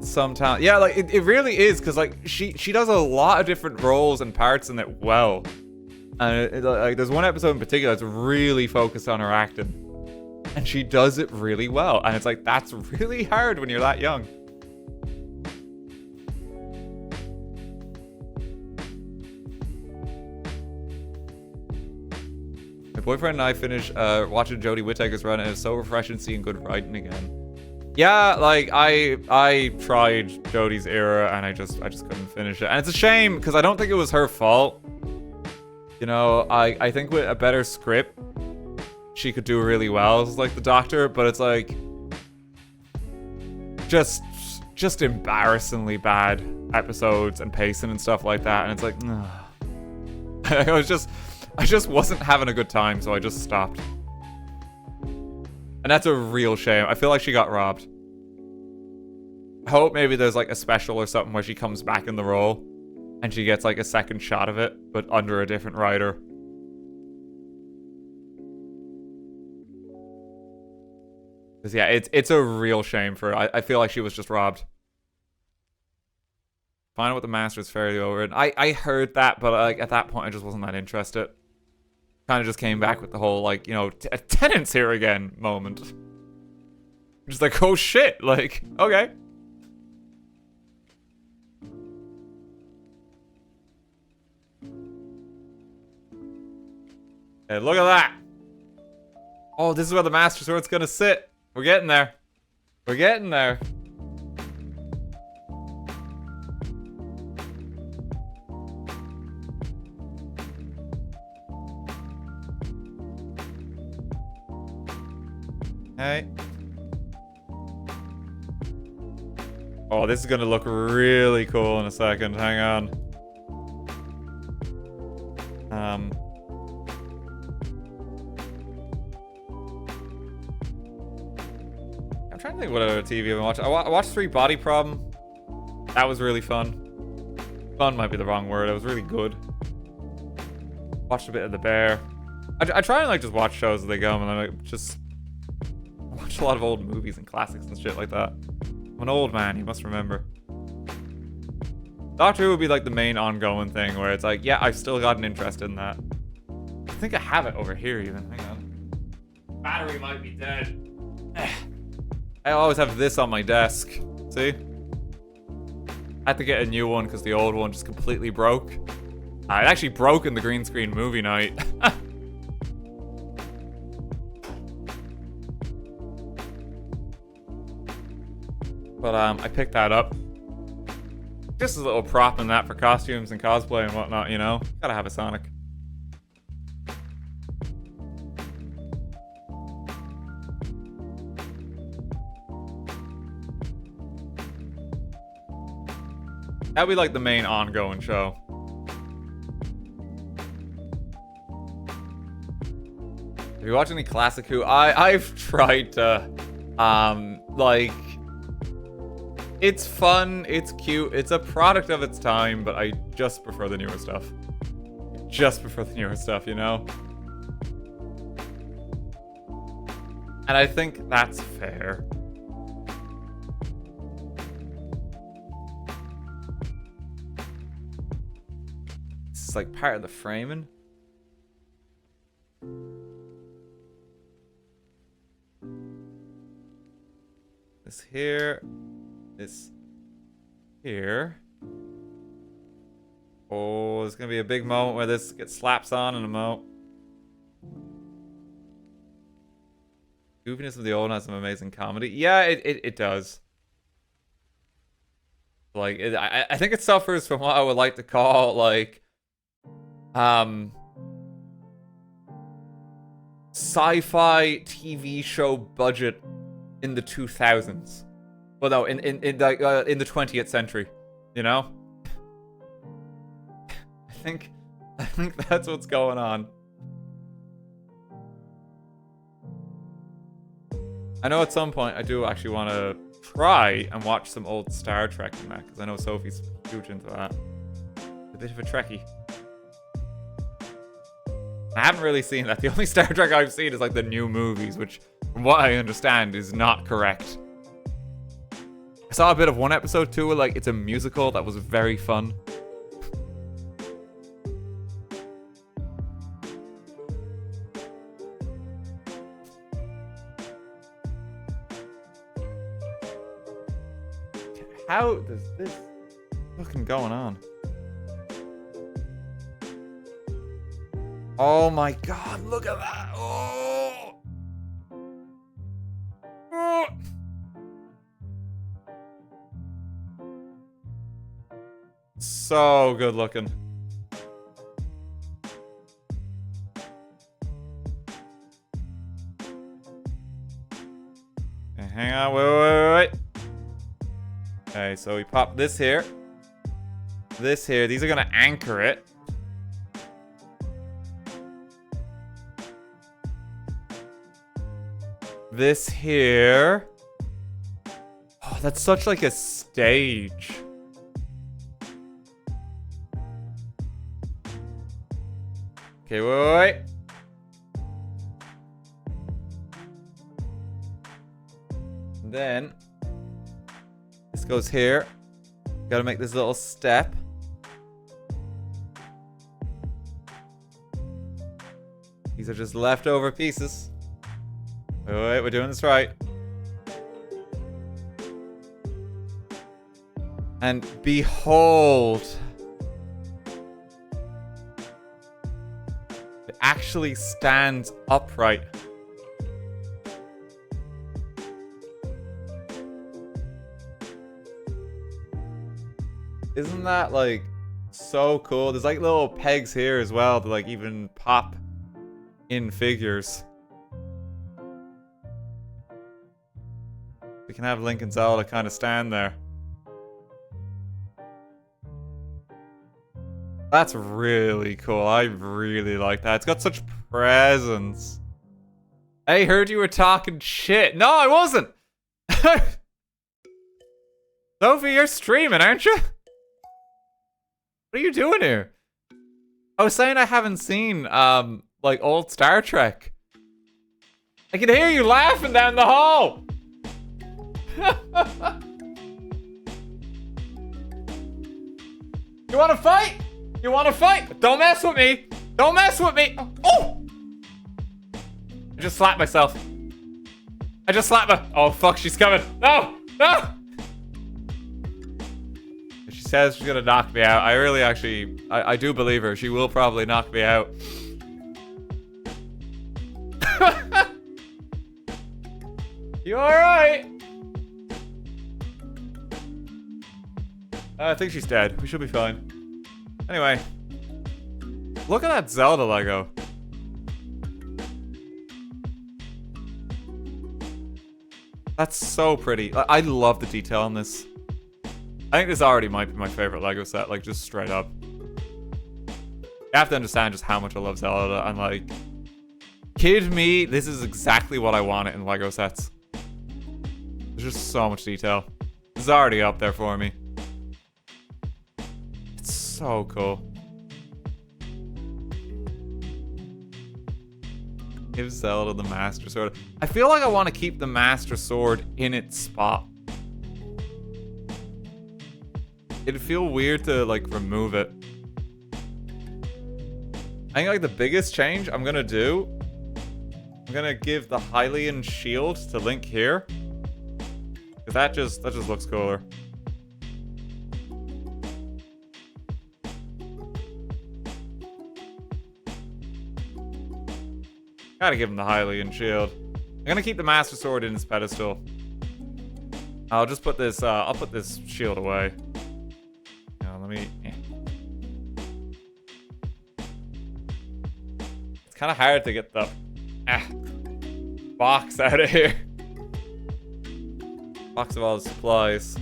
Some talent. Yeah, like it really is because like she does a lot of different roles and parts in it well. And like there's one episode in particular that's really focused on her acting. And she does it really well. And it's like, that's really hard when you're that young. My boyfriend and I finished watching Jodie Whittaker's run, and it was so refreshing seeing good writing again. Yeah, like I tried Jodie's era and I just couldn't finish it. And it's a shame because I don't think it was her fault. You know, I think with a better script she could do really well as like the Doctor, but it's like just embarrassingly bad episodes and pacing and stuff like that, and it's like I just wasn't having a good time, so I just stopped. And that's a real shame. I feel like she got robbed. I hope maybe there's like a special or something where she comes back in the role and she gets like a second shot of it, but under a different writer. Because yeah, it's a real shame for her. I feel like she was just robbed. Find out what the Master's fairly over. And I heard that, but like at that point I just wasn't that interested. Kind of just came back with the whole like, you know, Tennant's here again moment. Just like, oh shit, like, okay. Hey, look at that. Oh, this is where the Master Sword's gonna sit. We're getting there. We're getting there. Hey. Oh, this is gonna look really cool in a second. Hang on. I'm trying to think what other TV I've been watching. I watched 3 Body Problem. That was really fun. Fun might be the wrong word. It was really good. Watched a bit of The Bear. I try and like just watch shows as they go, and I like, just watch a lot of old movies and classics and shit like that. I'm an old man, you must remember. Doctor Who would be like the main ongoing thing where it's like, yeah, I've still got an interest in that. I think I have it over here even. Hang on. Battery might be dead. I always have this on my desk. See? I had to get a new one because the old one just completely broke. It actually broke in the green screen movie night. But I picked that up. Just a little prop in that for costumes and cosplay and whatnot, you know? Gotta have a Sonic. That'd be like the main ongoing show. Have you watched any classic Who? I've tried to, like, it's fun, it's cute, it's a product of its time, but I just prefer the newer stuff. Just prefer the newer stuff, you know? And I think that's fair. This is like part of the framing. This here. This here. Oh, there's gonna be a big moment where this gets slaps on in a moment. Goofiness of the old has some amazing comedy. Yeah, it does. Like, I think it suffers from what I would like to call, like, sci-fi TV show budget in the 2000s. Well, no, in the 20th century, you know? I think that's what's going on. I know at some point I do actually want to try and watch some old Star Trek in that, because I know Sophie's huge into that. A bit of a Trekkie. I haven't really seen that. The only Star Trek I've seen is like the new movies, which, from what I understand, is not correct. I saw a bit of one episode too, where like it's a musical that was very fun. How does this fucking going on? Oh my god, look at that! Oh! Oh! So good looking. Okay, hang on, wait. Okay, so we pop this here. This here. These are gonna anchor it. This here. Oh, that's such like a stage. Okay, wait. And then this goes here. Gotta make this little step. These are just leftover pieces. Wait, we're doing this right. And behold. It actually stands upright. Isn't that like so cool? There's like little pegs here as well to like even pop in figures. We can have Link and Zelda kind of stand there. That's really cool. I really like that. It's got such presence. I heard you were talking shit. No, I wasn't. Sophie, you're streaming, aren't you? What are you doing here? I was saying I haven't seen, like, old Star Trek. I can hear you laughing down the hall! You wanna fight? You wanna fight? Don't mess with me! Don't mess with me! Oh! I just slapped myself. I just slapped her. Oh, fuck, she's coming. No! No! She says she's gonna knock me out. I really actually... I do believe her. She will probably knock me out. You alright? I think she's dead. We should be fine. Anyway. Look at that Zelda Lego. That's so pretty. I love the detail on this. I think this already might be my favorite Lego set, like, just straight up. You have to understand just how much I love Zelda, and, like... Kid me, this is exactly what I wanted in Lego sets. There's just so much detail. This is already up there for me. It's so cool. Give Zelda the Master Sword. I feel like I want to keep the Master Sword in its spot. It'd feel weird to, like, remove it. I think, like, the biggest change I'm gonna do... I'm gonna give the Hylian shield to Link here. Because that just looks cooler. Gotta give him the Hylian shield. I'm gonna keep the Master Sword in its pedestal. I'll just put this, I'll put this shield away. Let me... It's kind of hard to get the box out of here. Box of all the supplies.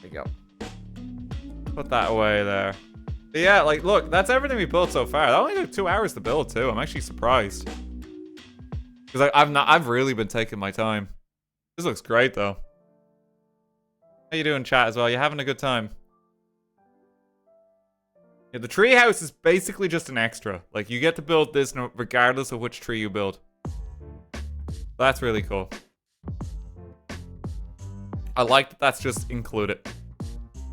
There you go. Put that away there. But yeah, like, look, that's everything we built so far. That only took 2 hours to build, too. I'm actually surprised. Because I've really been taking my time. This looks great, though. How you doing, chat, as well? You having a good time? Yeah, the treehouse is basically just an extra. Like, you get to build this regardless of which tree you build. That's really cool. I like that that's just included.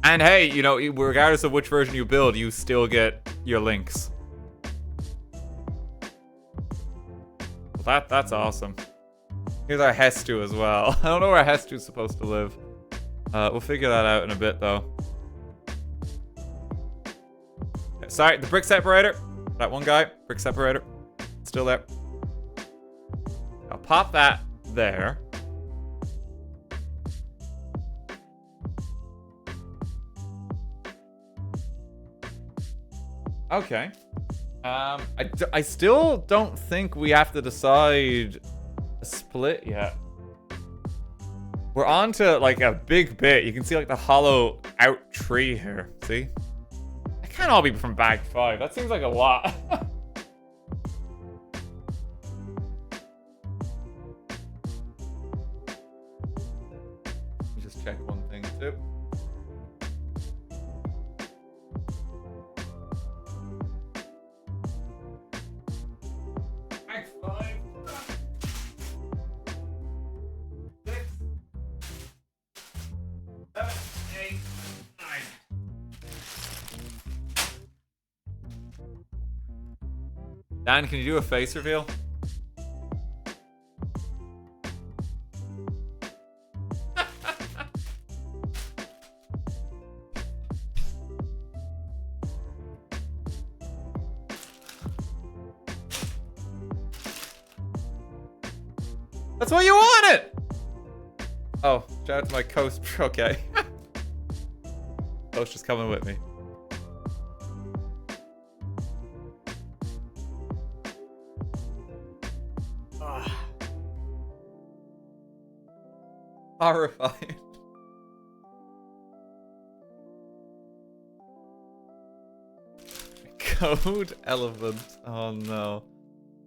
And hey, you know, regardless of which version you build, you still get your links. That's awesome. Here's our Hestu as well. I don't know where Hestu's supposed to live. We'll figure that out in a bit, though. Sorry, the brick separator. That one guy, brick separator. Still there. I'll pop that there. Okay. I still don't think we have to decide a split yet. We're on to, like, a big bit. You can see, like, the hollow out tree here. See? That can't all be from bag 5. That seems like a lot. Just check one thing, too. Bag 5. 6. 7, 8, 9. Dan, can you do a face reveal? That's what you wanted! Oh, shout out to my coast. Okay. Coast just coming with me. Horrified. Code elephant. Oh no.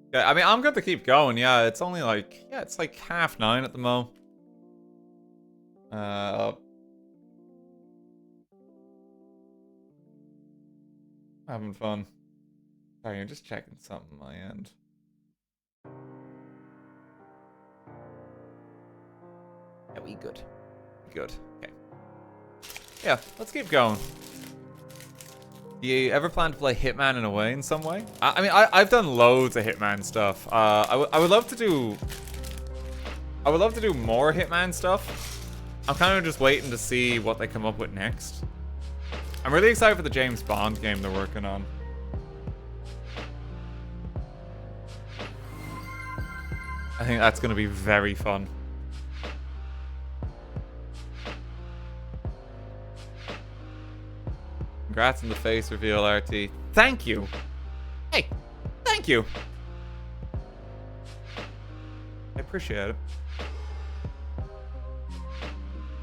Okay, I mean, I'm going to keep going. Yeah, it's only like, yeah, it's like 9:30 at the moment. Having fun. Sorry, I'm just checking something on my end. Yeah, we good. Good. Okay. Yeah, let's keep going. Do you ever plan to play Hitman in a way, in some way? I mean, I've done loads of Hitman stuff. I would love to do... I would love to do more Hitman stuff. I'm kind of just waiting to see what they come up with next. I'm really excited for the James Bond game they're working on. I think that's going to be very fun. Congrats on the face reveal, RT. Thank you. Hey, thank you. I appreciate it.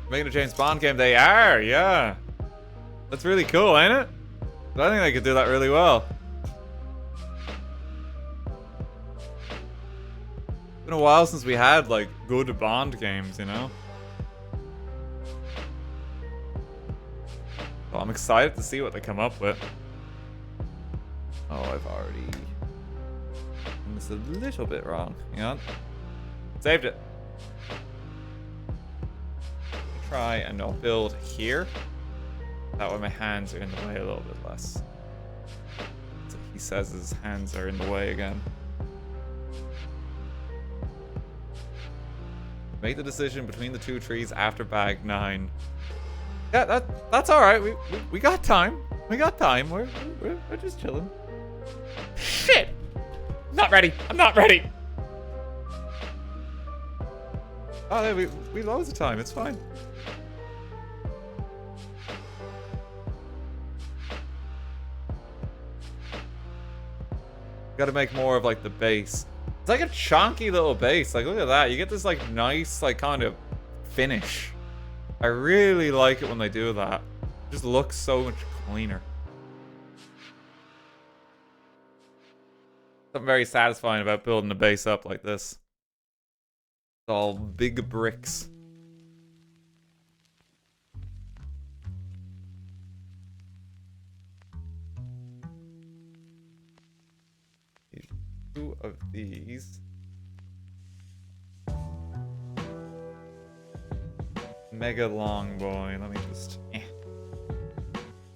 Making a James Bond game, they are, yeah. That's really cool, ain't it? I think they could do that really well. It's been a while since we had, like, good Bond games, you know? So I'm excited to see what they come up with. Oh, I've already done this a little bit wrong. Hang on. Saved it. Try and I'll build here. That way my hands are in the way a little bit less. So he says his hands are in the way again. Make the decision between the two trees after bag 9. Yeah, that's all right. We got time. We got time. We're just chilling. Shit! I'm not ready. I'm not ready. Oh, yeah, we loads of time. It's fine. Got to make more of like the base. It's like a chunky little base. Like, look at that. You get this like nice, like kind of finish. I really like it when they do that. It just looks so much cleaner. Something very satisfying about building a base up like this. It's all big bricks. Two of these. Mega long boy. Let me just.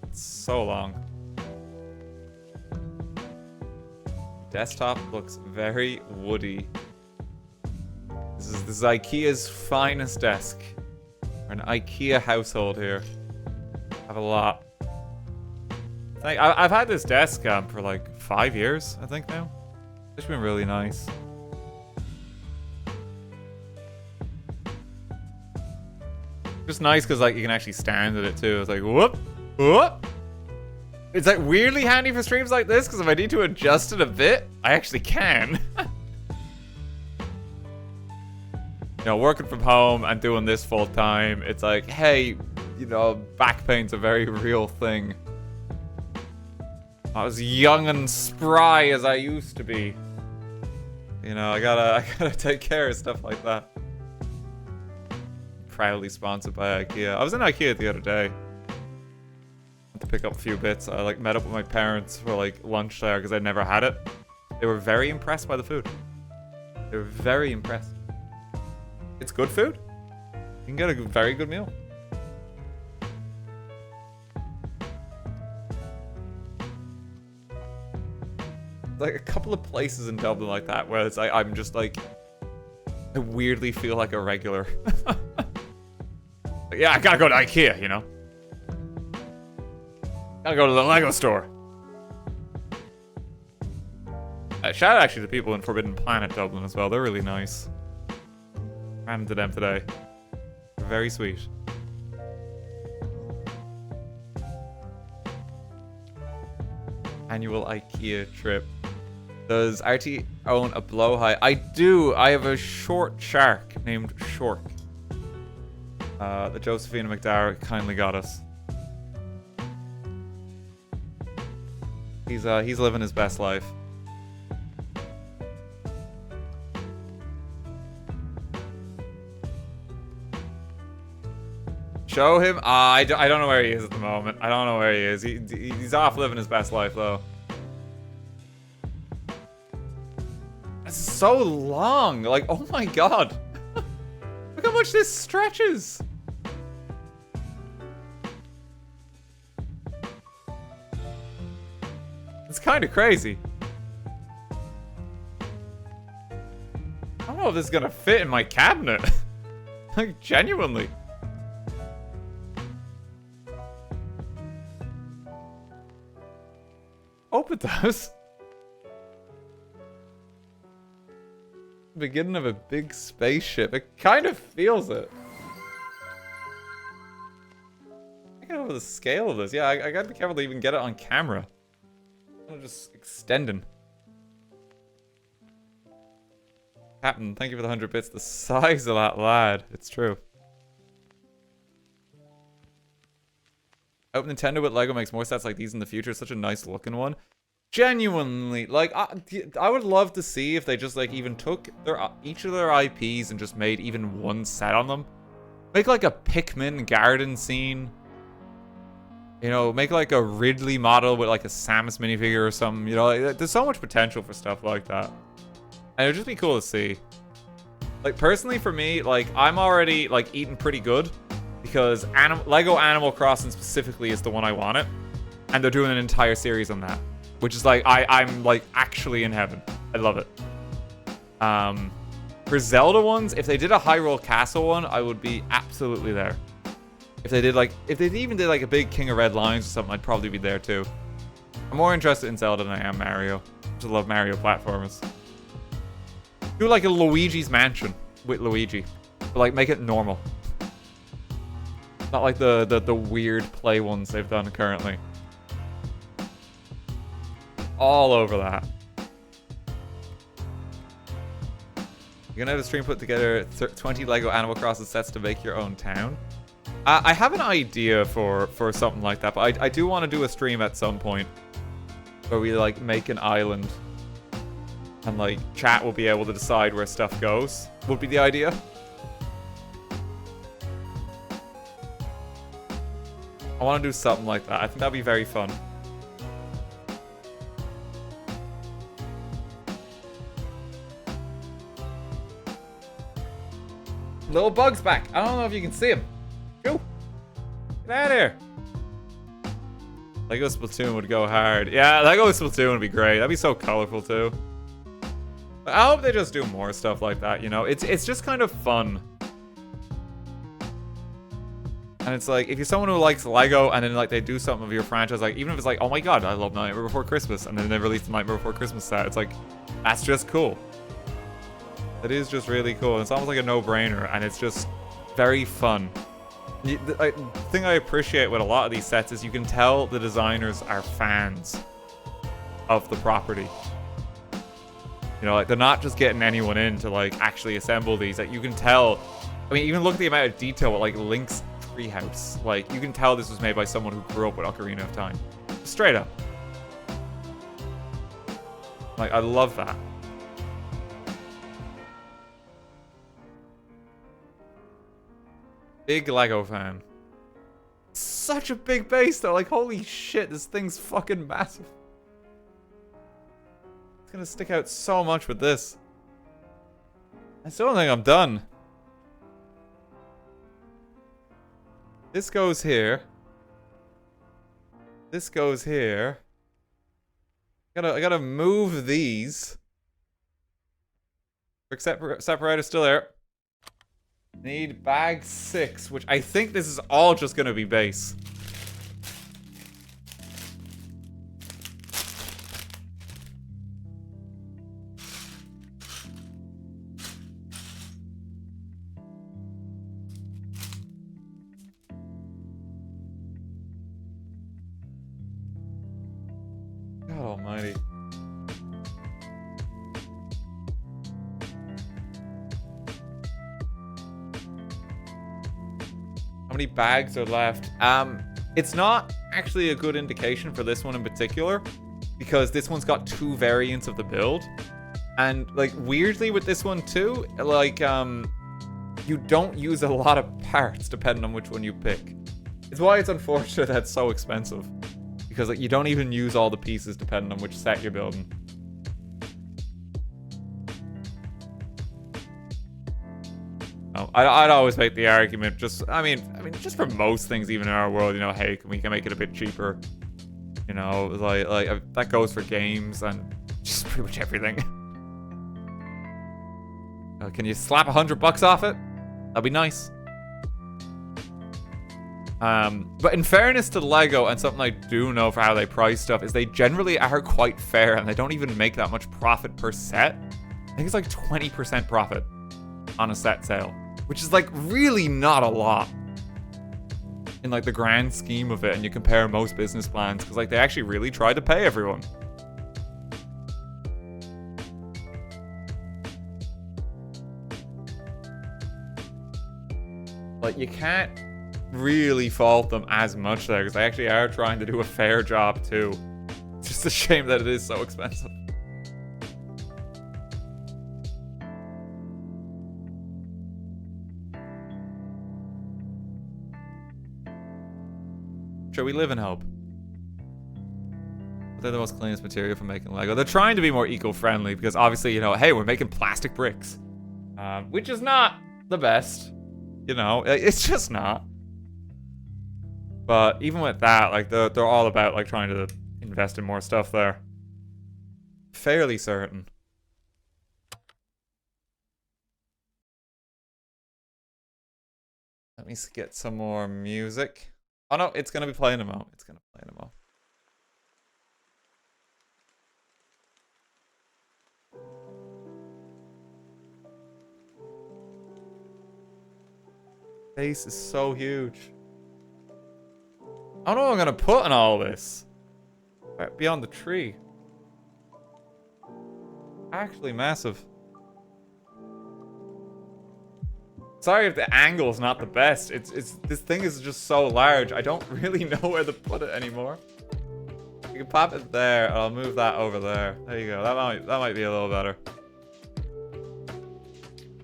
It's so long. Desktop looks very woody. This is IKEA's finest desk. We're an IKEA household here. I have a lot. I've had this desk for like 5 years, I think now. It's been really nice. Just nice because like you can actually stand at it too. It's like whoop, whoop. It's like weirdly handy for streams like this because if I need to adjust it a bit, I actually can. You know, working from home and doing this full time, it's like, hey, you know, back pain's a very real thing. I was young and spry as I used to be. You know, I gotta take care of stuff like that. Proudly sponsored by IKEA. I was in IKEA the other day. Went to pick up a few bits. I like met up with my parents for like lunch there because I'd never had it. They were very impressed by the food. They were very impressed. It's good food. You can get a very good meal. Like a couple of places in Dublin like that where it's like I'm just like I weirdly feel like a regular. Like, yeah, I gotta go to IKEA, you know. Gotta go to the Lego store. Shout out actually to people in Forbidden Planet Dublin as well. They're really nice. Ran into them today. They're very sweet. Annual IKEA trip. Does RT own a blowhigh? I do. I have a short shark named Shork. That Josephina McDowell kindly got us. He's living his best life. Show him? I don't know where he is at the moment. I don't know where he is. He's off living his best life though. It's so long. Like, oh my god. Look how much this stretches. It's kind of crazy. I don't know if this is gonna fit in my cabinet. Like, genuinely. Hope it does. beginning of a big spaceship. It kind of feels it. I can't over the scale of this. Yeah, I gotta be careful to even get it on camera. I'm just extending. Captain, thank you for the 100 bits. The size of that lad. It's true. I hope Nintendo with Lego makes more sets like these in the future. It's such a nice looking one. Genuinely, like, I would love to see if they just, like, even took each of their IPs and just made even one set on them. Make, like, a Pikmin garden scene. You know, make, like, a Ridley model with, like, a Samus minifigure or something. You know, like, there's so much potential for stuff like that. And it would just be cool to see. Like, personally, for me, like, I'm already, like, eating pretty good. Because Lego Animal Crossing specifically is the one I wanted. And they're doing an entire series on that. Which is like, I'm like actually in heaven. I love it. For Zelda ones, if they did a Hyrule Castle one, I would be absolutely there. If they even did like a big King of Red Lions or something, I'd probably be there too. I'm more interested in Zelda than I am Mario. I just love Mario platformers. Do like a Luigi's Mansion with Luigi. But like make it normal. Not like the weird play ones they've done currently. All over that. You're gonna have a stream put together 20 Lego Animal Crossing sets to make your own town. I have an idea for something like that, but I do want to do a stream at some point where we like make an island and like chat will be able to decide where stuff goes. Would be the idea. I want to do something like that. I think that'd be very fun. Little Bug's back. I don't know if you can see him. Go. Get out of here. Lego Splatoon would go hard. Yeah, Lego Splatoon would be great. That'd be so colorful too. But I hope they just do more stuff like that, you know? It's just kind of fun. And it's like, if you're someone who likes Lego and then like they do something of your franchise, like even if it's like, oh my god, I love Nightmare Before Christmas, and then they release the Nightmare Before Christmas set, it's like, that's just cool. It is just really cool. It's almost like a no-brainer, and it's just very fun. The thing I appreciate with a lot of these sets is you can tell the designers are fans of the property. You know, like they're not just getting anyone in to like actually assemble these. Like you can tell. I mean, even look at the amount of detail with like Link's treehouse. Like you can tell this was made by someone who grew up with Ocarina of Time. Straight up. Like I love that. Big Lego fan. Such a big base though. Like holy shit, this thing's fucking massive. It's gonna stick out so much with this. I still don't think I'm done. This goes here. This goes here. I gotta move these. Brick separator still there. Need bag 6, which I think this is all just gonna be base. God almighty. How many bags are left? It's not actually a good indication for this one in particular, because this one's got 2 variants of the build. And like weirdly with this one too, like you don't use a lot of parts depending on which one you pick. It's why it's unfortunate that it's so expensive. Because like you don't even use all the pieces depending on which set you're building. I'd always make the argument, just I mean, just for most things, even in our world, you know, hey, we can make it a bit cheaper. You know, like that goes for games and just pretty much everything. Can you slap $100 off it? That'd be nice. But in fairness to Lego, and something I do know for how they price stuff, is they generally are quite fair, and they don't even make that much profit per set. I think it's like 20% profit on a set sale, which is like really not a lot in like the grand scheme of it. And you compare most business plans, because like they actually really tried to pay everyone. Like you can't really fault them as much there, because they actually are trying to do a fair job too. It's just a shame that it is so expensive. Sure, we live in hope. But they're the most cleanest material for making Lego. They're trying to be more eco-friendly because obviously, you know, hey, we're making plastic bricks. Which is not the best. You know, it's just not. But even with that, like, they're all about, like, trying to invest in more stuff there. Fairly certain. Let me get some more music. Oh no, it's gonna be playing in a moment. It's gonna play in a moment. Face is so huge. I don't know what I'm gonna put in all this. Right beyond the tree. Actually massive. Sorry if the angle's not the best. It's this thing is just so large. I don't really know where to put it anymore. You can pop it there, and I'll move that over there. There you go. That might be a little better.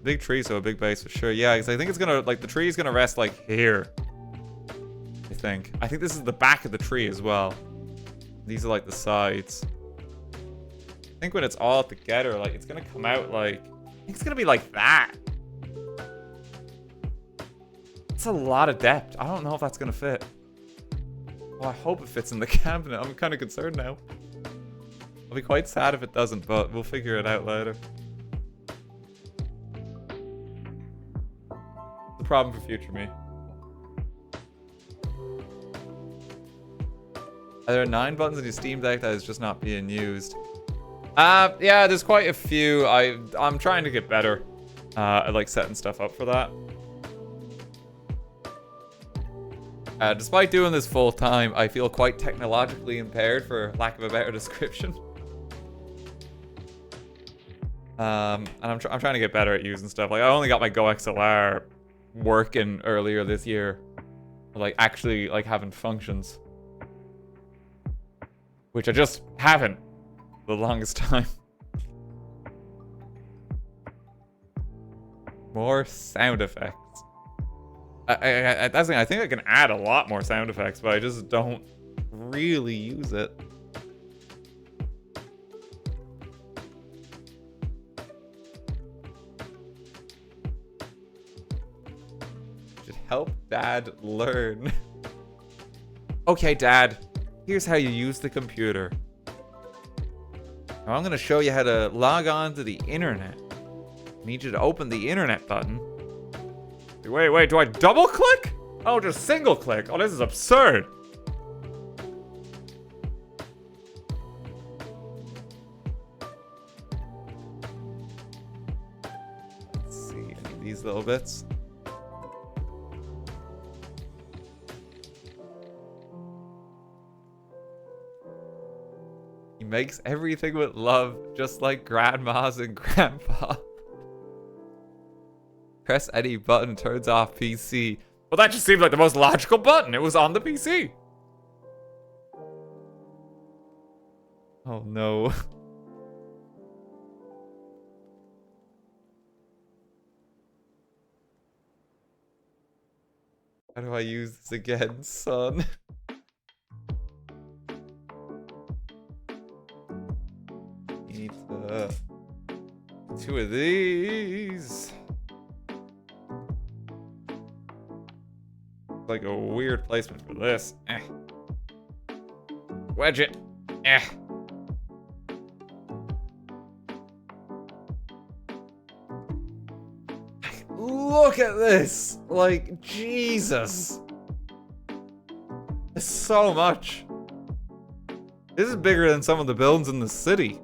Big tree, so a big base for sure. Yeah, because I think it's gonna, like, the tree is gonna rest like here. I think this is the back of the tree as well. These are like the sides. I think when it's all together, like, it's gonna come out like, I think it's gonna be like that. It's a lot of depth. I don't know if that's gonna fit. Well, I hope it fits in the cabinet. I'm kind of concerned now. I'll be quite sad if it doesn't, but we'll figure it out later. The problem for future me. Are there 9 buttons in your Steam Deck that is just not being used? Yeah, there's quite a few. I'm trying to get better at, like, setting stuff up for that. Despite doing this full time, I feel quite technologically impaired, for lack of a better description. And I'm trying to get better at using stuff. Like, I only got my Go XLR working earlier this year, like, actually, like, having functions, which I just haven't the longest time. More sound effects. That's the thing. I think I can add a lot more sound effects, but I just don't really use it. Should help Dad learn. Okay, Dad. Here's how you use the computer. Now I'm gonna show you how to log on to the internet. I need you to open the internet button. Wait, do I double click? Oh, just single click. Oh, this is absurd. Let's see, any of these little bits. He makes everything with love, just like grandmas and grandpa. Press any button, turns off PC. Well, that just seemed like the most logical button. It was on the PC. Oh, no. How do I use this again, son? Need 2 of these. Like a weird placement for this. Wedge it. Look at this. Like, Jesus. It's so much. This is bigger than some of the buildings in the city.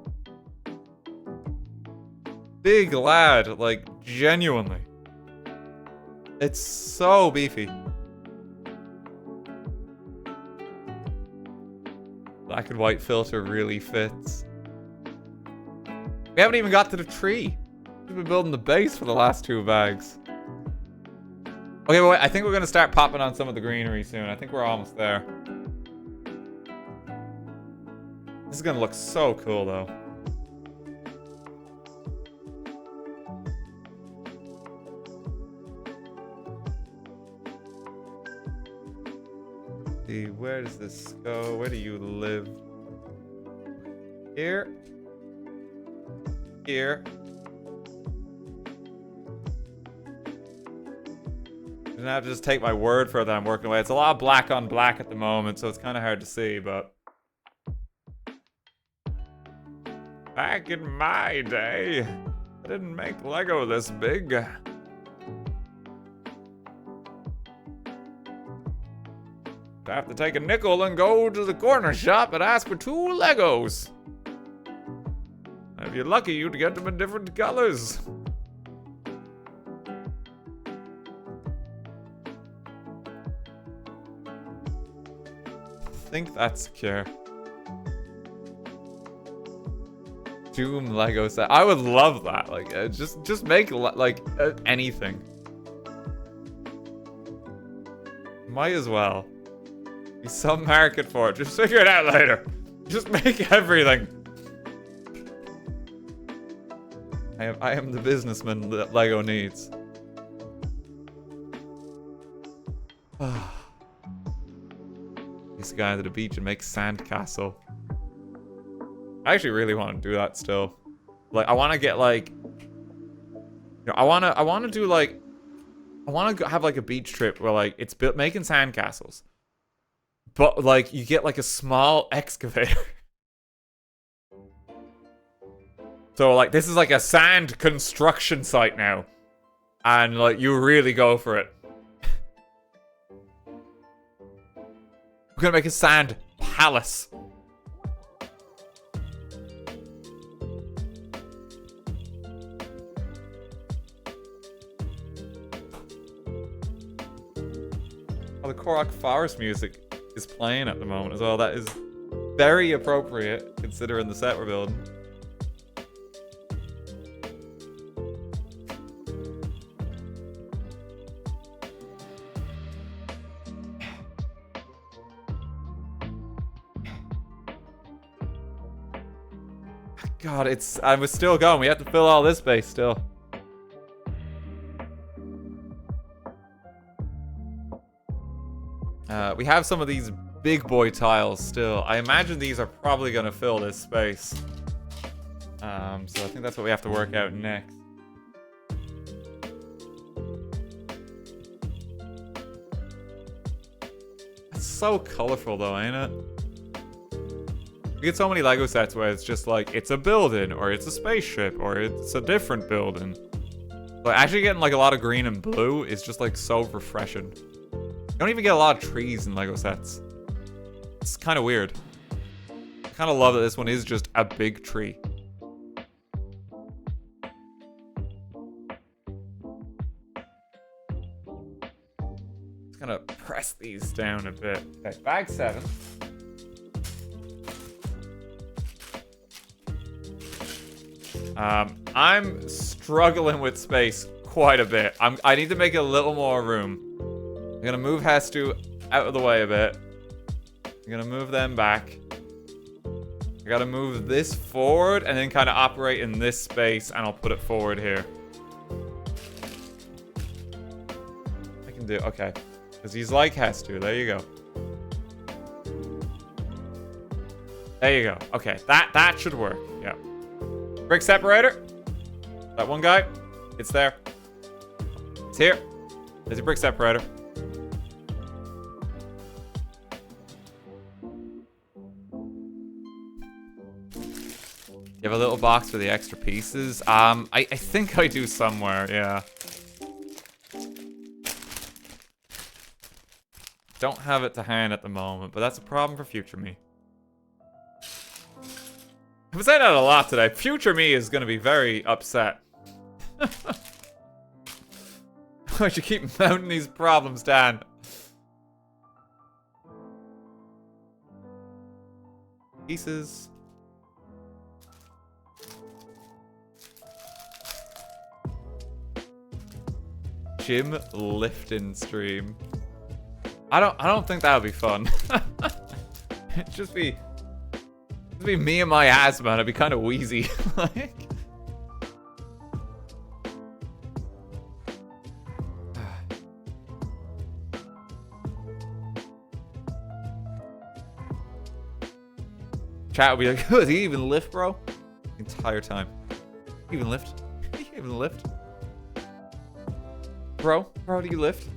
big lad, like, genuinely. It's so beefy. Black and white filter really fits. We haven't even got to the tree. We've been building the base for the last 2 bags. Okay, wait, I think we're gonna start popping on some of the greenery soon. I think we're almost there. This is gonna look so cool, though. See, where does this go? Where do you live? Here. Here. I'm gonna have to just take my word for it that I'm working away. It's a lot of black on black at the moment, so it's kind of hard to see, but... Back in my day, I didn't make Lego this big. I have to take a nickel and go to the corner shop and ask for 2 Legos. And if you're lucky, you'd get them in different colors. I think that's secure. Doom Lego set. I would love that. Like, just make like anything. Might as well. Be some market for it. Just figure it out later. Just make everything. I am the businessman that Lego needs. Used to go down to the beach and make sandcastle. I actually really want to do that still. Like, I want to get like, you know, I want to do like, I want to have like a beach trip where like it's built making sandcastles, but like you get like a small excavator. So like this is like a sand construction site now, and like you really go for it. We're gonna make a sand palace. Oh, the Korok Forest music is playing at the moment as well. That is very appropriate considering the set we're building. God, I was still going. We have to fill all this space still. We have some of these big boy tiles still. I imagine these are probably going to fill this space. So I think that's what we have to work out next. It's so colorful though, ain't it? You get so many Lego sets where it's just like, it's a building, or it's a spaceship, or it's a different building. But actually getting like a lot of green and blue is just like so refreshing. You don't even get a lot of trees in Lego sets. It's kind of weird. I kind of love that this one is just a big tree. Just gonna press these down a bit. Okay, bag 7. I'm struggling with space quite a bit. I need to make a little more room. I'm gonna move Hestu out of the way a bit. I'm gonna move them back. I gotta move this forward and then kind of operate in this space, and I'll put it forward here. I can do, okay. Because he's like Hestu, there you go. There you go, okay, that should work, yeah. Brick separator. That one guy, it's there. It's here. There's your brick separator. You have a little box for the extra pieces. I think I do somewhere, yeah. Don't have it to hand at the moment, but that's a problem for future me. I've been saying that a lot today. Future me is gonna be very upset. Why'd you keep mounting these problems, Dan? Pieces. Gym lifting stream. I don't think that would be fun. It'd just be me and my asthma, and I'd be kind of wheezy. Like. Chat will be like, does he even lift, bro? The entire time. He even lift? He even lift? Bro, do you lift?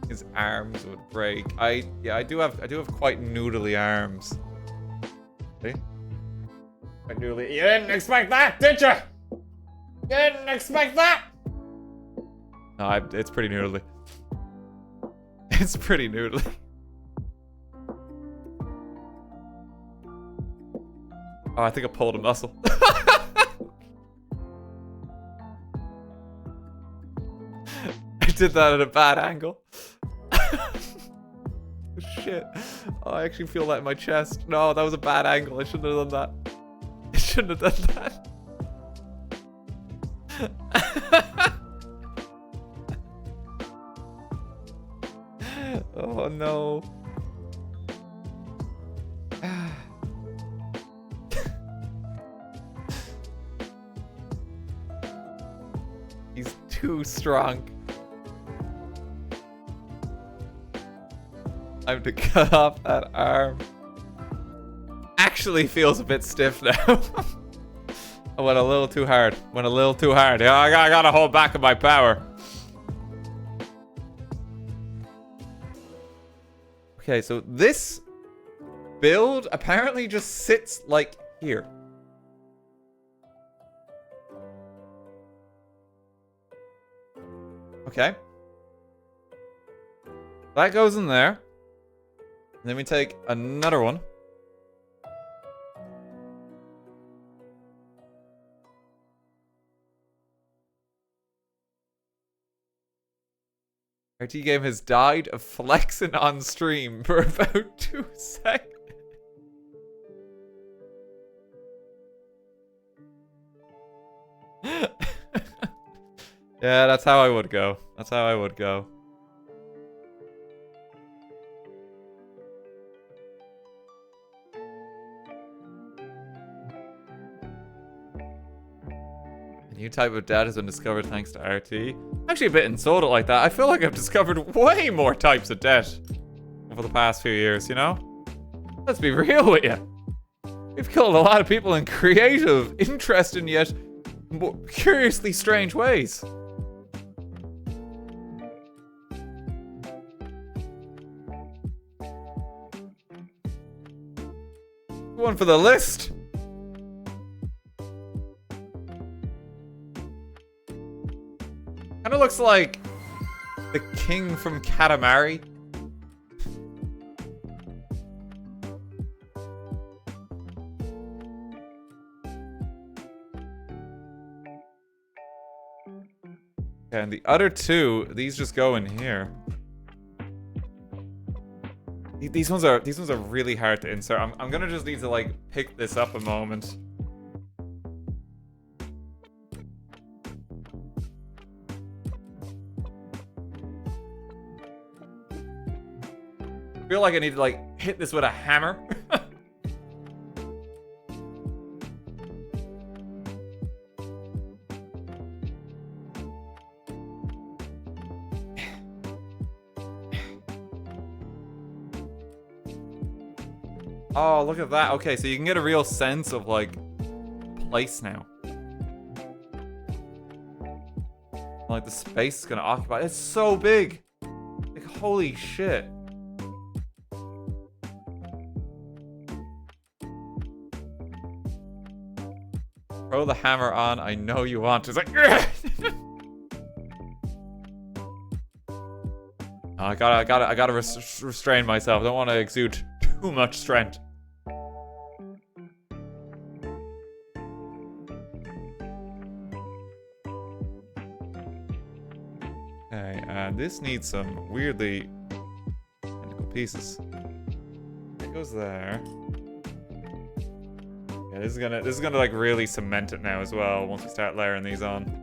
His arms would break. I do have quite noodly arms. See? Quite noodly. You didn't expect that, did you? You didn't expect that? No, it's pretty noodly. It's pretty noodly. Oh, I think I pulled a muscle. I did that at a bad angle. Shit. Oh, I actually feel that in my chest. No, that was a bad angle. I shouldn't have done that. I shouldn't have done that. Oh no. He's too strong. I have to cut off that arm. Actually feels a bit stiff now. I went a little too hard. Yeah, I gotta hold back on my power. Okay, so this build apparently just sits like here. Okay. That goes in there. And then we take another one. RTGame has died of flexing on stream for about 2 seconds. Yeah, that's how I would go. That's how I would go. A new type of debt has been discovered thanks to RT. I'm actually a bit insulted like that. I feel like I've discovered way more types of debt over the past few years, you know? Let's be real with you. We've killed a lot of people in creative, interesting, yet curiously strange ways. One for the list. Kinda looks like the king from Katamari. Okay, and the other two, these just go in here. These ones are really hard to insert. I'm gonna just need to like pick this up a moment. I feel like I need to like hit this with a hammer. Oh, look at that. Okay, so you can get a real sense of, like, place now. Like, the space is gonna occupy. It's so big! Like, holy shit. Throw the hammer on. I know you want to. It's like, oh, I gotta restrain myself. I don't want to exude too much strength. Okay, and this needs some weirdly identical pieces. It goes there. Yeah, this is gonna like really cement it now as well once we start layering these on.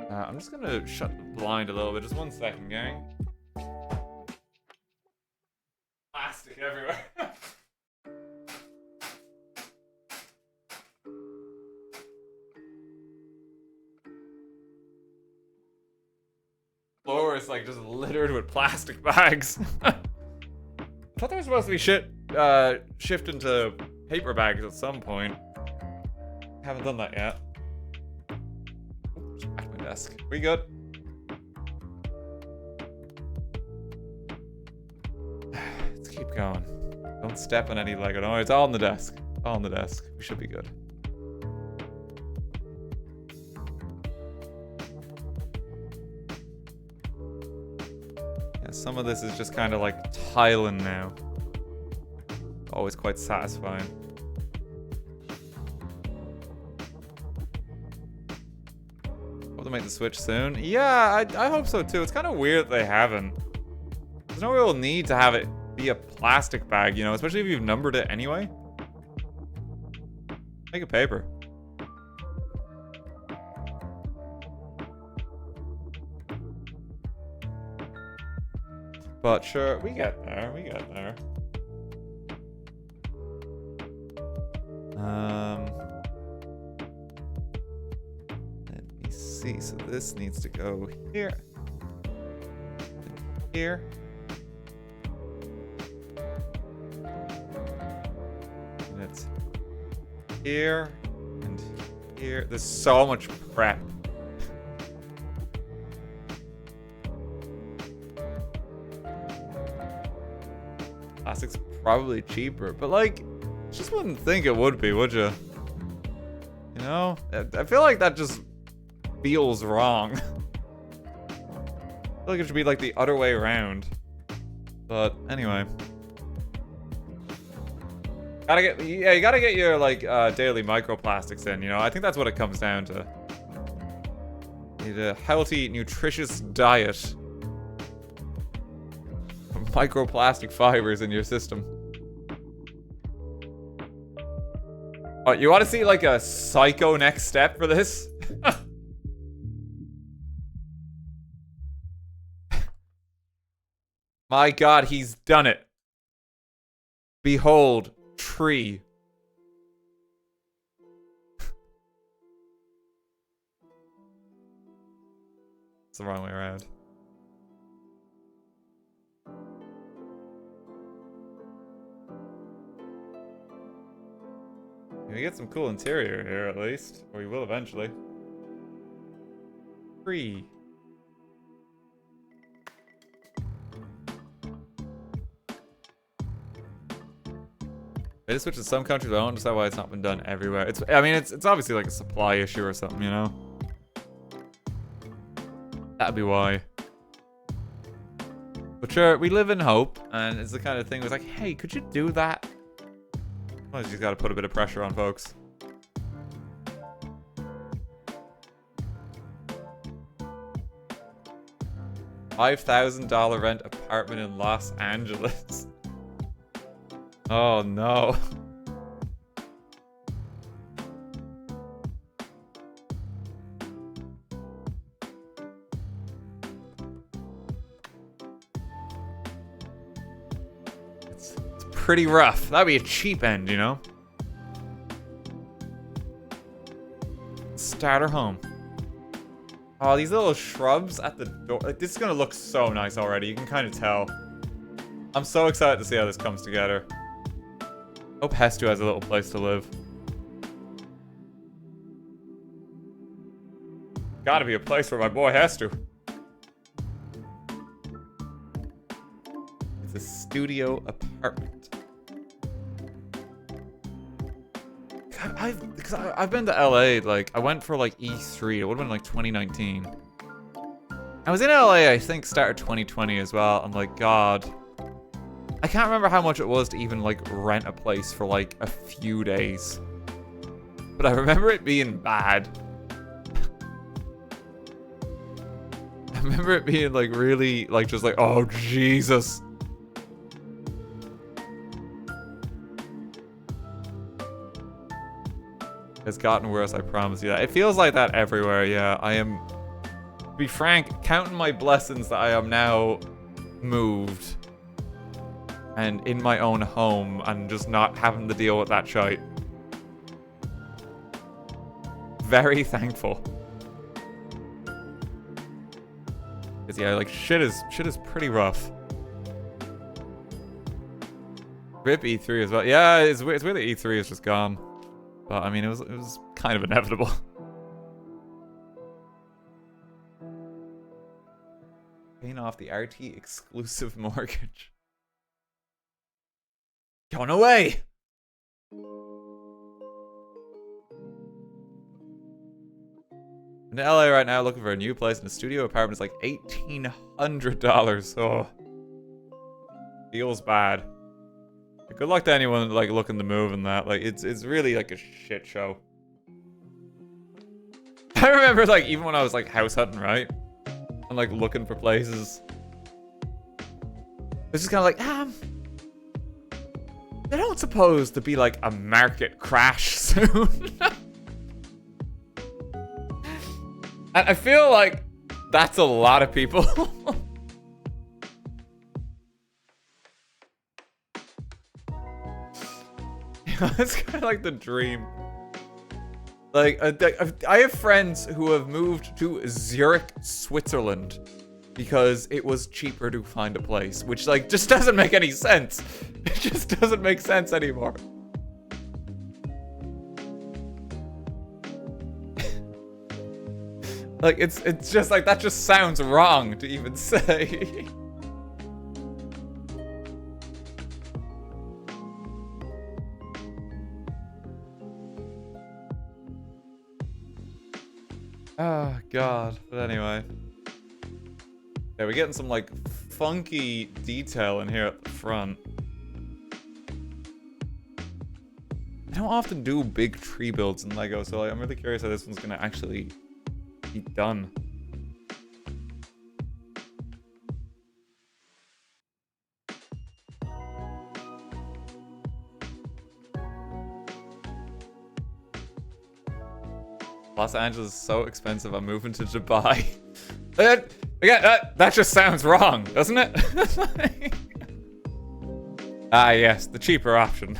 I'm just gonna shut the blind a little bit. Just 1 second, gang. Plastic everywhere. Floor is like just littered with plastic bags. I thought they were supposed to be shifting to paper bags at some point. Haven't done that yet. Just back to my desk. We good? Let's keep going. Don't step on any Lego. No, it's all on the desk. All on the desk. We should be good. Yeah, some of this is just kind of like tiling now. Always quite satisfying. Hope to make the switch soon. Yeah, I hope so too. It's kind of weird that they haven't. There's no real need to have it be a plastic bag, you know, especially if you've numbered it anyway. Make it paper. But sure, we get there. We get there. Let me see. So this needs to go here. And here. And it's here and here. There's so much prep. Plastic's probably cheaper, but like, just wouldn't think it would be, would you? You know? I feel like that just feels wrong. I feel like it should be like the other way around. But anyway. You gotta get your like daily microplastics in, you know? I think that's what it comes down to. You need a healthy, nutritious diet. Microplastic fibers in your system. Oh, you want to see like a psycho next step for this? My God, he's done it. Behold, tree. It's the wrong way around. We get some cool interior here, at least. Or we will eventually. Free. They just switched to some countries. I don't understand why it's not been done everywhere. It's obviously like a supply issue or something, you know? That'd be why. But sure, we live in hope, and it's the kind of thing where it's like, hey, could you do that? Well, you just gotta put a bit of pressure on folks. $5,000 rent apartment in Los Angeles. Oh no. It's pretty rough. That'd be a cheap end, you know? Starter home. Oh, these little shrubs at the door. Like, this is gonna look so nice already. You can kind of tell. I'm so excited to see how this comes together. Hope Hestu has a little place to live. Gotta be a place for my boy Hestu. It's a studio apartment. I've been to LA, like, I went for like E3, it would've been like 2019. I was in LA, I think, start of 2020 as well. I'm like, God. I can't remember how much it was to even like rent a place for like a few days. But I remember it being bad. remember it being like really like just like, oh Jesus. It's gotten worse, I promise you that. It feels like that everywhere, yeah. I am, to be frank, counting my blessings that I am now moved and in my own home and just not having to deal with that shite. Very thankful. Cause yeah, like shit is pretty rough. RIP E3 as well. Yeah, it's weird that E3 is just gone. But I mean, it was kind of inevitable. Paying off the RT exclusive mortgage. Going away. In LA right now, looking for a new place, and a studio apartment is like $1,800. Oh, feels bad. Good luck to anyone like looking to move and that. Like it's really like a shit show. I remember like even when I was like house hunting, right? And like looking for places. It's just kind of like, they don't suppose to be like a market crash soon. And I feel like that's a lot of people. It's kind of like the dream. Like, I have friends who have moved to Zurich, Switzerland, because it was cheaper to find a place, which, like, just doesn't make any sense. It just doesn't make sense anymore. Like, it's just like, that just sounds wrong to even say. Oh, God. But anyway. Yeah, we're getting some, like, funky detail in here at the front. I don't often do big tree builds in LEGO, so like, I'm really curious how this one's gonna actually be done. Los Angeles is so expensive, I'm moving to Dubai. Again, that just sounds wrong, doesn't it? Ah, yes, the cheaper option.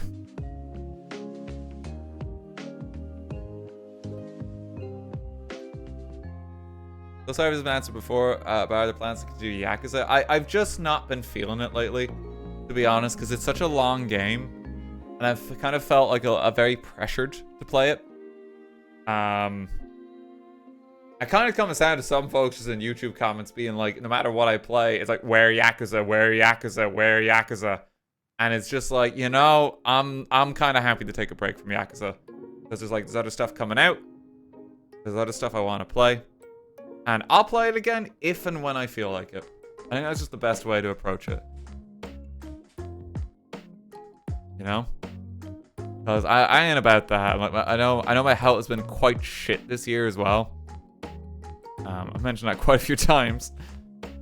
So sorry if there's been answered before about other plans to do Yakuza. I've just not been feeling it lately, to be honest, because it's such a long game. And I've kind of felt like a very pressured to play it. I kind of come down to some folks just in YouTube comments being like, no matter what I play, it's like, where Yakuza, where Yakuza, where Yakuza. And it's just like, you know, I'm kind of happy to take a break from Yakuza. Because there's other stuff coming out. There's other stuff I want to play. And I'll play it again if and when I feel like it. I think that's just the best way to approach it. You know? Because I ain't about that. Like, I know my health has been quite shit this year as well. I've mentioned that quite a few times.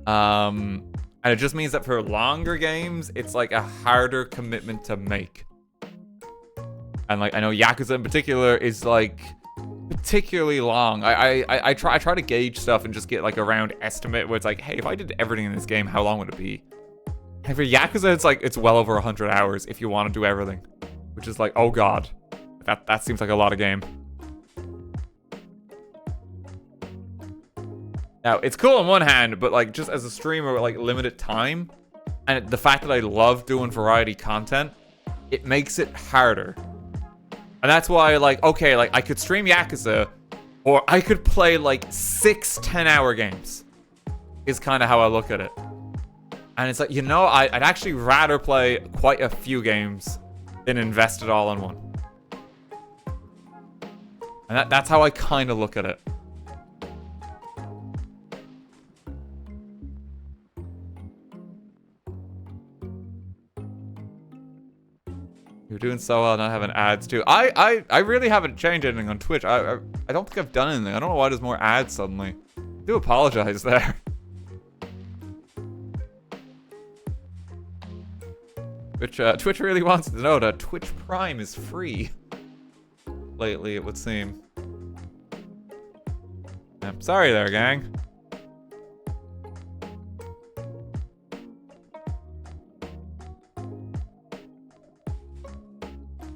And it just means that for longer games, it's like a harder commitment to make. And like I know Yakuza in particular is like particularly long. I try to gauge stuff and just get like a round estimate where it's like, hey, if I did everything in this game, how long would it be? And for Yakuza, it's like it's well over 100 hours if you want to do everything. Which is like, oh god. That seems like a lot of game. Now, it's cool on one hand, but like just as a streamer with like limited time, and the fact that I love doing variety content, it makes it harder. And that's why like, okay, like I could stream Yakuza, or I could play like 6 10-hour games, is kind of how I look at it. And it's like, you know, I'd actually rather play quite a few games than invest it all in one. And that's how I kind of look at it. You're doing so well not having ads too. I really haven't changed anything on Twitch. I don't think I've done anything. I don't know why there's more ads suddenly. I do apologize there. Which Twitch really wants to know that Twitch Prime is free. Lately, it would seem. Sorry there, gang.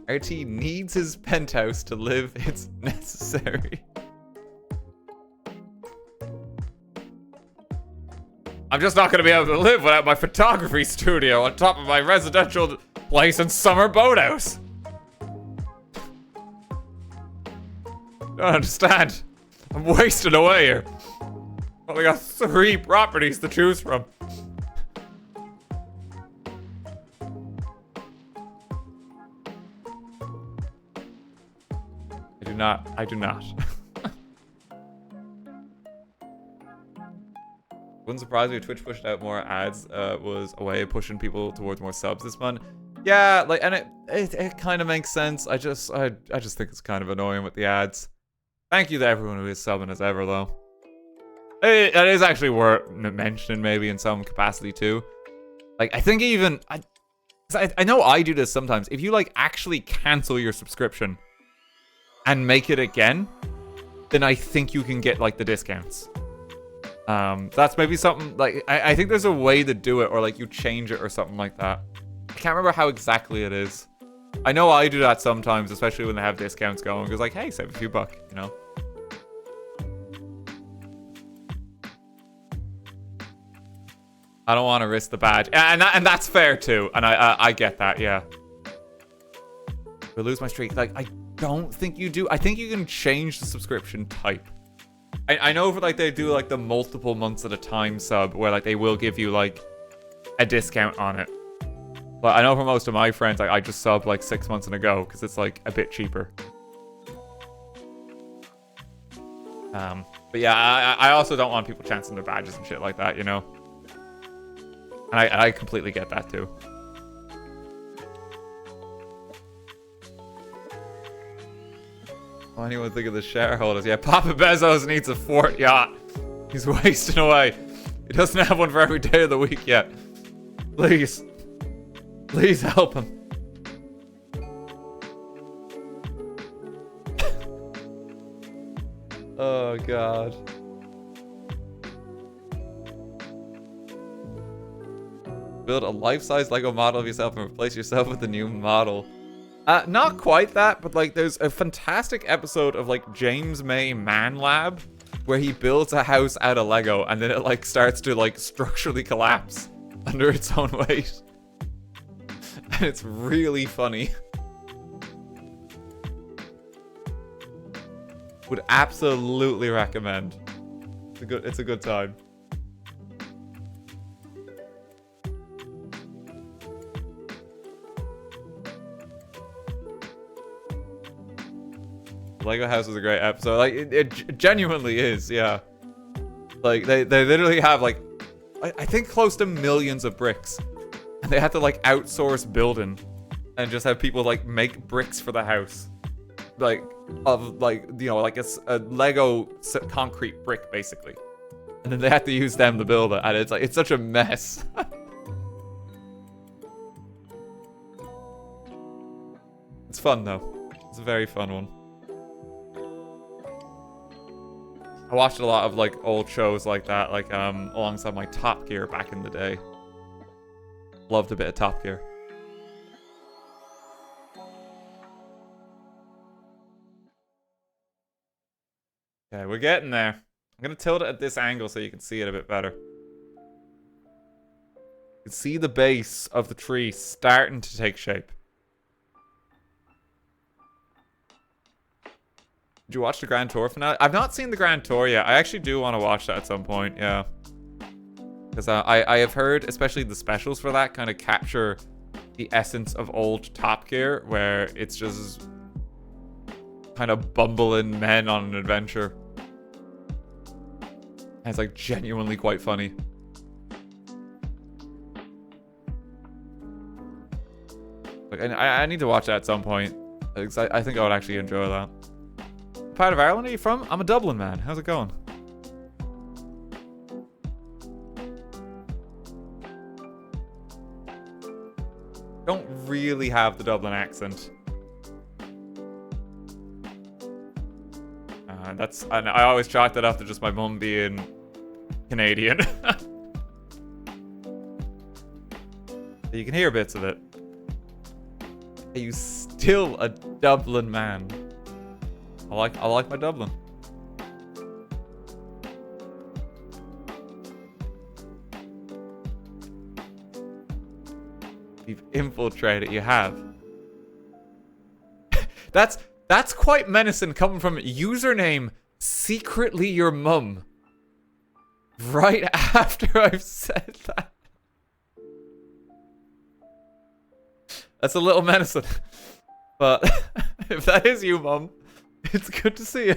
RT needs his penthouse to live. It's necessary. I'm just not going to be able to live without my photography studio on top of my residential place and summer boathouse. Don't understand. I'm wasting away here. Only got 3 properties to choose from. I do not. Wouldn't surprise me if Twitch pushed out more ads, was a way of pushing people towards more subs this month. Yeah, like, and it kind of makes sense. I just think it's kind of annoying with the ads. Thank you to everyone who is subbing as ever, though. It is actually worth mentioning maybe in some capacity too. Like, I think even I know I do this sometimes. If you like actually cancel your subscription and make it again, then I think you can get like the discounts. That's maybe something like I think there's a way to do it, or like you change it or something like that. I can't remember how exactly it is. I know I do that sometimes, especially when they have discounts going, because like, hey, save a few bucks, you know. I don't want to risk the badge, and that's fair too, and I get that, yeah. We'll lose my streak. Like, I don't think you do. I think you can change the subscription type. I know for like they do like the multiple months at a time sub, where like they will give you like a discount on it. But I know for most of my friends, like I just sub like 6 months in a go because it's like a bit cheaper. But yeah, I also don't want people chancing their badges and shit like that, you know. And I completely get that too. What anyone think of the shareholders? Yeah, Papa Bezos needs a fort yacht. He's wasting away. He doesn't have one for every day of the week yet. Please. Please help him. Oh, God. Build a life-size Lego model of yourself and replace yourself with a new model. Not quite that, but like there's a fantastic episode of like James May Man Lab where he builds a house out of Lego and then it like starts to like structurally collapse under its own weight. And it's really funny. Would absolutely recommend. It's a good time. Lego House was a great episode. Like it genuinely is, yeah. Like they literally have like I think close to millions of bricks. And they had to like outsource building and just have people like make bricks for the house. Like of like, you know, like it's a Lego concrete brick basically. And then they had to use them to build it, and it's like it's such a mess. It's fun though. It's a very fun one. I watched a lot of like old shows like that, like alongside my Top Gear back in the day. Loved a bit of Top Gear. Okay, we're getting there. I'm gonna tilt it at this angle so you can see it a bit better. You can see the base of the tree starting to take shape. Did you watch the Grand Tour finale? I've not seen the Grand Tour yet. I actually do want to watch that at some point, yeah. Because I have heard, especially the specials for that, kind of capture the essence of old Top Gear, where it's just kind of bumbling men on an adventure. And it's like genuinely quite funny. Like, and I need to watch that at some point. I think I would actually enjoy that. What part of Ireland are you from? I'm a Dublin man. How's it going? Don't really have the Dublin accent. And I always chalk that up to just my mum being Canadian. You can hear bits of it. Are you still a Dublin man? I like my Dublin. You've infiltrated. You have. That's quite menacing coming from username secretly your mum. Right after I've said that. That's a little menacing. But if that is you, mum, it's good to see you.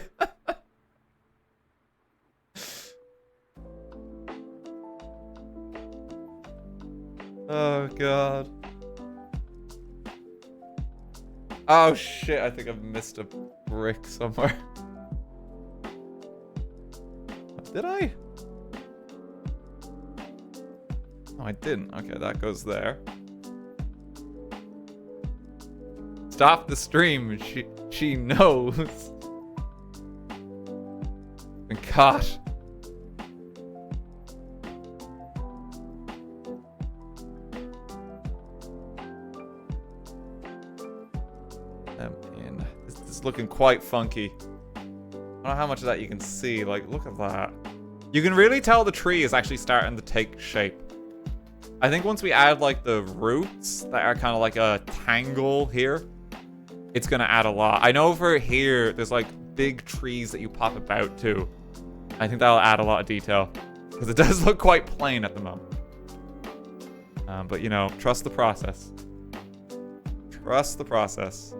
Oh, God. Oh, shit. I think I've missed a brick somewhere. Did I? No, I didn't. Okay, that goes there. Stop the stream. She knows. And gosh. This is looking quite funky. I don't know how much of that you can see. Like, look at that. You can really tell the tree is actually starting to take shape. I think once we add, like, the roots that are kind of like a tangle here, it's going to add a lot. I know over here, there's, like, big trees that you pop about, too. I think that'll add a lot of detail. Because it does look quite plain at the moment. But, you know, trust the process. Trust the process.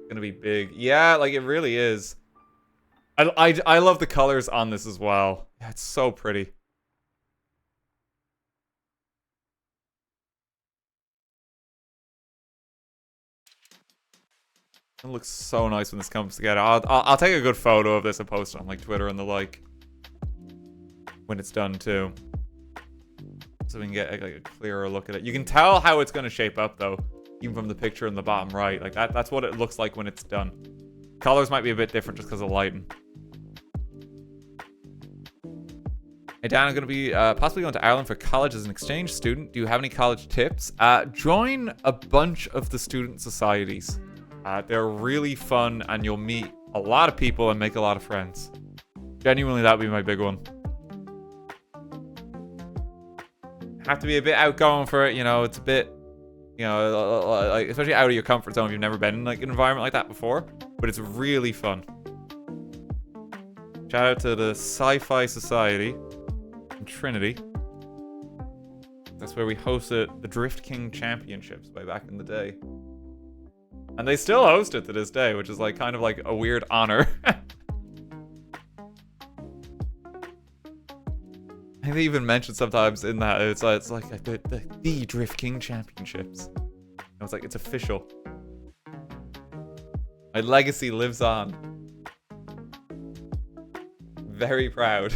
Gonna be big. Yeah, like it really is. I love the colors on this as well. Yeah, it's so pretty. It looks so nice when this comes together. I'll take a good photo of this and post it on like Twitter and the like when it's done too, so we can get like a clearer look at it. You can tell how it's gonna shape up though, even from the picture in the bottom right. Like that's what it looks like when it's done. Colors might be a bit different just because of lighting. Hey Dan, I'm going to be possibly going to Ireland for college as an exchange student. Do you have any college tips? Join a bunch of the student societies. They're really fun and you'll meet a lot of people and make a lot of friends. Genuinely, that would be my big one. Have to be a bit outgoing for it, you know, it's a bit, you know, like, especially out of your comfort zone if you've never been in like an environment like that before. But it's really fun. Shout out to the Sci-Fi Society in Trinity. That's where we hosted the Drift King Championships way back in the day. And they still host it to this day, which is like kind of like a weird honor. I think they even mentioned sometimes in that it's like the Drift King Championships. And it's like it's official. My legacy lives on. Very proud.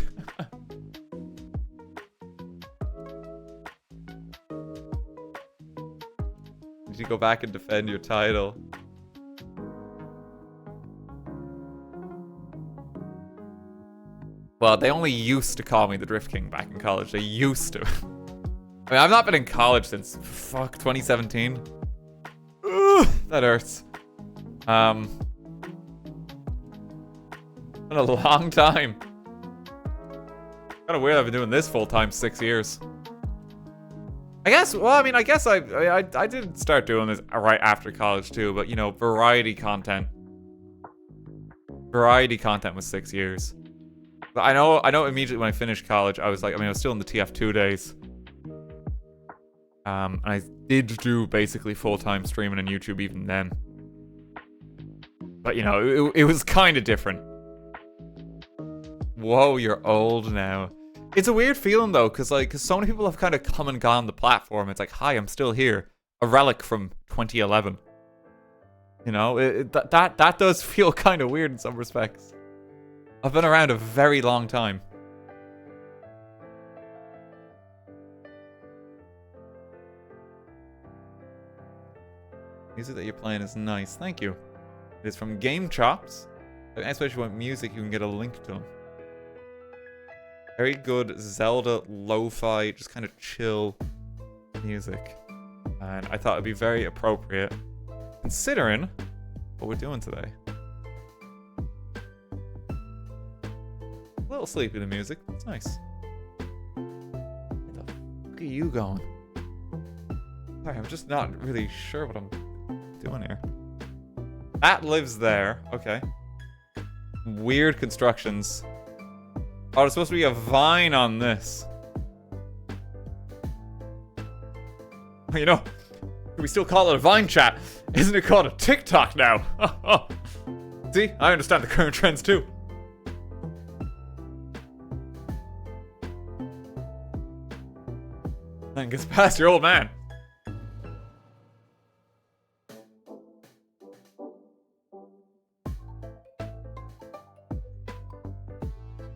Did you go back and defend your title? Well, they only used to call me the Drift King back in college. They used to. I mean, I've not been in college since, 2017. Ugh, that hurts. Been a long time. Kind of weird I've been doing this full-time 6 years. I guess I did start doing this right after college too, but you know, variety content. Variety content was 6 years. But I know immediately when I finished college, I was still in the TF2 days. And I did do basically full-time streaming on YouTube even then. But you know, it was kind of different. Whoa, you're old now. It's a weird feeling though, cause so many people have kind of come and gone the platform. It's like, hi, I'm still here, a relic from 2011. You know, that does feel kind of weird in some respects. I've been around a very long time. Music that you're playing is nice. Thank you. It is from Game Chops. Especially if you want music, you can get a link to them. Very good Zelda lo-fi, just kind of chill music. And I thought it'd be very appropriate considering what we're doing today. A little sleepy, the music. It's nice. Where the fuck are you going? Sorry, I'm just not really sure what I'm doing here. That lives there. Okay. Weird constructions. Oh, there's supposed to be a vine on this. You know, we still call it a Vine chat. Isn't it called a TikTok now? See, I understand the current trends too. Then gets past your old man.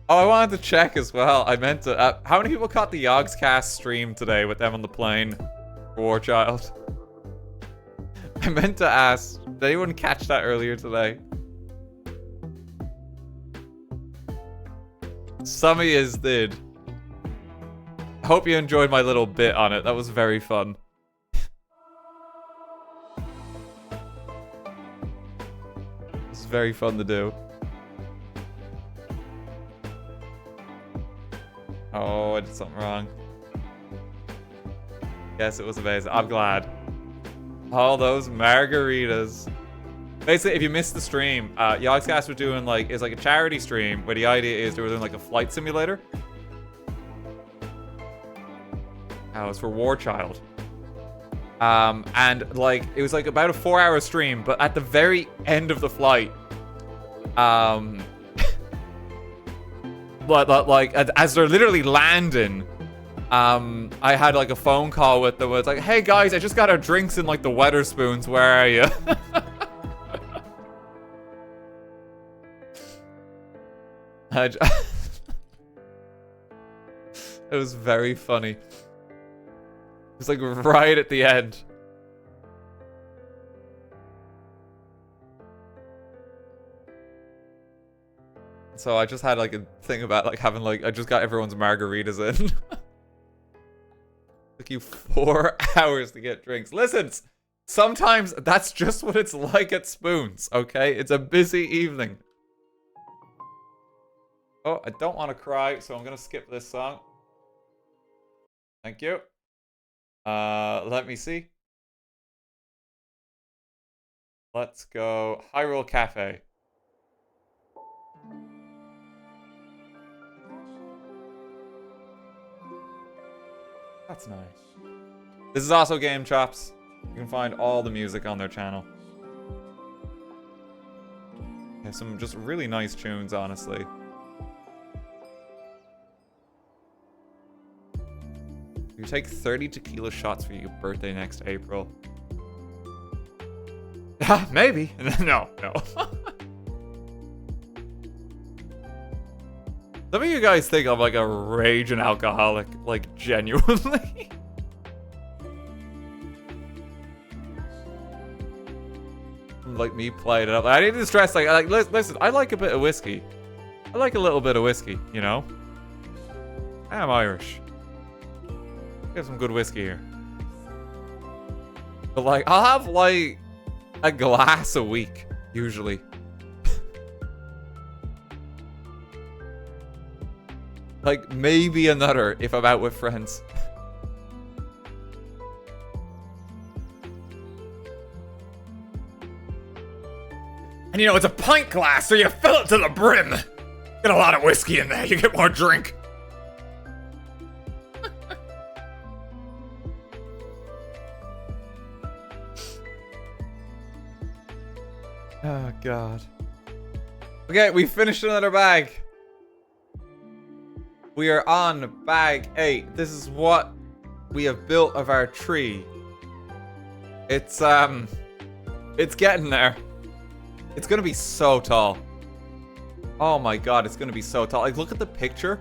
Oh, I wanted to check as well. I meant to. How many people caught the Yogscast stream today with them on the plane for War Child? I meant to ask. Did anyone catch that earlier today? Some of yous did. I hope you enjoyed my little bit on it. That was very fun. It's very fun to do. Oh, I did something wrong. Yes, it was amazing. I'm glad. All those margaritas. Basically, if you missed the stream, Yogscast were doing like, it's like a charity stream where the idea is they were doing like a flight simulator. Oh, it's for War Child. And like, it was like about a 4-hour stream, but at the very end of the flight, like as they're literally landing, I had like a phone call with them. It's like, hey guys, I just got our drinks in like the Weatherspoons. Where are you? It was very funny. It was like right at the end. So I just had like a thing about like having like, I just got everyone's margaritas in. Took you 4 hours to get drinks. Listen, sometimes that's just what it's like at Spoons, okay? It's a busy evening. Oh, I don't want to cry, so I'm going to skip this song. Thank you. Let me see. Let's go Hyrule Cafe. That's nice. This is also Game Chops. You can find all the music on their channel. Yeah, some just really nice tunes, honestly. You take 30 tequila shots for your birthday next April. Maybe. No. Some of you guys think I'm like a raging alcoholic, like genuinely. Like me playing it up. I need to stress, like listen, I like a bit of whiskey. I like a little bit of whiskey, you know? I am Irish. We have some good whiskey here. But like, I'll have like a glass a week, usually. Like, maybe another if I'm out with friends. And you know, it's a pint glass, so you fill it to the brim. Get a lot of whiskey in there, you get more drink. Oh, God. Okay, we finished another bag. We are on bag 8. This is what we have built of our tree. It's getting there. It's gonna be so tall. Oh my God, it's gonna be so tall. Like, look at the picture.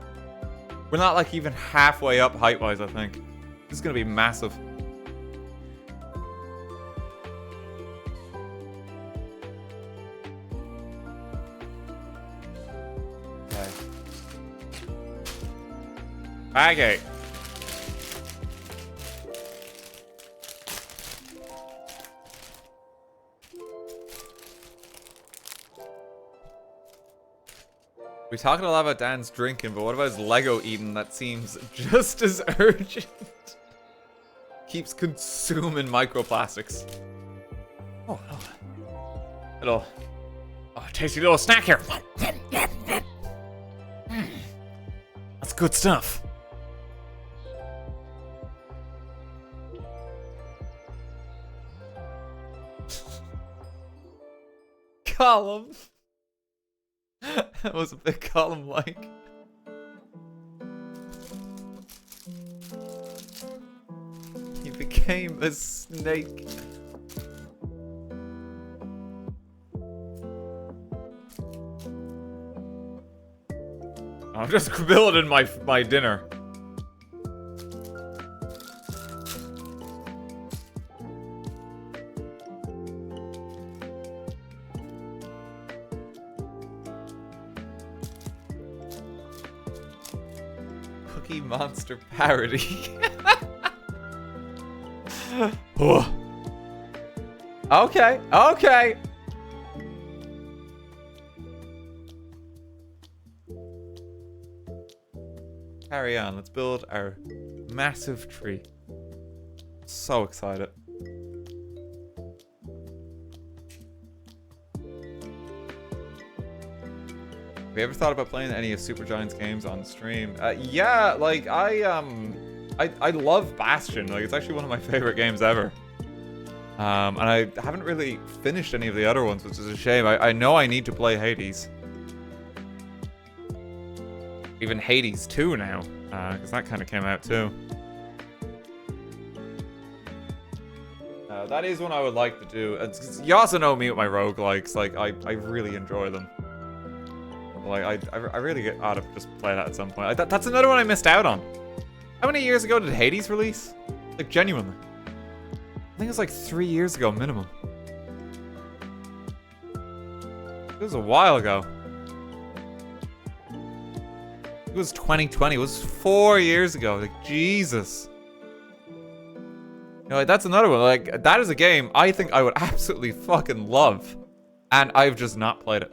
We're not like even halfway up height-wise, I think. This is gonna be massive. Okay. We talked a lot about Dan's drinking, but what about his Lego eating that seems just as urgent? Keeps consuming microplastics. Oh, hello. Oh, tasty little snack here. That's good stuff. Column. That was a bit column-like. He became a snake. I'm just building my dinner. Cookie Monster parody. Okay, okay. Carry on, let's build our massive tree. So excited. Have you ever thought about playing any of Supergiant's games on stream? Yeah, like I love Bastion. Like it's actually one of my favorite games ever. And I haven't really finished any of the other ones, which is a shame. I know I need to play Hades. Even Hades 2 now, because that kind of came out too. That is one I would like to do. You also know me with my roguelikes. Like I really enjoy them. Like I really get out of just play that at some point. Like, that's another one I missed out on. How many years ago did Hades release? Like genuinely, I think it was like 3 years ago minimum. It was a while ago. It was 2020. It was 4 years ago. Like Jesus. You know, like, that's another one. Like that is a game I think I would absolutely fucking love, and I've just not played it.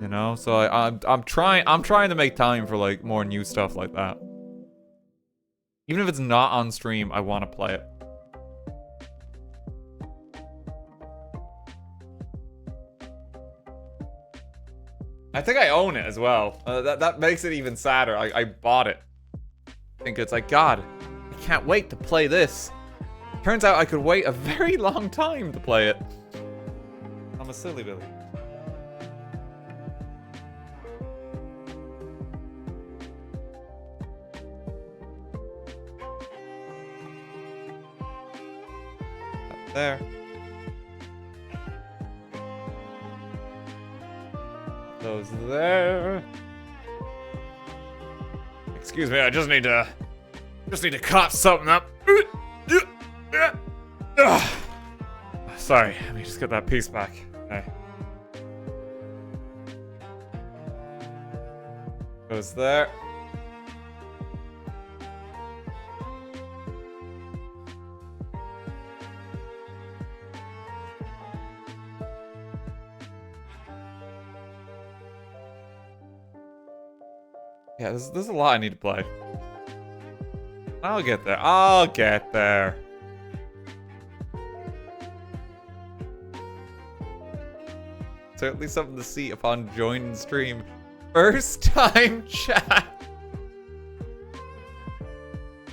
You know, so I'm trying to make time for like more new stuff like that. Even if it's not on stream, I want to play it. I think I own it as well. That makes it even sadder. I bought it. I think it's like, God, I can't wait to play this. Turns out I could wait a very long time to play it. I'm a silly Billy. Up there. Those there. Excuse me, I just need to cut something up. Sorry, let me just get that piece back. Okay. Goes there. Yeah, there's a lot I need to play. I'll get there. I'll get there. Certainly something to see upon joining stream. First time chat.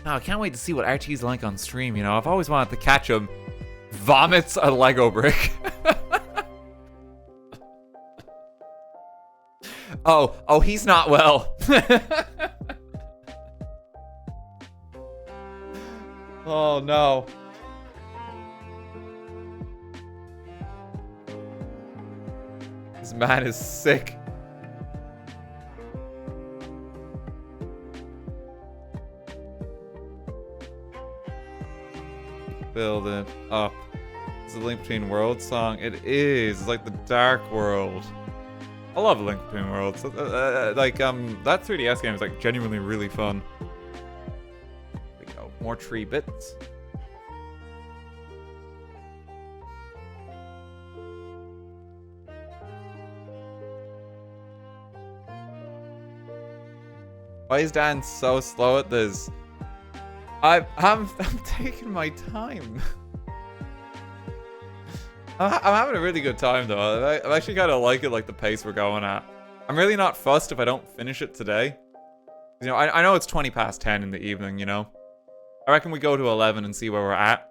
Oh, I can't wait to see what RT's like on stream, you know. I've always wanted to catch him. Vomits a Lego brick. Oh, he's not well. Oh no. This man is sick. Build it up. It's a Link Between Worlds song. It is. It's like the Dark World. I love Link Between Worlds. Like, that 3DS game is, like, genuinely really fun. There we go. More tree bits. Why is Dan so slow at this? I'm taking my time. I'm having a really good time though. I actually kind of like it, like the pace we're going at. I'm really not fussed if I don't finish it today. You know, I know it's 20 past 10 in the evening, you know? I reckon we go to 11 and see where we're at.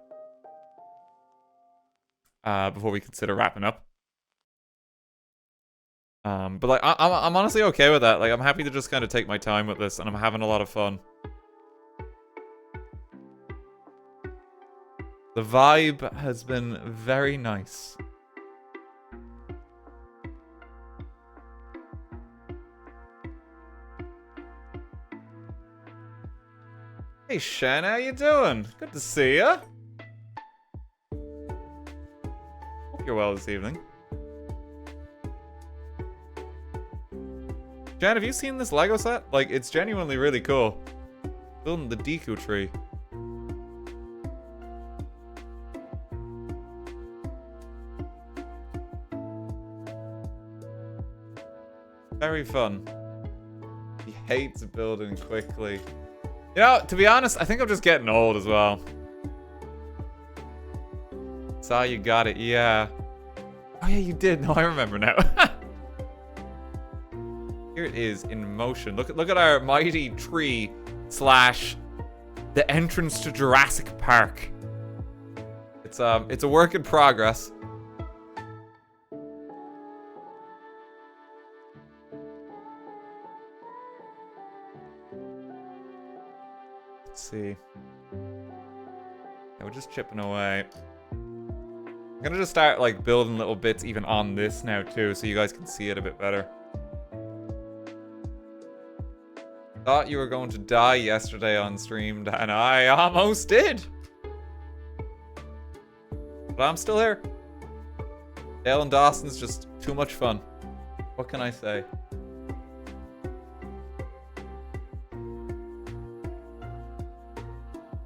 Before we consider wrapping up. But like, I'm honestly okay with that. Like, I'm happy to just kind of take my time with this, and I'm having a lot of fun. The vibe has been very nice. Hey Shen, how you doing? Good to see ya. Hope you're well this evening. Jen, have you seen this Lego set? Like, it's genuinely really cool. Building the Deku tree. Very fun. He hates building quickly. You know, to be honest, I think I'm just getting old as well. Saw you got it, yeah. Oh yeah, you did. No, I remember now. Here it is in motion. Look at our mighty tree / the entrance to Jurassic Park. It's a work in progress. Let's see. Yeah, we're just chipping away. I'm gonna just start like building little bits even on this now too, so you guys can see it a bit better. Thought you were going to die yesterday on stream, and I almost did. But I'm still here. Dale and Dawson's just too much fun. What can I say?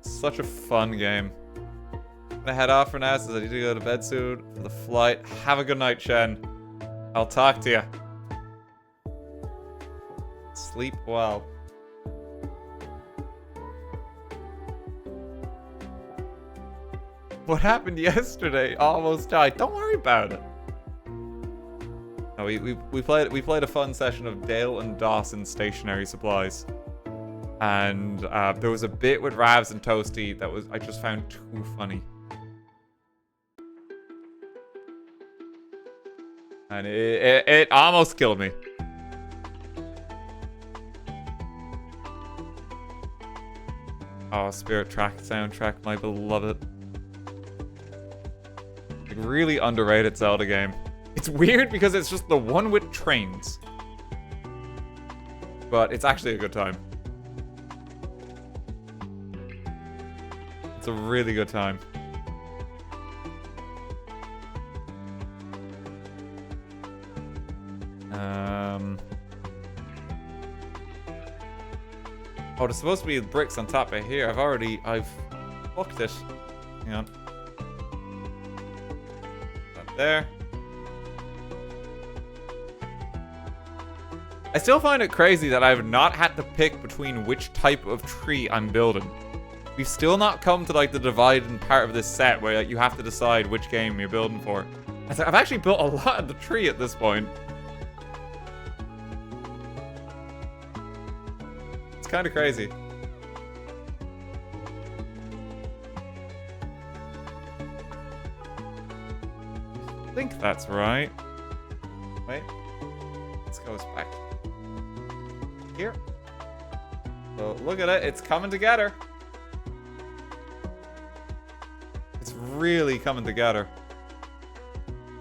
Such a fun game. I'm gonna head off for now since I need to go to bed soon for the flight. Have a good night, Shen. I'll talk to you. Sleep well. What happened yesterday? Almost died. Don't worry about it. No, we played a fun session of Dale and Dawson stationary supplies, and there was a bit with Ravs and Toasty that I just found too funny, and it almost killed me. Oh, Spirit Track soundtrack, my beloved. Really underrated Zelda game. It's weird because it's just the one with trains, but it's actually a good time. It's a really good time. Oh, there's supposed to be bricks on top of here. I've fucked it. Hang on. There. I still find it crazy that I've not had to pick between which type of tree I'm building. We've still not come to like the dividing part of this set where like, you have to decide which game you're building for. I've actually built a lot of the tree at this point. It's kind of crazy. I think that's right. Wait. Let's go back here. So look at it. It's coming together. It's really coming together.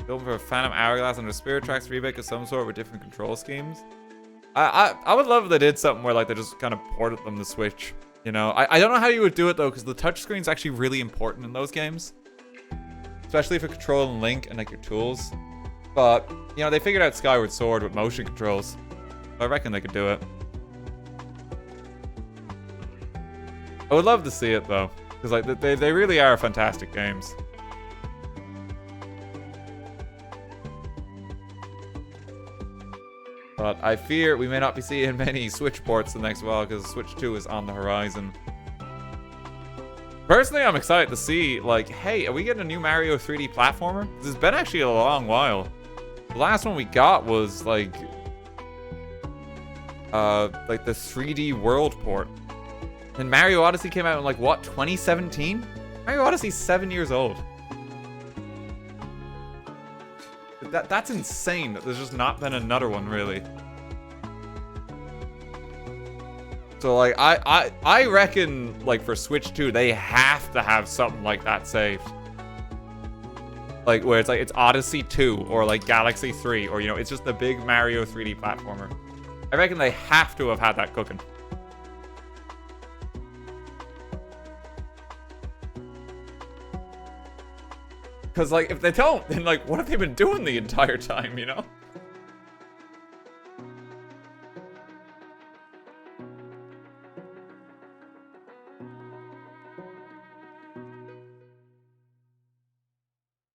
Building for a Phantom Hourglass and a Spirit Tracks remake of some sort with different control schemes. I would love if they did something where like they just kind of ported them to Switch. You know, I don't know how you would do it though, because the touchscreen's actually really important in those games. Especially for controlling Link and like your tools. But, you know, they figured out Skyward Sword with motion controls. I reckon they could do it. I would love to see it, though. Because, like, they really are fantastic games. But I fear we may not be seeing many Switch ports the next while, because Switch 2 is on the horizon. Personally, I'm excited to see, like, hey, are we getting a new Mario 3D platformer? This has been actually a long while. The last one we got was, like the 3D World port. And Mario Odyssey came out in, like, what, 2017? Mario Odyssey's 7 years old. That's insane that there's just not been another one, really. So, like, I reckon, like, for Switch 2, they have to have something like that saved. Like, where it's, like, it's Odyssey 2, or, like, Galaxy 3, or, you know, it's just the big Mario 3D platformer. I reckon they have to have had that cooking. Because, like, if they don't, then, like, what have they been doing the entire time, you know?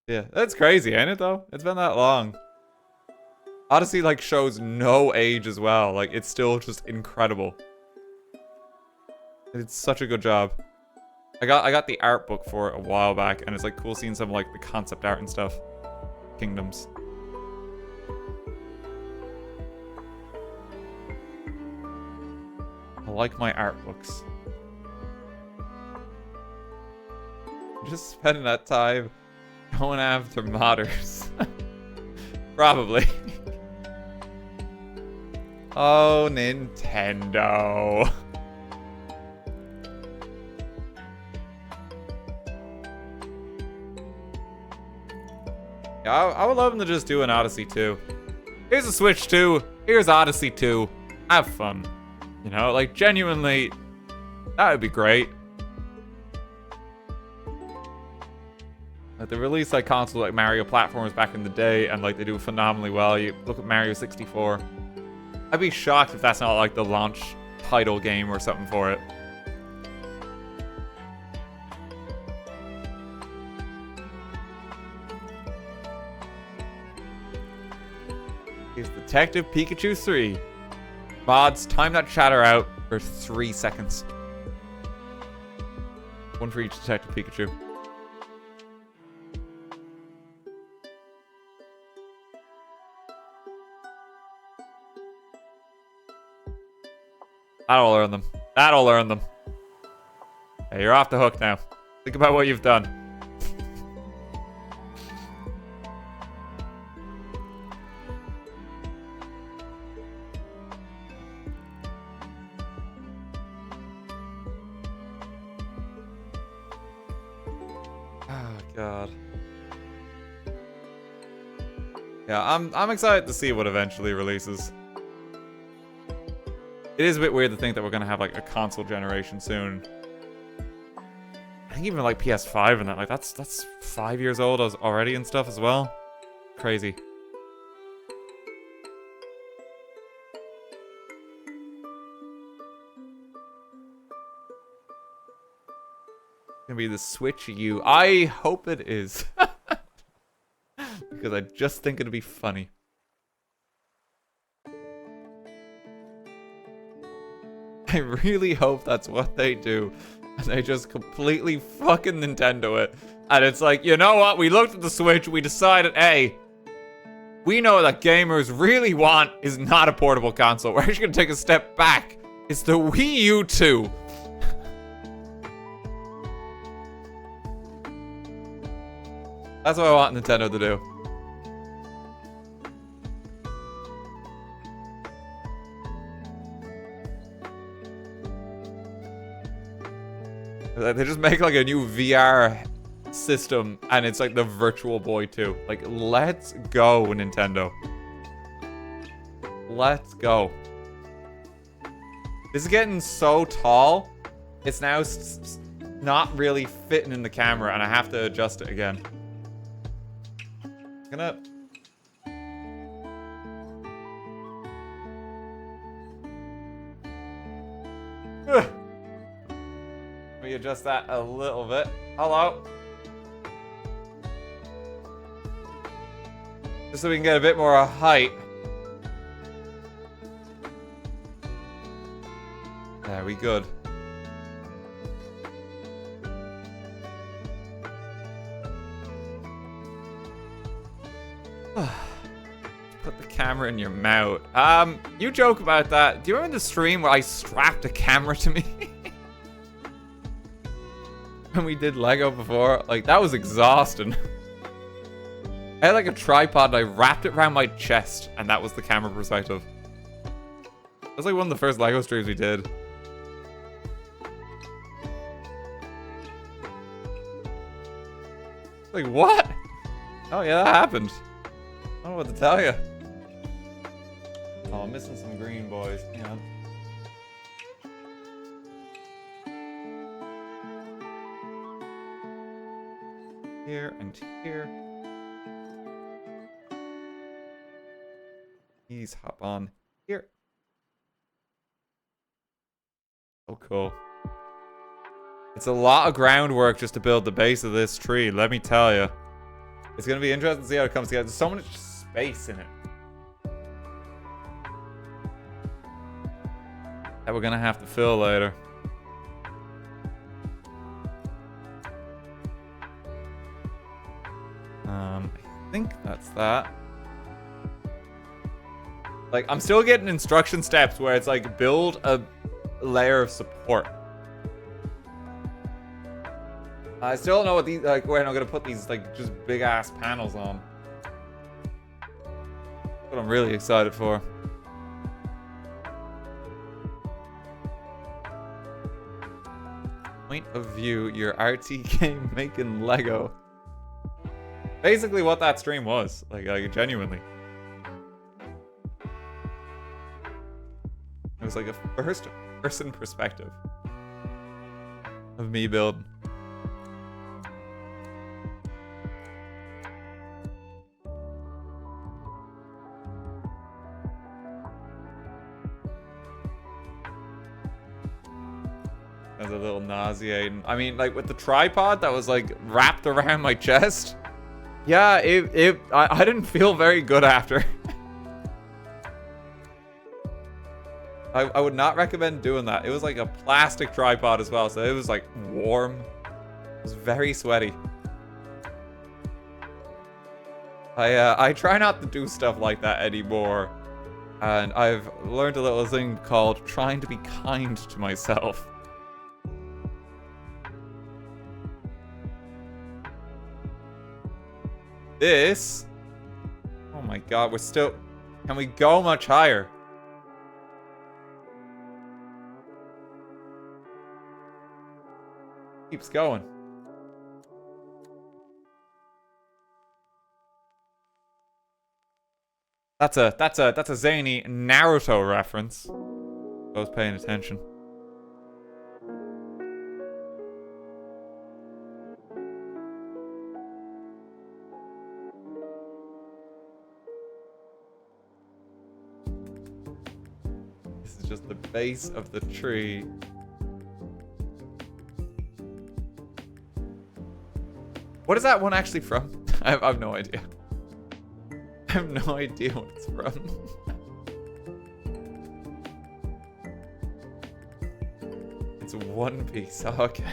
Yeah, that's crazy, ain't it, though? It's been that long. Odyssey, like, shows no age as well. Like, it's still just incredible. It's such a good job. I got the art book for it a while back, and it's, like, cool seeing some, like, the concept art and stuff. Kingdoms. I like my art books. I'm just spending that time going after modders. Probably. Oh, Nintendo. Yeah, I would love them to just do an Odyssey 2. Here's a Switch 2. Here's Odyssey 2. Have fun. You know, like, genuinely, that would be great. Like, they released, like, consoles like Mario platforms back in the day, and, like, they do phenomenally well. You look at Mario 64. I'd be shocked if that's not, like, the launch title game or something for it. Here's Detective Pikachu 3. Mods, time that chatter out for 3 seconds. One for each Detective Pikachu. That'll learn them. That'll learn them. Hey, you're off the hook now. Think about what you've done. Oh, God. Yeah, I'm excited to see what eventually releases. It is a bit weird to think that we're gonna have, like, a console generation soon. I think even, like, PS5 and that, like, that's 5 years old already and stuff as well. Crazy. It's gonna be the Switch U. I hope it is. Because I just think it'd be funny. I really hope that's what they do. And they just completely fucking Nintendo it. And it's like, you know what? We looked at the Switch, we decided, hey, we know that gamers really want is not a portable console. We're actually gonna take a step back. It's the Wii U 2. That's what I want Nintendo to do. They just make, like, a new VR system, and it's like the Virtual Boy 2. Like, let's go, Nintendo. Let's go. This is getting so tall, it's now not really fitting in the camera, and I have to adjust it again. adjust that a little bit. Hello. Just so we can get a bit more height. There, we good. Put the camera in your mouth. You joke about that. Do you remember the stream where I strapped a camera to me? When we did Lego before? Like, that was exhausting. I had like a tripod and I wrapped it around my chest, and that was the camera perspective. That was like one of the first Lego streams we did. Like, what? Oh yeah, that happened. I don't know what to tell you. Oh, I'm missing some green, boys. Hang on. Here and here. These hop on here. Oh, cool. It's a lot of groundwork just to build the base of this tree, let me tell you. It's going to be interesting to see how it comes together. There's so much space in it that we're going to have to fill later. I think that's that. Like, I'm still getting instruction steps where it's like, build a layer of support. I still don't know what these, like, where I'm gonna put these, like, just big ass panels on. That's what I'm really excited for. Point of view, your RTGame making Lego. Basically what that stream was, like genuinely. It was like a first person perspective of me building. That was a little nauseating. I mean, like with the tripod that was like wrapped around my chest. Yeah, I didn't feel very good after. I would not recommend doing that. It was like a plastic tripod as well, so it was like warm. It was very sweaty. I try not to do stuff like that anymore. And I've learned a little thing called trying to be kind to myself. This... Oh my god, we're still... Can we go much higher? Keeps going. That's a zany Naruto reference. I was paying attention. This is just the base of the tree. What is that one actually from? I have no idea. I have no idea what it's from. It's One Piece. Oh, okay.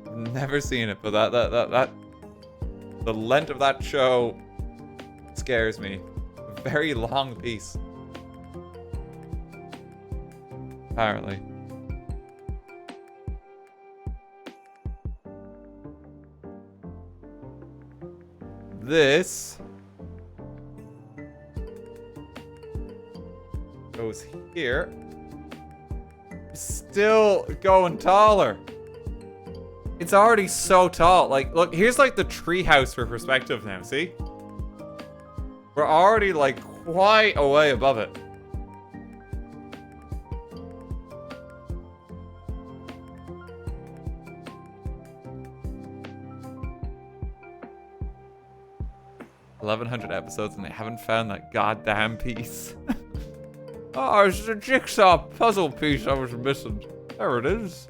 I've never seen it, but that the length of that show scares me. A very long piece. Apparently. This goes here. Still going taller. It's already so tall. Like, look, here's like the treehouse for perspective now, see? We're already like quite a way above it. $1,100 episodes and they haven't found that goddamn piece. Oh, it's a jigsaw puzzle piece I was missing. There it is.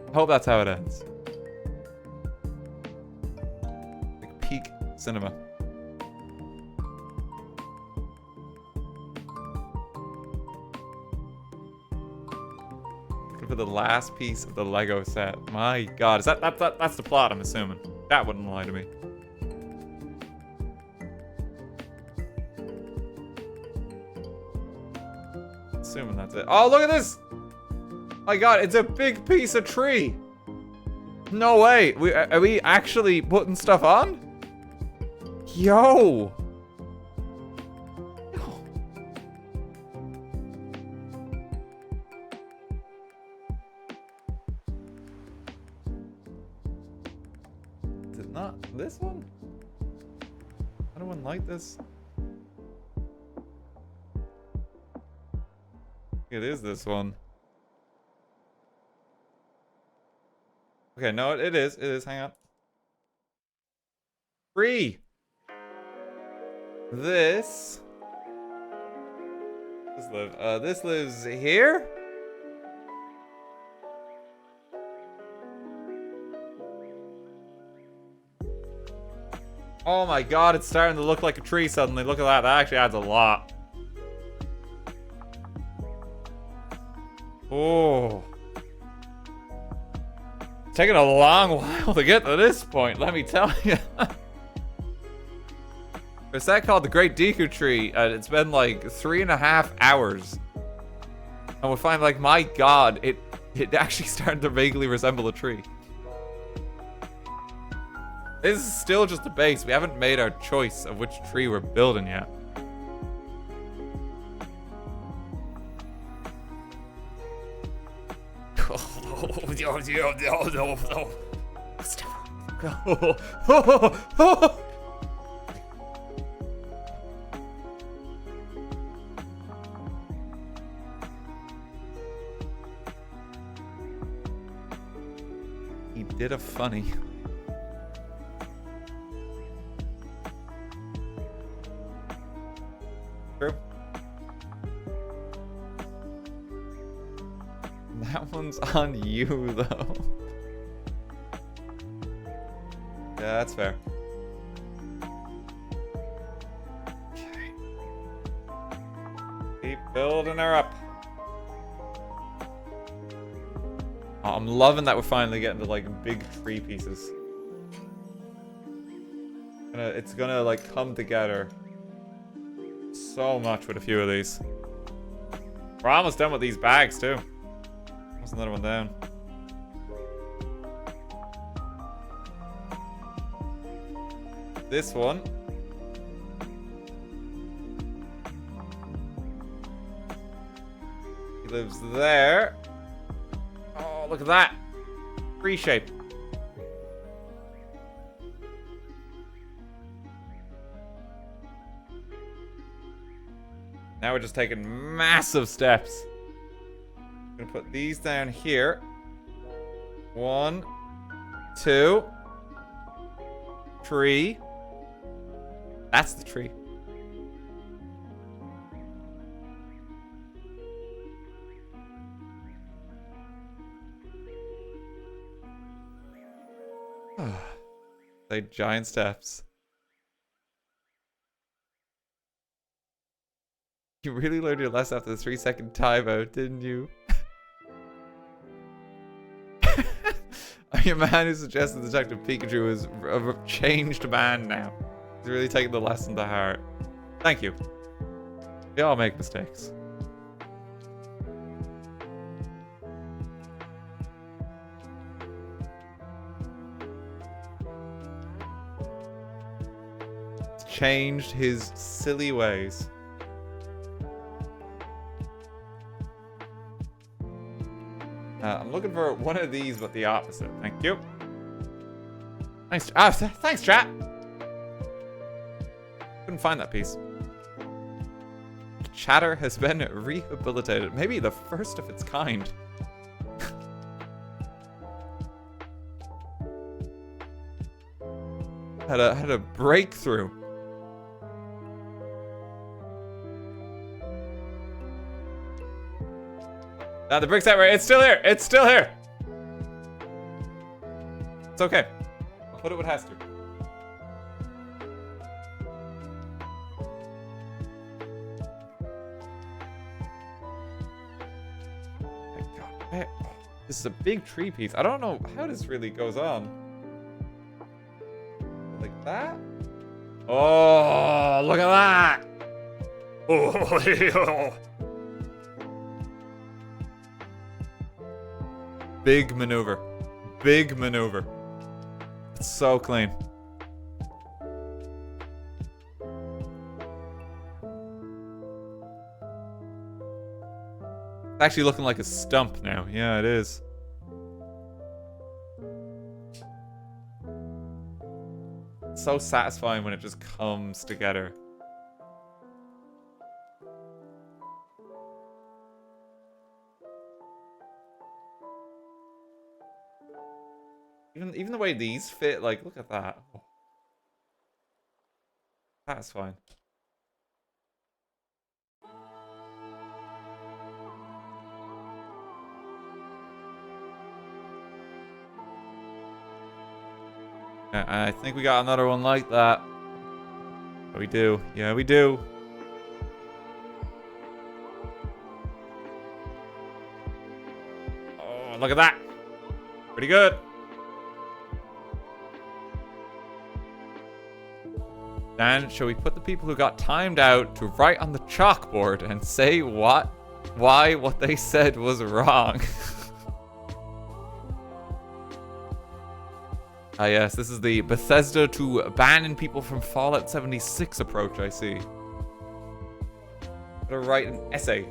I hope that's how it ends. Like peak cinema. Looking for the last piece of the Lego set. My God, is that's the plot? I'm assuming. That wouldn't lie to me. Assuming that's it. Oh, look at this! My God, it's a big piece of tree. No way. Are we actually putting stuff on? Yo. Is it not this one? I don't like this. It is this one. Okay, no, it is. It is. Hang on. Free. This lives here. Oh my God, it's starting to look like a tree suddenly. Look at that. That actually adds a lot. Oh. It's taken a long while to get to this point, let me tell you. There's that called the Great Deku Tree. It's been like 3.5 hours. And we find like, my God, it actually started to vaguely resemble a tree. This is still just a base. We haven't made our choice of which tree we're building yet. He did a funny. True. That one's on you, though. Yeah, that's fair. Okay. Keep building her up. Oh, I'm loving that we're finally getting to like big tree pieces. It's gonna like come together so much with a few of these. We're almost done with these bags too. There's another one down. This one. He lives there. Oh, look at that. Tree shape. Now we're just taking massive steps. I'm gonna put these down here. 1, 2, 3. That's the tree. Like giant steps. You really learned your lesson after the 3-second timeout, didn't you? Are you a man who suggested Detective Pikachu is a changed man now? He's really taking the lesson to heart. Thank you. We all make mistakes. He's changed his silly ways. I'm looking for one of these, but the opposite. Thank you. Thanks. Thanks, chat. Couldn't find that piece. Chatter has been rehabilitated. Maybe the first of its kind. had a breakthrough. The brick's out right. It's still here. It's still here. It's okay. I'll put it with Hester. My God. This is a big tree piece. I don't know how this really goes on. Like that? Oh, look at that! Oh, big maneuver. Big maneuver. It's so clean. It's actually looking like a stump now. Yeah, it is. It's so satisfying when it just comes together. Even the way these fit, like, look at that. Oh. Satisfying. I think we got another one like that. Yeah, we do. Yeah, we do. Oh, look at that. Pretty good. Dan, shall we put the people who got timed out to write on the chalkboard and say why what they said was wrong? Ah, yes, this is the Bethesda to banning people from Fallout 76 approach, I see. Gotta write an essay.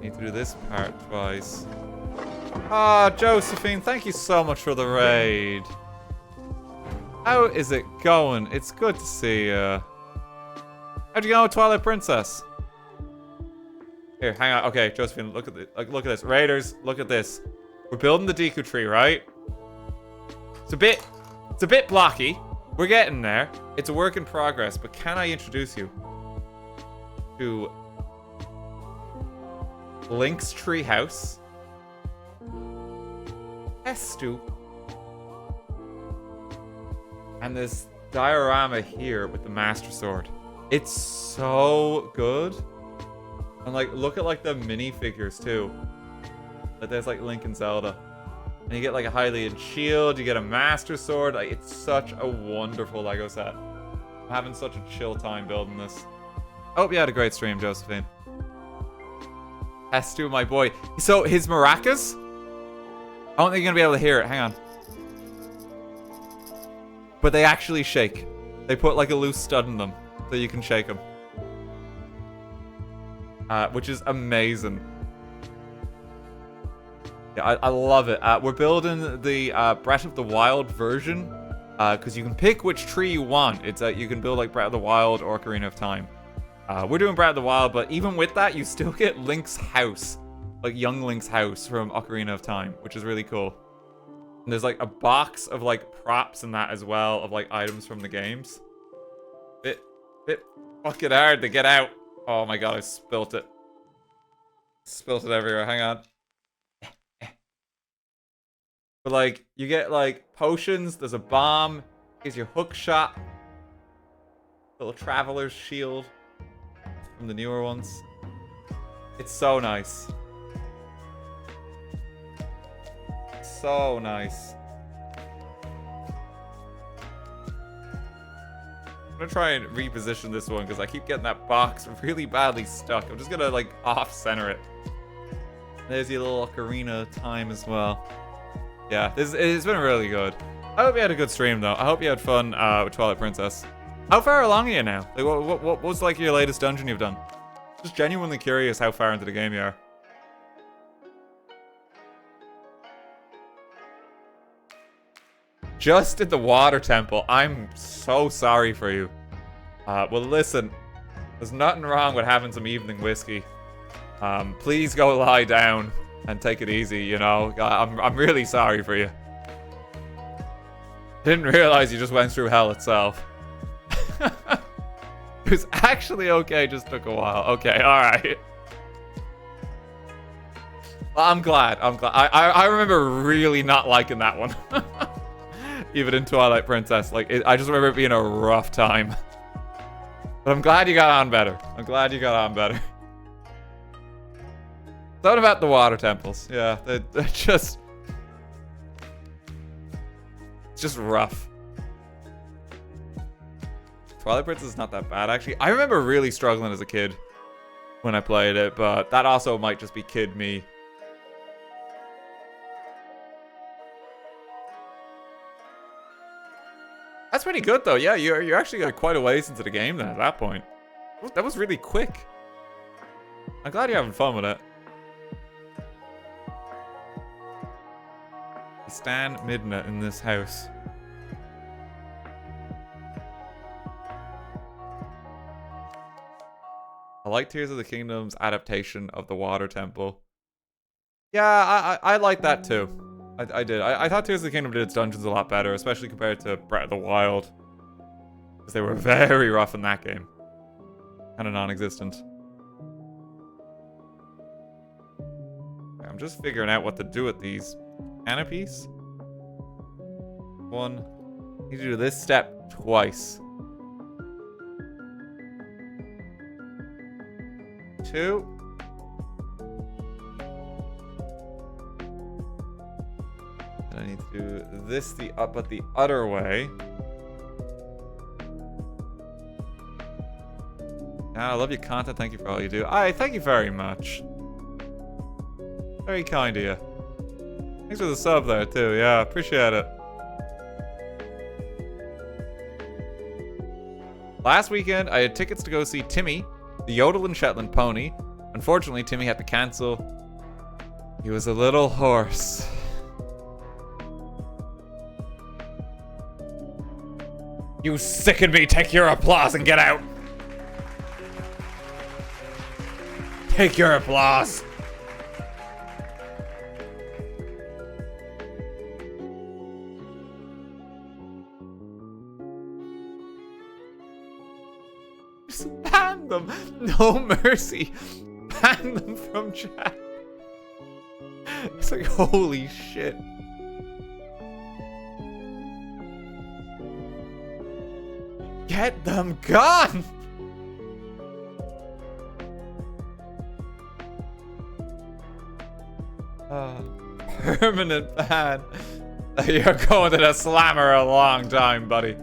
Need to do this part twice. Ah, Josephine, thank you so much for the raid. How is it going? It's good to see you. How'd you go with Twilight Princess? Here, hang on. Okay, Josephine, look at this. Look at this. Raiders, look at this. We're building the Deku tree, right? It's a bit blocky. We're getting there. It's a work in progress, but can I introduce you to Link's treehouse? Estu. And this diorama here with the Master Sword. It's so good. And like, look at like the minifigures too. Like there's like Link and Zelda. And you get like a Hylian shield, you get a Master Sword. Like, it's such a wonderful Lego set. I'm having such a chill time building this. Hope you had a great stream, Josephine. Estu, my boy. So his maracas? I don't think you're gonna be able to hear it. Hang on. But they actually shake. They put like a loose stud in them so you can shake them. Which is amazing. Yeah, I love it. We're building the Breath of the Wild version because you can pick which tree you want. It's you can build like Breath of the Wild or Ocarina of Time. We're doing Breath of the Wild, but even with that, you still get Link's house, like young Link's house from Ocarina of Time, which is really cool. And there's like a box of like props in that as well, of like items from the games. Bit fucking hard to get out. Oh my god, I spilt it. Spilt it everywhere. Hang on. But like, you get like potions. There's a bomb. Here's your hook shot. Little traveler's shield from the newer ones. It's so nice. So nice. I'm gonna try and reposition this one because I keep getting that box really badly stuck. I'm just gonna like off-center it. There's your little Ocarina time as well. Yeah, it's been really good. I hope you had a good stream though. I hope you had fun with Twilight Princess. How far along are you now? Like, what was like your latest dungeon you've done? Just genuinely curious how far into the game you are. Just at the water temple. I'm so sorry for you. Well, listen. There's nothing wrong with having some evening whiskey. Please go lie down and take it easy, you know. I'm really sorry for you. Didn't realize you just went through hell itself. It was actually okay, just took a while. Okay, alright. Well, I'm glad. I remember really not liking that one. Even in Twilight Princess. Like, I just remember it being a rough time. But I'm glad you got on better. I'm glad you got on better. Thought about the water temples. Yeah, they're just... It's just rough. Twilight Princess is not that bad, actually. I remember really struggling as a kid when I played it, but that also might just be kid me. That's pretty good, though. Yeah, you're actually like quite a ways into the game then at that point. That was really quick. I'm glad you're having fun with it. Stan Midna in this house. I like Tears of the Kingdom's adaptation of the Water Temple. Yeah, I like that too. I did. I thought Tears of the Kingdom did its dungeons a lot better, especially compared to Breath of the Wild. Because they were very rough in that game. Kind of non-existent. I'm just figuring out what to do with these canopies. One. I need to do this step twice. 2. And I need to do this but the other way. I love your content. Thank you for all you do. Thank you very much. Very kind of you. Thanks for the sub there too. Yeah, appreciate it. Last weekend, I had tickets to go see Timmy, the Yodel and Shetland pony. Unfortunately, Timmy had to cancel. He was a little hoarse. You sicken me. Take your applause and get out. Take your applause. Just ban them. No mercy. Ban them from chat. It's like, holy shit. Get them gone. Permanent ban. You're going to the slammer a long time, buddy.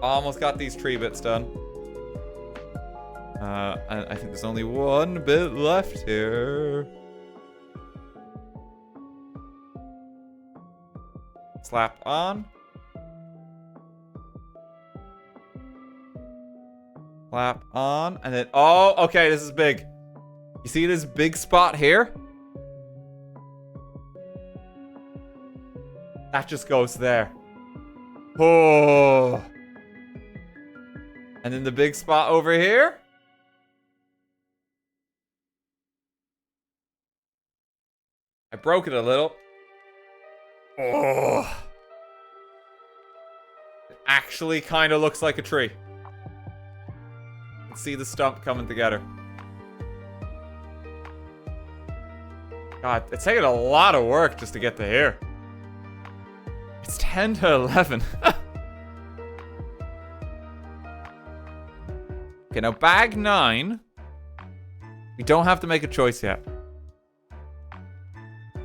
Almost got these tree bits done. I think there's only one bit left here. Slap on. Slap on. And then, oh, okay, this is big. You see this big spot here? That just goes there. Oh. And then the big spot over here. I broke it a little. Oh. It actually kind of looks like a tree. You can see the stump coming together. God, it's taking a lot of work just to get to here. It's 10 to 11. Okay, now bag 9. We don't have to make a choice yet.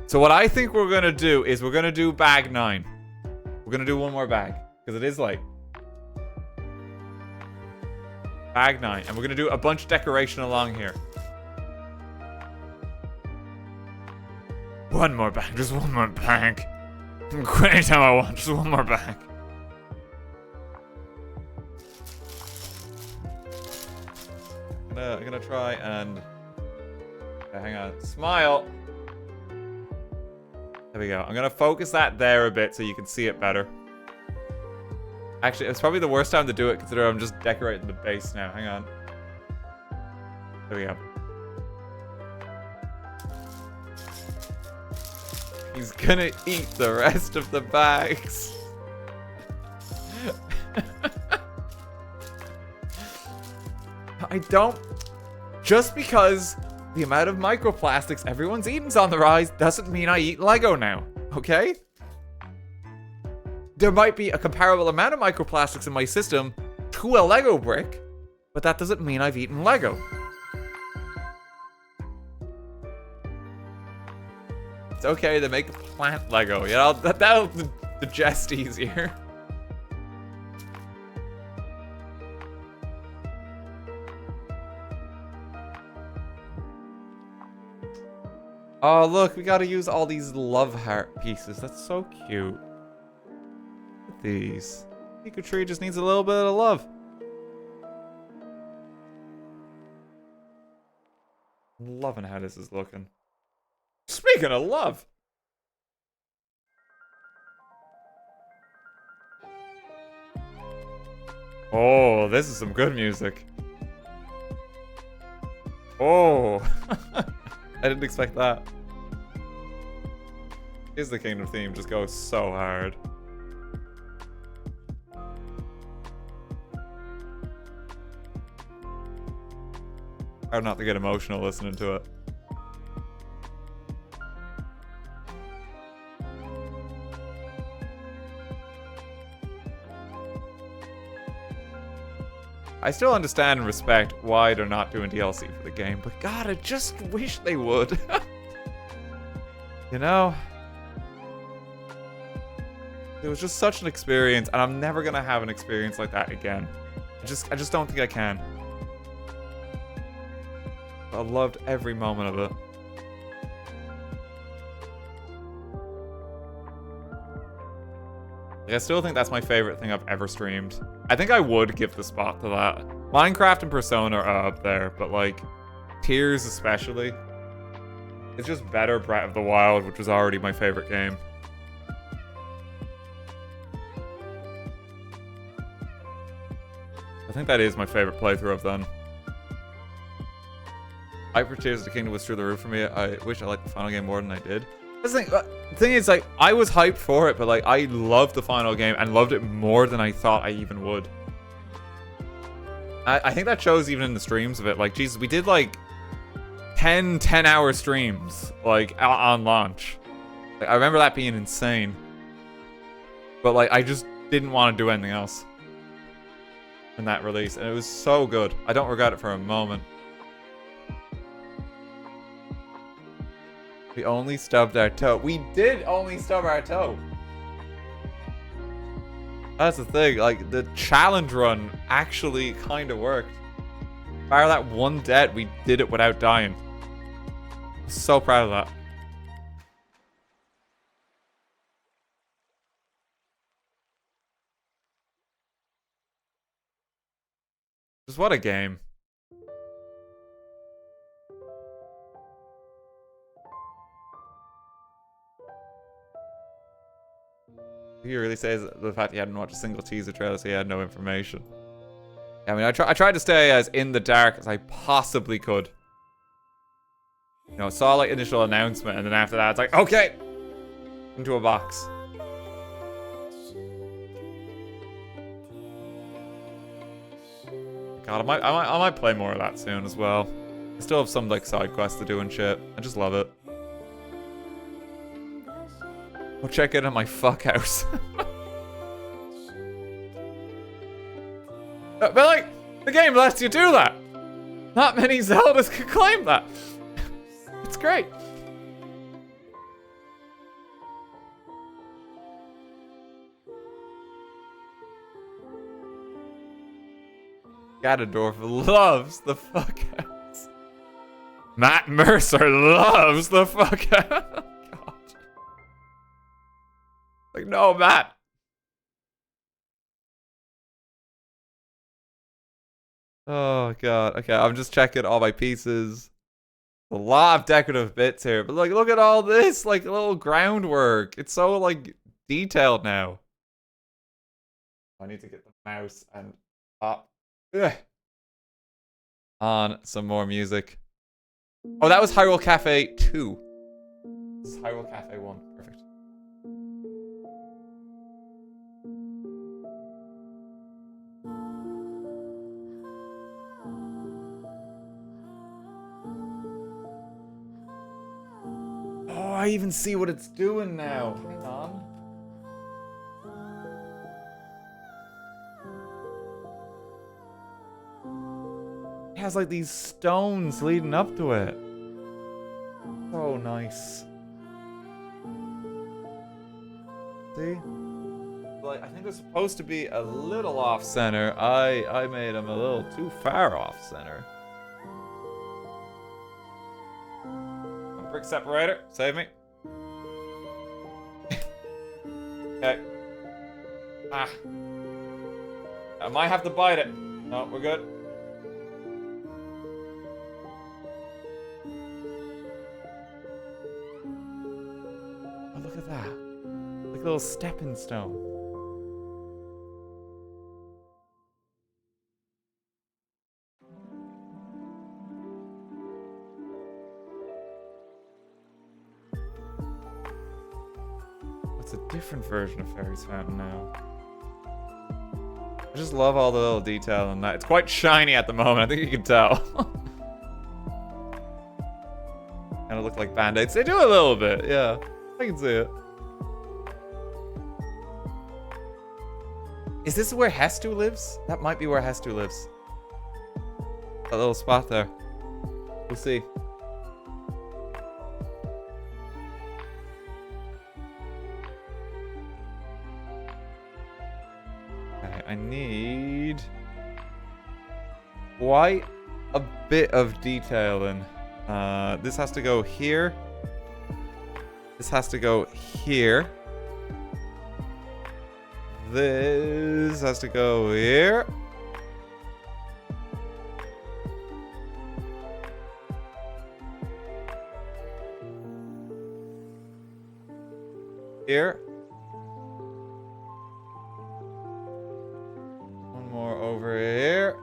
So what I think we're going to do is we're going to do bag 9. We're going to do one more bag. Because it is late. Bag 9. And we're going to do a bunch of decoration along here. One more bag. Just one more bag. I can quit anytime I want. Just one more bag. I'm gonna try and... Okay, hang on. Smile. There we go. I'm gonna focus that there a bit so you can see it better. Actually, it's probably the worst time to do it considering I'm just decorating the base now. Hang on. There we go. He's gonna eat the rest of the bags. I don't... Just because the amount of microplastics everyone's eating's on the rise doesn't mean I eat Lego now, okay? There might be a comparable amount of microplastics in my system to a Lego brick, but that doesn't mean I've eaten Lego. It's okay to make a plant Lego, you know? That'll digest easier. Oh, look, we gotta use all these love heart pieces. That's so cute. Look at these. Pikachu tree just needs a little bit of love. I'm loving how this is looking. Speaking of love. Oh, this is some good music. Oh. I didn't expect that. Is the Kingdom theme just goes so hard. Hard not to get emotional listening to it. I still understand and respect why they're not doing DLC for the game, but God, I just wish they would. You know? It was just such an experience, and I'm never gonna have an experience like that again. I just don't think I can. I loved every moment of it. Like, I still think that's my favorite thing I've ever streamed. I think I would give the spot to that. Minecraft and Persona are up there, but like, Tears especially. It's just better Breath of the Wild, which was already my favorite game. I think that is my favorite playthrough I've done. Hype for Tears of the Kingdom was through the roof for me. I wish I liked the final game more than I did. The thing is, like, I was hyped for it, but like, I loved the final game and loved it more than I thought I even would. I think that shows even in the streams of it. Like, Jesus, we did like 10-hour streams, like, on launch. Like, I remember that being insane. But like, I just didn't want to do anything else in that release, and it was so good. I don't regret it for a moment. We only stubbed our toe. We did only stub our toe. That's the thing. Like, the challenge run actually kind of worked. Bar that one death, we did it without dying. I'm so proud of that. Just what a game. He really says the fact he hadn't watched a single teaser trailer, so he had no information. I mean, I tried to stay as in the dark as I possibly could. You know, saw like initial announcement, and then after that, it's like, okay, into a box. God, I might play more of that soon as well. I still have some like side quests to do and shit. I just love it. I'll check in on my fuck house. But like, the game lets you do that. Not many Zeldas could claim that. It's great. Ganondorf loves the fuck house. Matt Mercer loves the fuck house. Like, no, Matt. Oh, God. Okay, I'm just checking all my pieces. A lot of decorative bits here. But, like, look at all this. Like, little groundwork. It's so, like, detailed now. I need to get the mouse and pop on some more music. Oh, that was Hyrule Cafe 2. This is Hyrule Cafe 1. Perfect. Oh, I even see what it's doing now. Hang on. It has like these stones leading up to it. So nice. See? Like, I think they're supposed to be a little off center. I made them a little too far off center. Brick separator, save me. Okay. Ah. I might have to bite it. No, we're good. Oh, look at that. Like a little stepping stone. It's a different version of Fairy's Fountain now. I just love all the little detail in that. It's quite shiny at the moment, I think you can tell. Kind of look like band-aids. They do a little bit, yeah. I can see it. Is this where Hestu lives? That might be where Hestu lives. That little spot there. We'll see. Okay, I need quite a bit of detail in. This has to go here. This has to go here. This has to go here. Here. One more over here.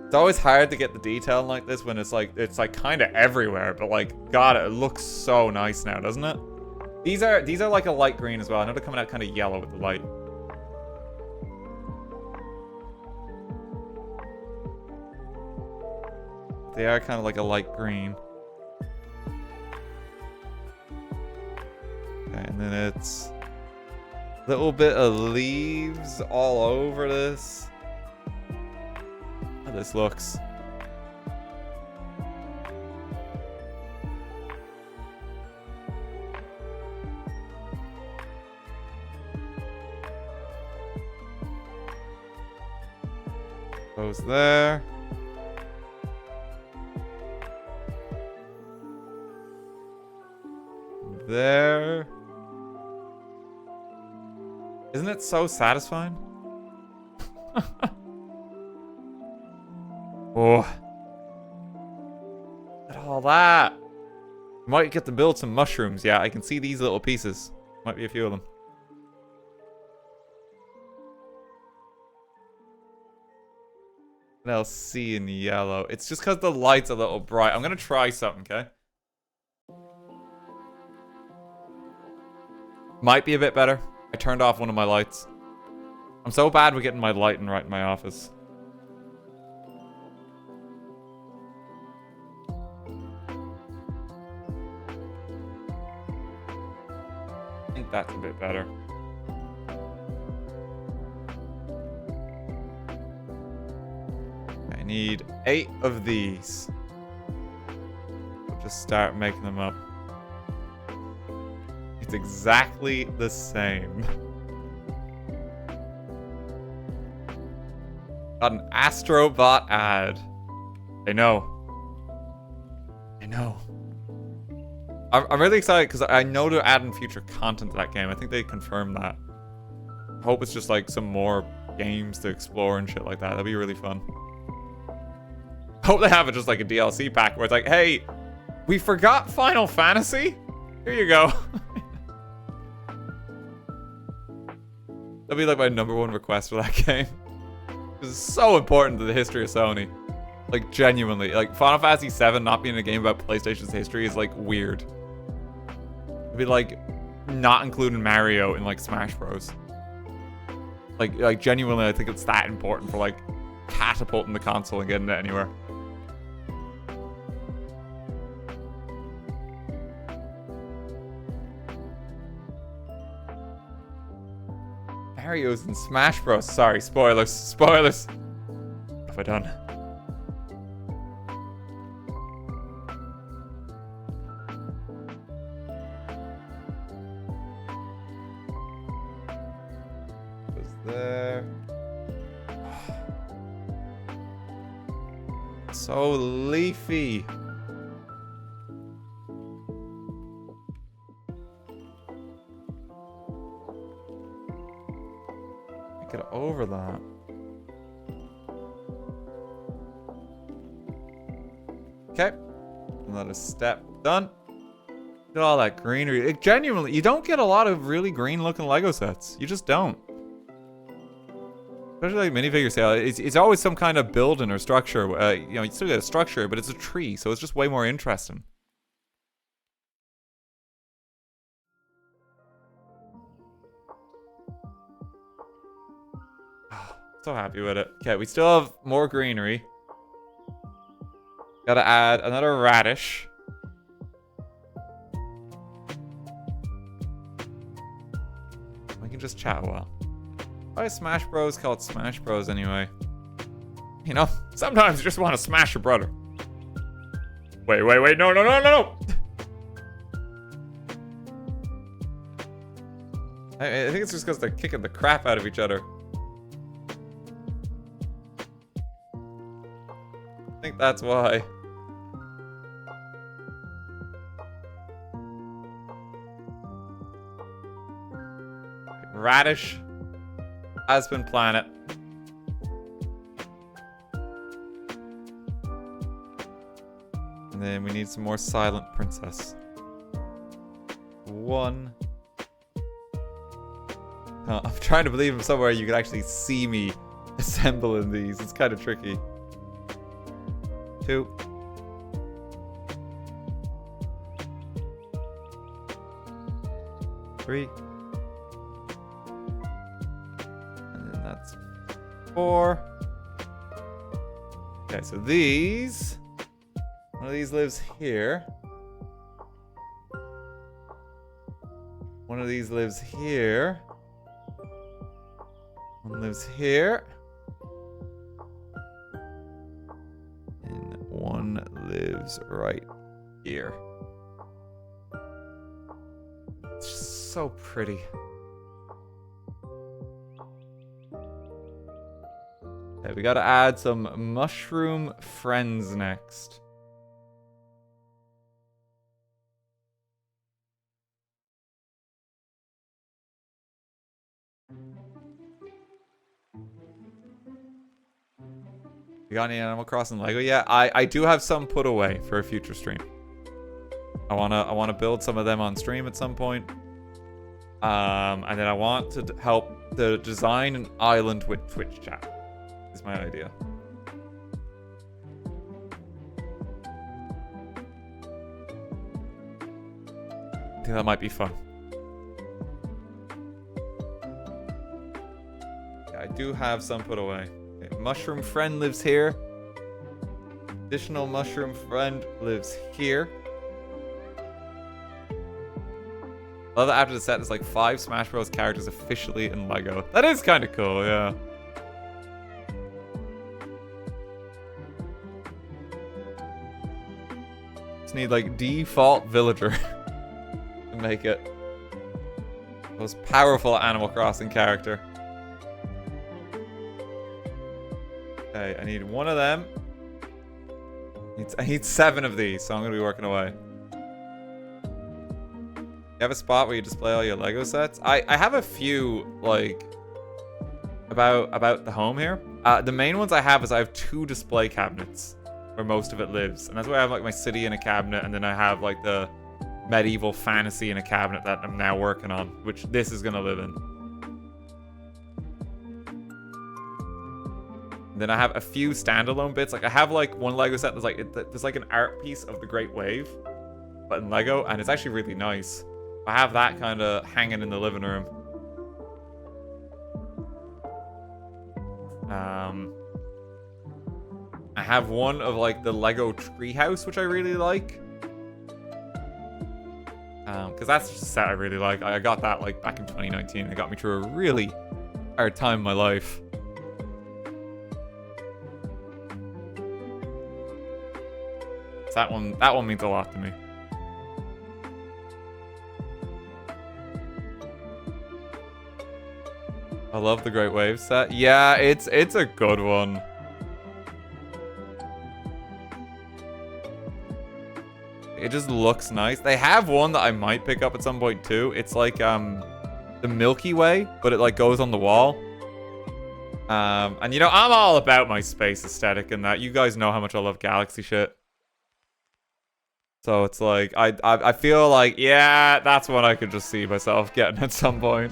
It's always hard to get the detail like this when it's like kind of everywhere, but like, God, it looks so nice now, doesn't it? These are like a light green as well. I know they're coming out kind of yellow with the light. They are kind of like a light green. Okay, and then it's a little bit of leaves all over this. How this looks. Goes there. There. Isn't it so satisfying? Oh. Look at all that. Might get to build some mushrooms. Yeah, I can see these little pieces. Might be a few of them. What else? See in yellow. It's just because the light's a little bright. I'm gonna try something, okay? Might be a bit better. I turned off one of my lights. I'm so bad with getting my lighting right in my office. I think that's a bit better. I need 8 of these. We'll just start making them up. It's exactly the same. Got an Astrobot ad. I know. I know. I'm really excited because I know they're adding future content to that game. I think they confirmed that. I hope it's just like some more games to explore and shit like that. That'd be really fun. I hope they have it just like a DLC pack where it's like, hey, we forgot Final Fantasy? Here you go. That'd be like my #1 request for that game. This is so important to the history of Sony. Like, genuinely. Like, Final Fantasy VII not being a game about PlayStation's history is, like, weird. It'd be like not including Mario in like Smash Bros. Like genuinely, I think it's that important for like catapulting the console and getting it anywhere. Mario's in Smash Bros. Sorry, spoilers. Spoilers. What have I done? Was there? So leafy. Get over that. Okay. Another step done. Look at all that greenery. It genuinely, you don't get a lot of really green looking Lego sets. You just don't. Especially like minifigure sale. It's always some kind of building or structure. You know, you still get a structure, but it's a tree, so it's just way more interesting. So happy with it. Okay, we still have more greenery. Gotta add another radish. We can just chat a while. Why Smash Bros call it Smash Bros anyway? You know, sometimes you just want to smash your brother. Wait, no. I think it's just because they're kicking the crap out of each other. I think that's why. Radish has been planet. And then we need some more silent princess. One. Oh, I'm trying to believe in somewhere you can actually see me assembling these. It's kind of tricky. 2. 3. And then that's 4. Okay, so these. One of these lives here. One of these lives here. One lives here. And one lives right here. It's just so pretty. Okay, we gotta add some mushroom friends next. You got any Animal Crossing Lego yet? I do have some put away for a future stream. I wanna build some of them on stream at some point. And then I want to help to design an island with Twitch chat. Is my idea. I think that might be fun. Yeah, I do have some put away. Okay, mushroom friend lives here. Additional mushroom friend lives here. I love that after the set, there's like 5 Smash Bros. Characters officially in Lego. That is kind of cool, yeah. Just need like default villager to make it most powerful Animal Crossing character. Okay, I need one of them. I need 7 of these, so I'm gonna be working away. You have a spot where you display all your Lego sets? I have a few, like, about the home here. The main ones I have is I have 2 display cabinets where most of it lives. And that's why I have, like, my city in a cabinet, and then I have, like, the medieval fantasy in a cabinet that I'm now working on, which this is gonna live in. And then I have a few standalone bits. Like, I have, like, one Lego set that's, like, there's, like, an art piece of the Great Wave, but in Lego, and it's actually really nice. I have that kind of hanging in the living room. I have one of like the Lego treehouse, which I really like. Because that's just a set I really like. I got that like back in 2019. It got me through a really hard time in my life. So that one means a lot to me. I love the Great Wave set. Yeah, it's a good one. It just looks nice. They have one that I might pick up at some point too. It's like the Milky Way, but it like goes on the wall. And you know, I'm all about my space aesthetic and that. You guys know how much I love galaxy shit. So it's like I feel like, yeah, that's one I could just see myself getting at some point.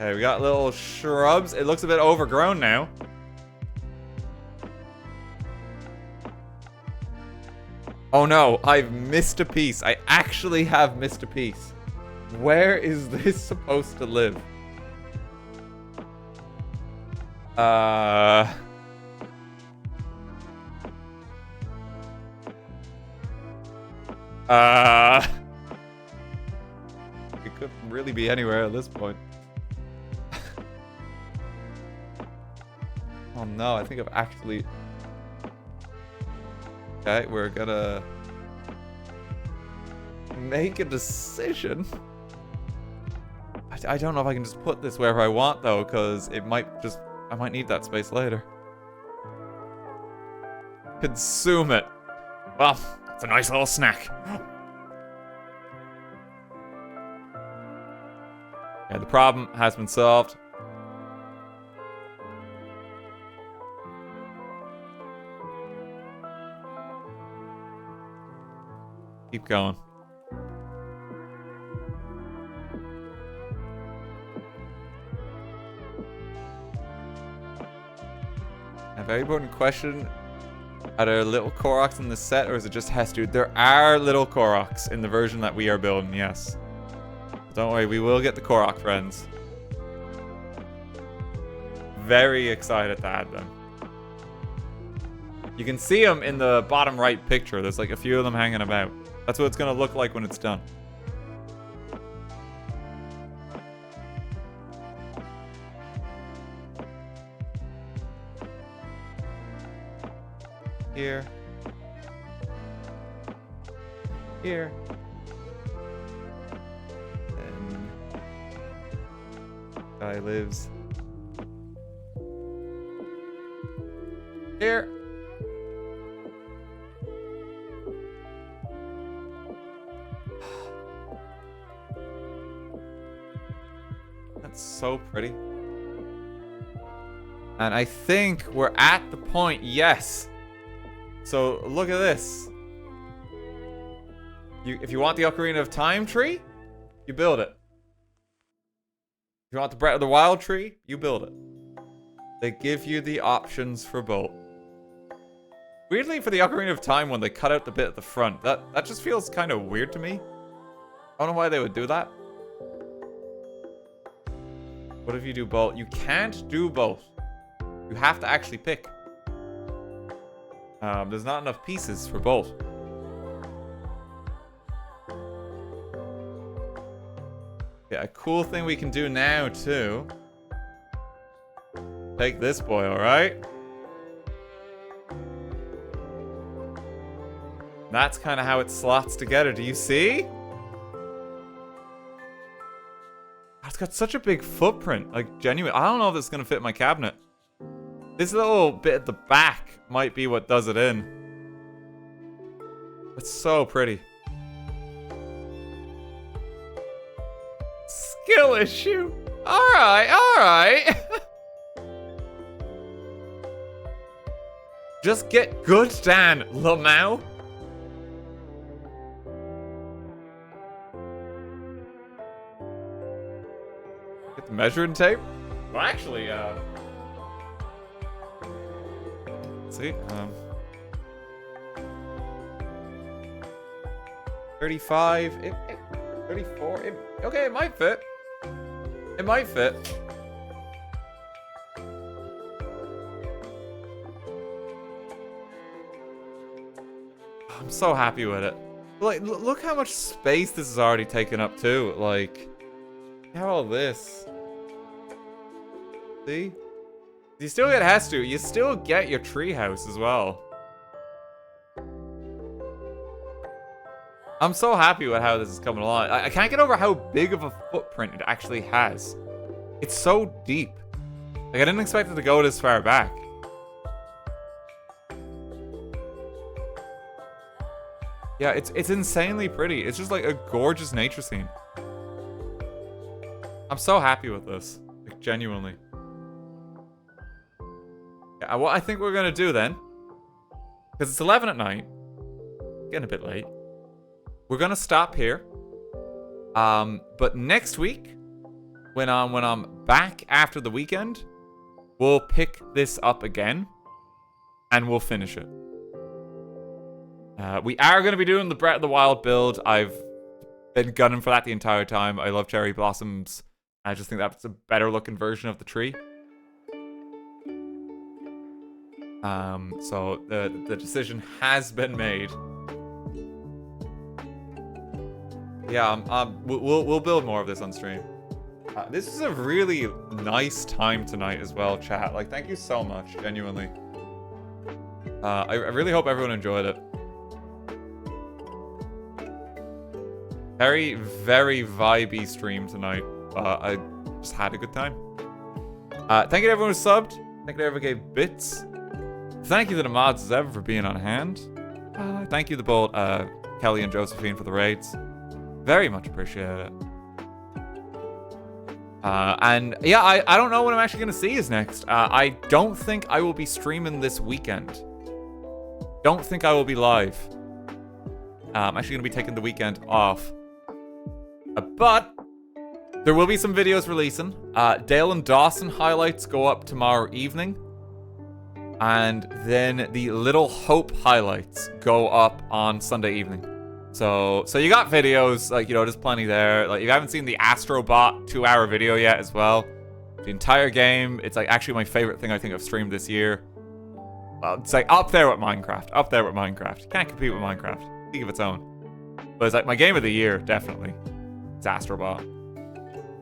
Okay, we got little shrubs. It looks a bit overgrown now. Oh no, I've missed a piece. I actually have missed a piece. Where is this supposed to live? It could really be anywhere at this point. Oh no, I think I've actually... Okay, we're gonna... make a decision. I don't know if I can just put this wherever I want though, because it might just... I might need that space later. Consume it. Well, it's a nice little snack. Yeah, the problem has been solved. Keep going. A very important question. Are there little Koroks in the set, or is it just Hess, dude? There are little Koroks in the version that we are building, yes. Don't worry, we will get the Korok friends. Very excited to add them. You can see them in the bottom right picture. There's like a few of them hanging about. That's what it's gonna look like when it's done. Here. Here. And guy lives here. That's so pretty. And I think we're at the point, yes. So look at this. If you want the Ocarina of Time tree, you build it. If you want the Breath of the Wild tree, you build it. They give you the options for both. Weirdly, for the Ocarina of Time one, they cut out the bit at the front. That just feels kind of weird to me. I don't know why they would do that. What if you do both? You can't do both. You have to actually pick. There's not enough pieces for both. Yeah, a cool thing we can do now, too. Take this boy, alright? That's kind of how it slots together. Do you see? It's got such a big footprint. Like, genuine. I don't know if it's going to fit in my cabinet. This little bit at the back might be what does it in. It's so pretty. Skill issue. Alright, alright. Just get good, Dan, Lamau. Get the measuring tape. Well, actually, see, 35. 34. Okay, it might fit. It might fit. I'm so happy with it. Like, look how much space this has already taken up too. Like, look at all this. See? You still get Hestu. You still get your treehouse as well. I'm so happy with how this is coming along. I can't get over how big of a footprint it actually has. It's so deep. Like, I didn't expect it to go this far back. Yeah, it's insanely pretty. It's just like a gorgeous nature scene. I'm so happy with this. Like, genuinely. Yeah, what I think we're gonna do then, because it's 11 at night, getting a bit late. We're gonna stop here. But next week, when I'm back after the weekend, we'll pick this up again, and we'll finish it. We are gonna be doing the Breath of the Wild build. I've been gunning for that the entire time. I love cherry blossoms. I just think that's a better looking version of the tree. So the decision has been made. Yeah, we'll build more of this on stream. This is a really nice time tonight as well, chat. Like, thank you so much, genuinely. I really hope everyone enjoyed it. Very, very vibey stream tonight. I just had a good time. Thank you to everyone who subbed. Thank you to everyone who gave bits. Thank you to the mods as ever for being on hand. Thank you to both Kelly and Josephine for the raids. Very much appreciate it. And yeah, I don't know what I'm actually going to see is next. I don't think I will be streaming this weekend. Don't think I will be live. I'm actually going to be taking the weekend off. But there will be some videos releasing. Dale and Dawson highlights go up tomorrow evening. And then the Little Hope highlights go up on Sunday evening. So you got videos, like, you know, there's plenty there. Like, if you haven't seen the Astrobot 2-hour video yet as well, the entire game, it's like actually my favorite thing I think I've streamed this year. It's like up there with Minecraft. Up there with Minecraft. Can't compete with Minecraft. League of its own. But it's like my game of the year, definitely. It's Astrobot.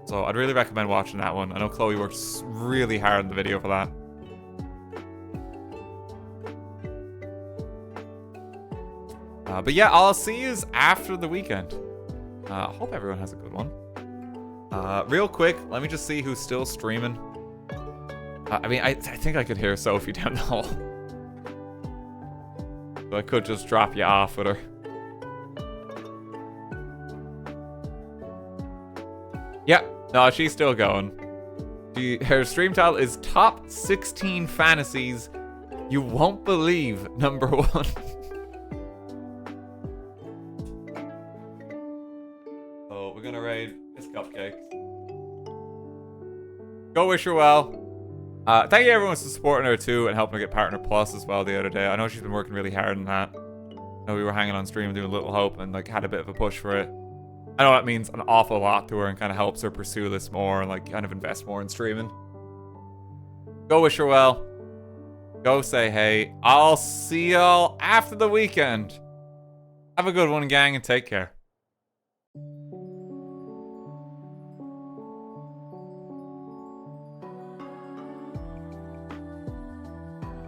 So I'd really recommend watching that one. I know Chloe works really hard on the video for that. But yeah, I'll see you after the weekend. Hope everyone has a good one. Real quick, let me just see who's still streaming. I mean, I think I could hear Sophie down the hall. So I could just drop you off with her. Yeah, no, she's still going. Her stream title is Top 16 Fantasies You Won't Believe #1. So we're gonna raid Miss Cupcakes. Go wish her well. Thank you everyone for supporting her too and helping her get Partner Plus as well the other day. I know she's been working really hard on that. I know we were hanging on stream doing Little Hope and like had a bit of a push for it. I know that means an awful lot to her and kind of helps her pursue this more and like kind of invest more in streaming. Go wish her well. Go say hey. I'll see y'all after the weekend. Have a good one, gang, and take care.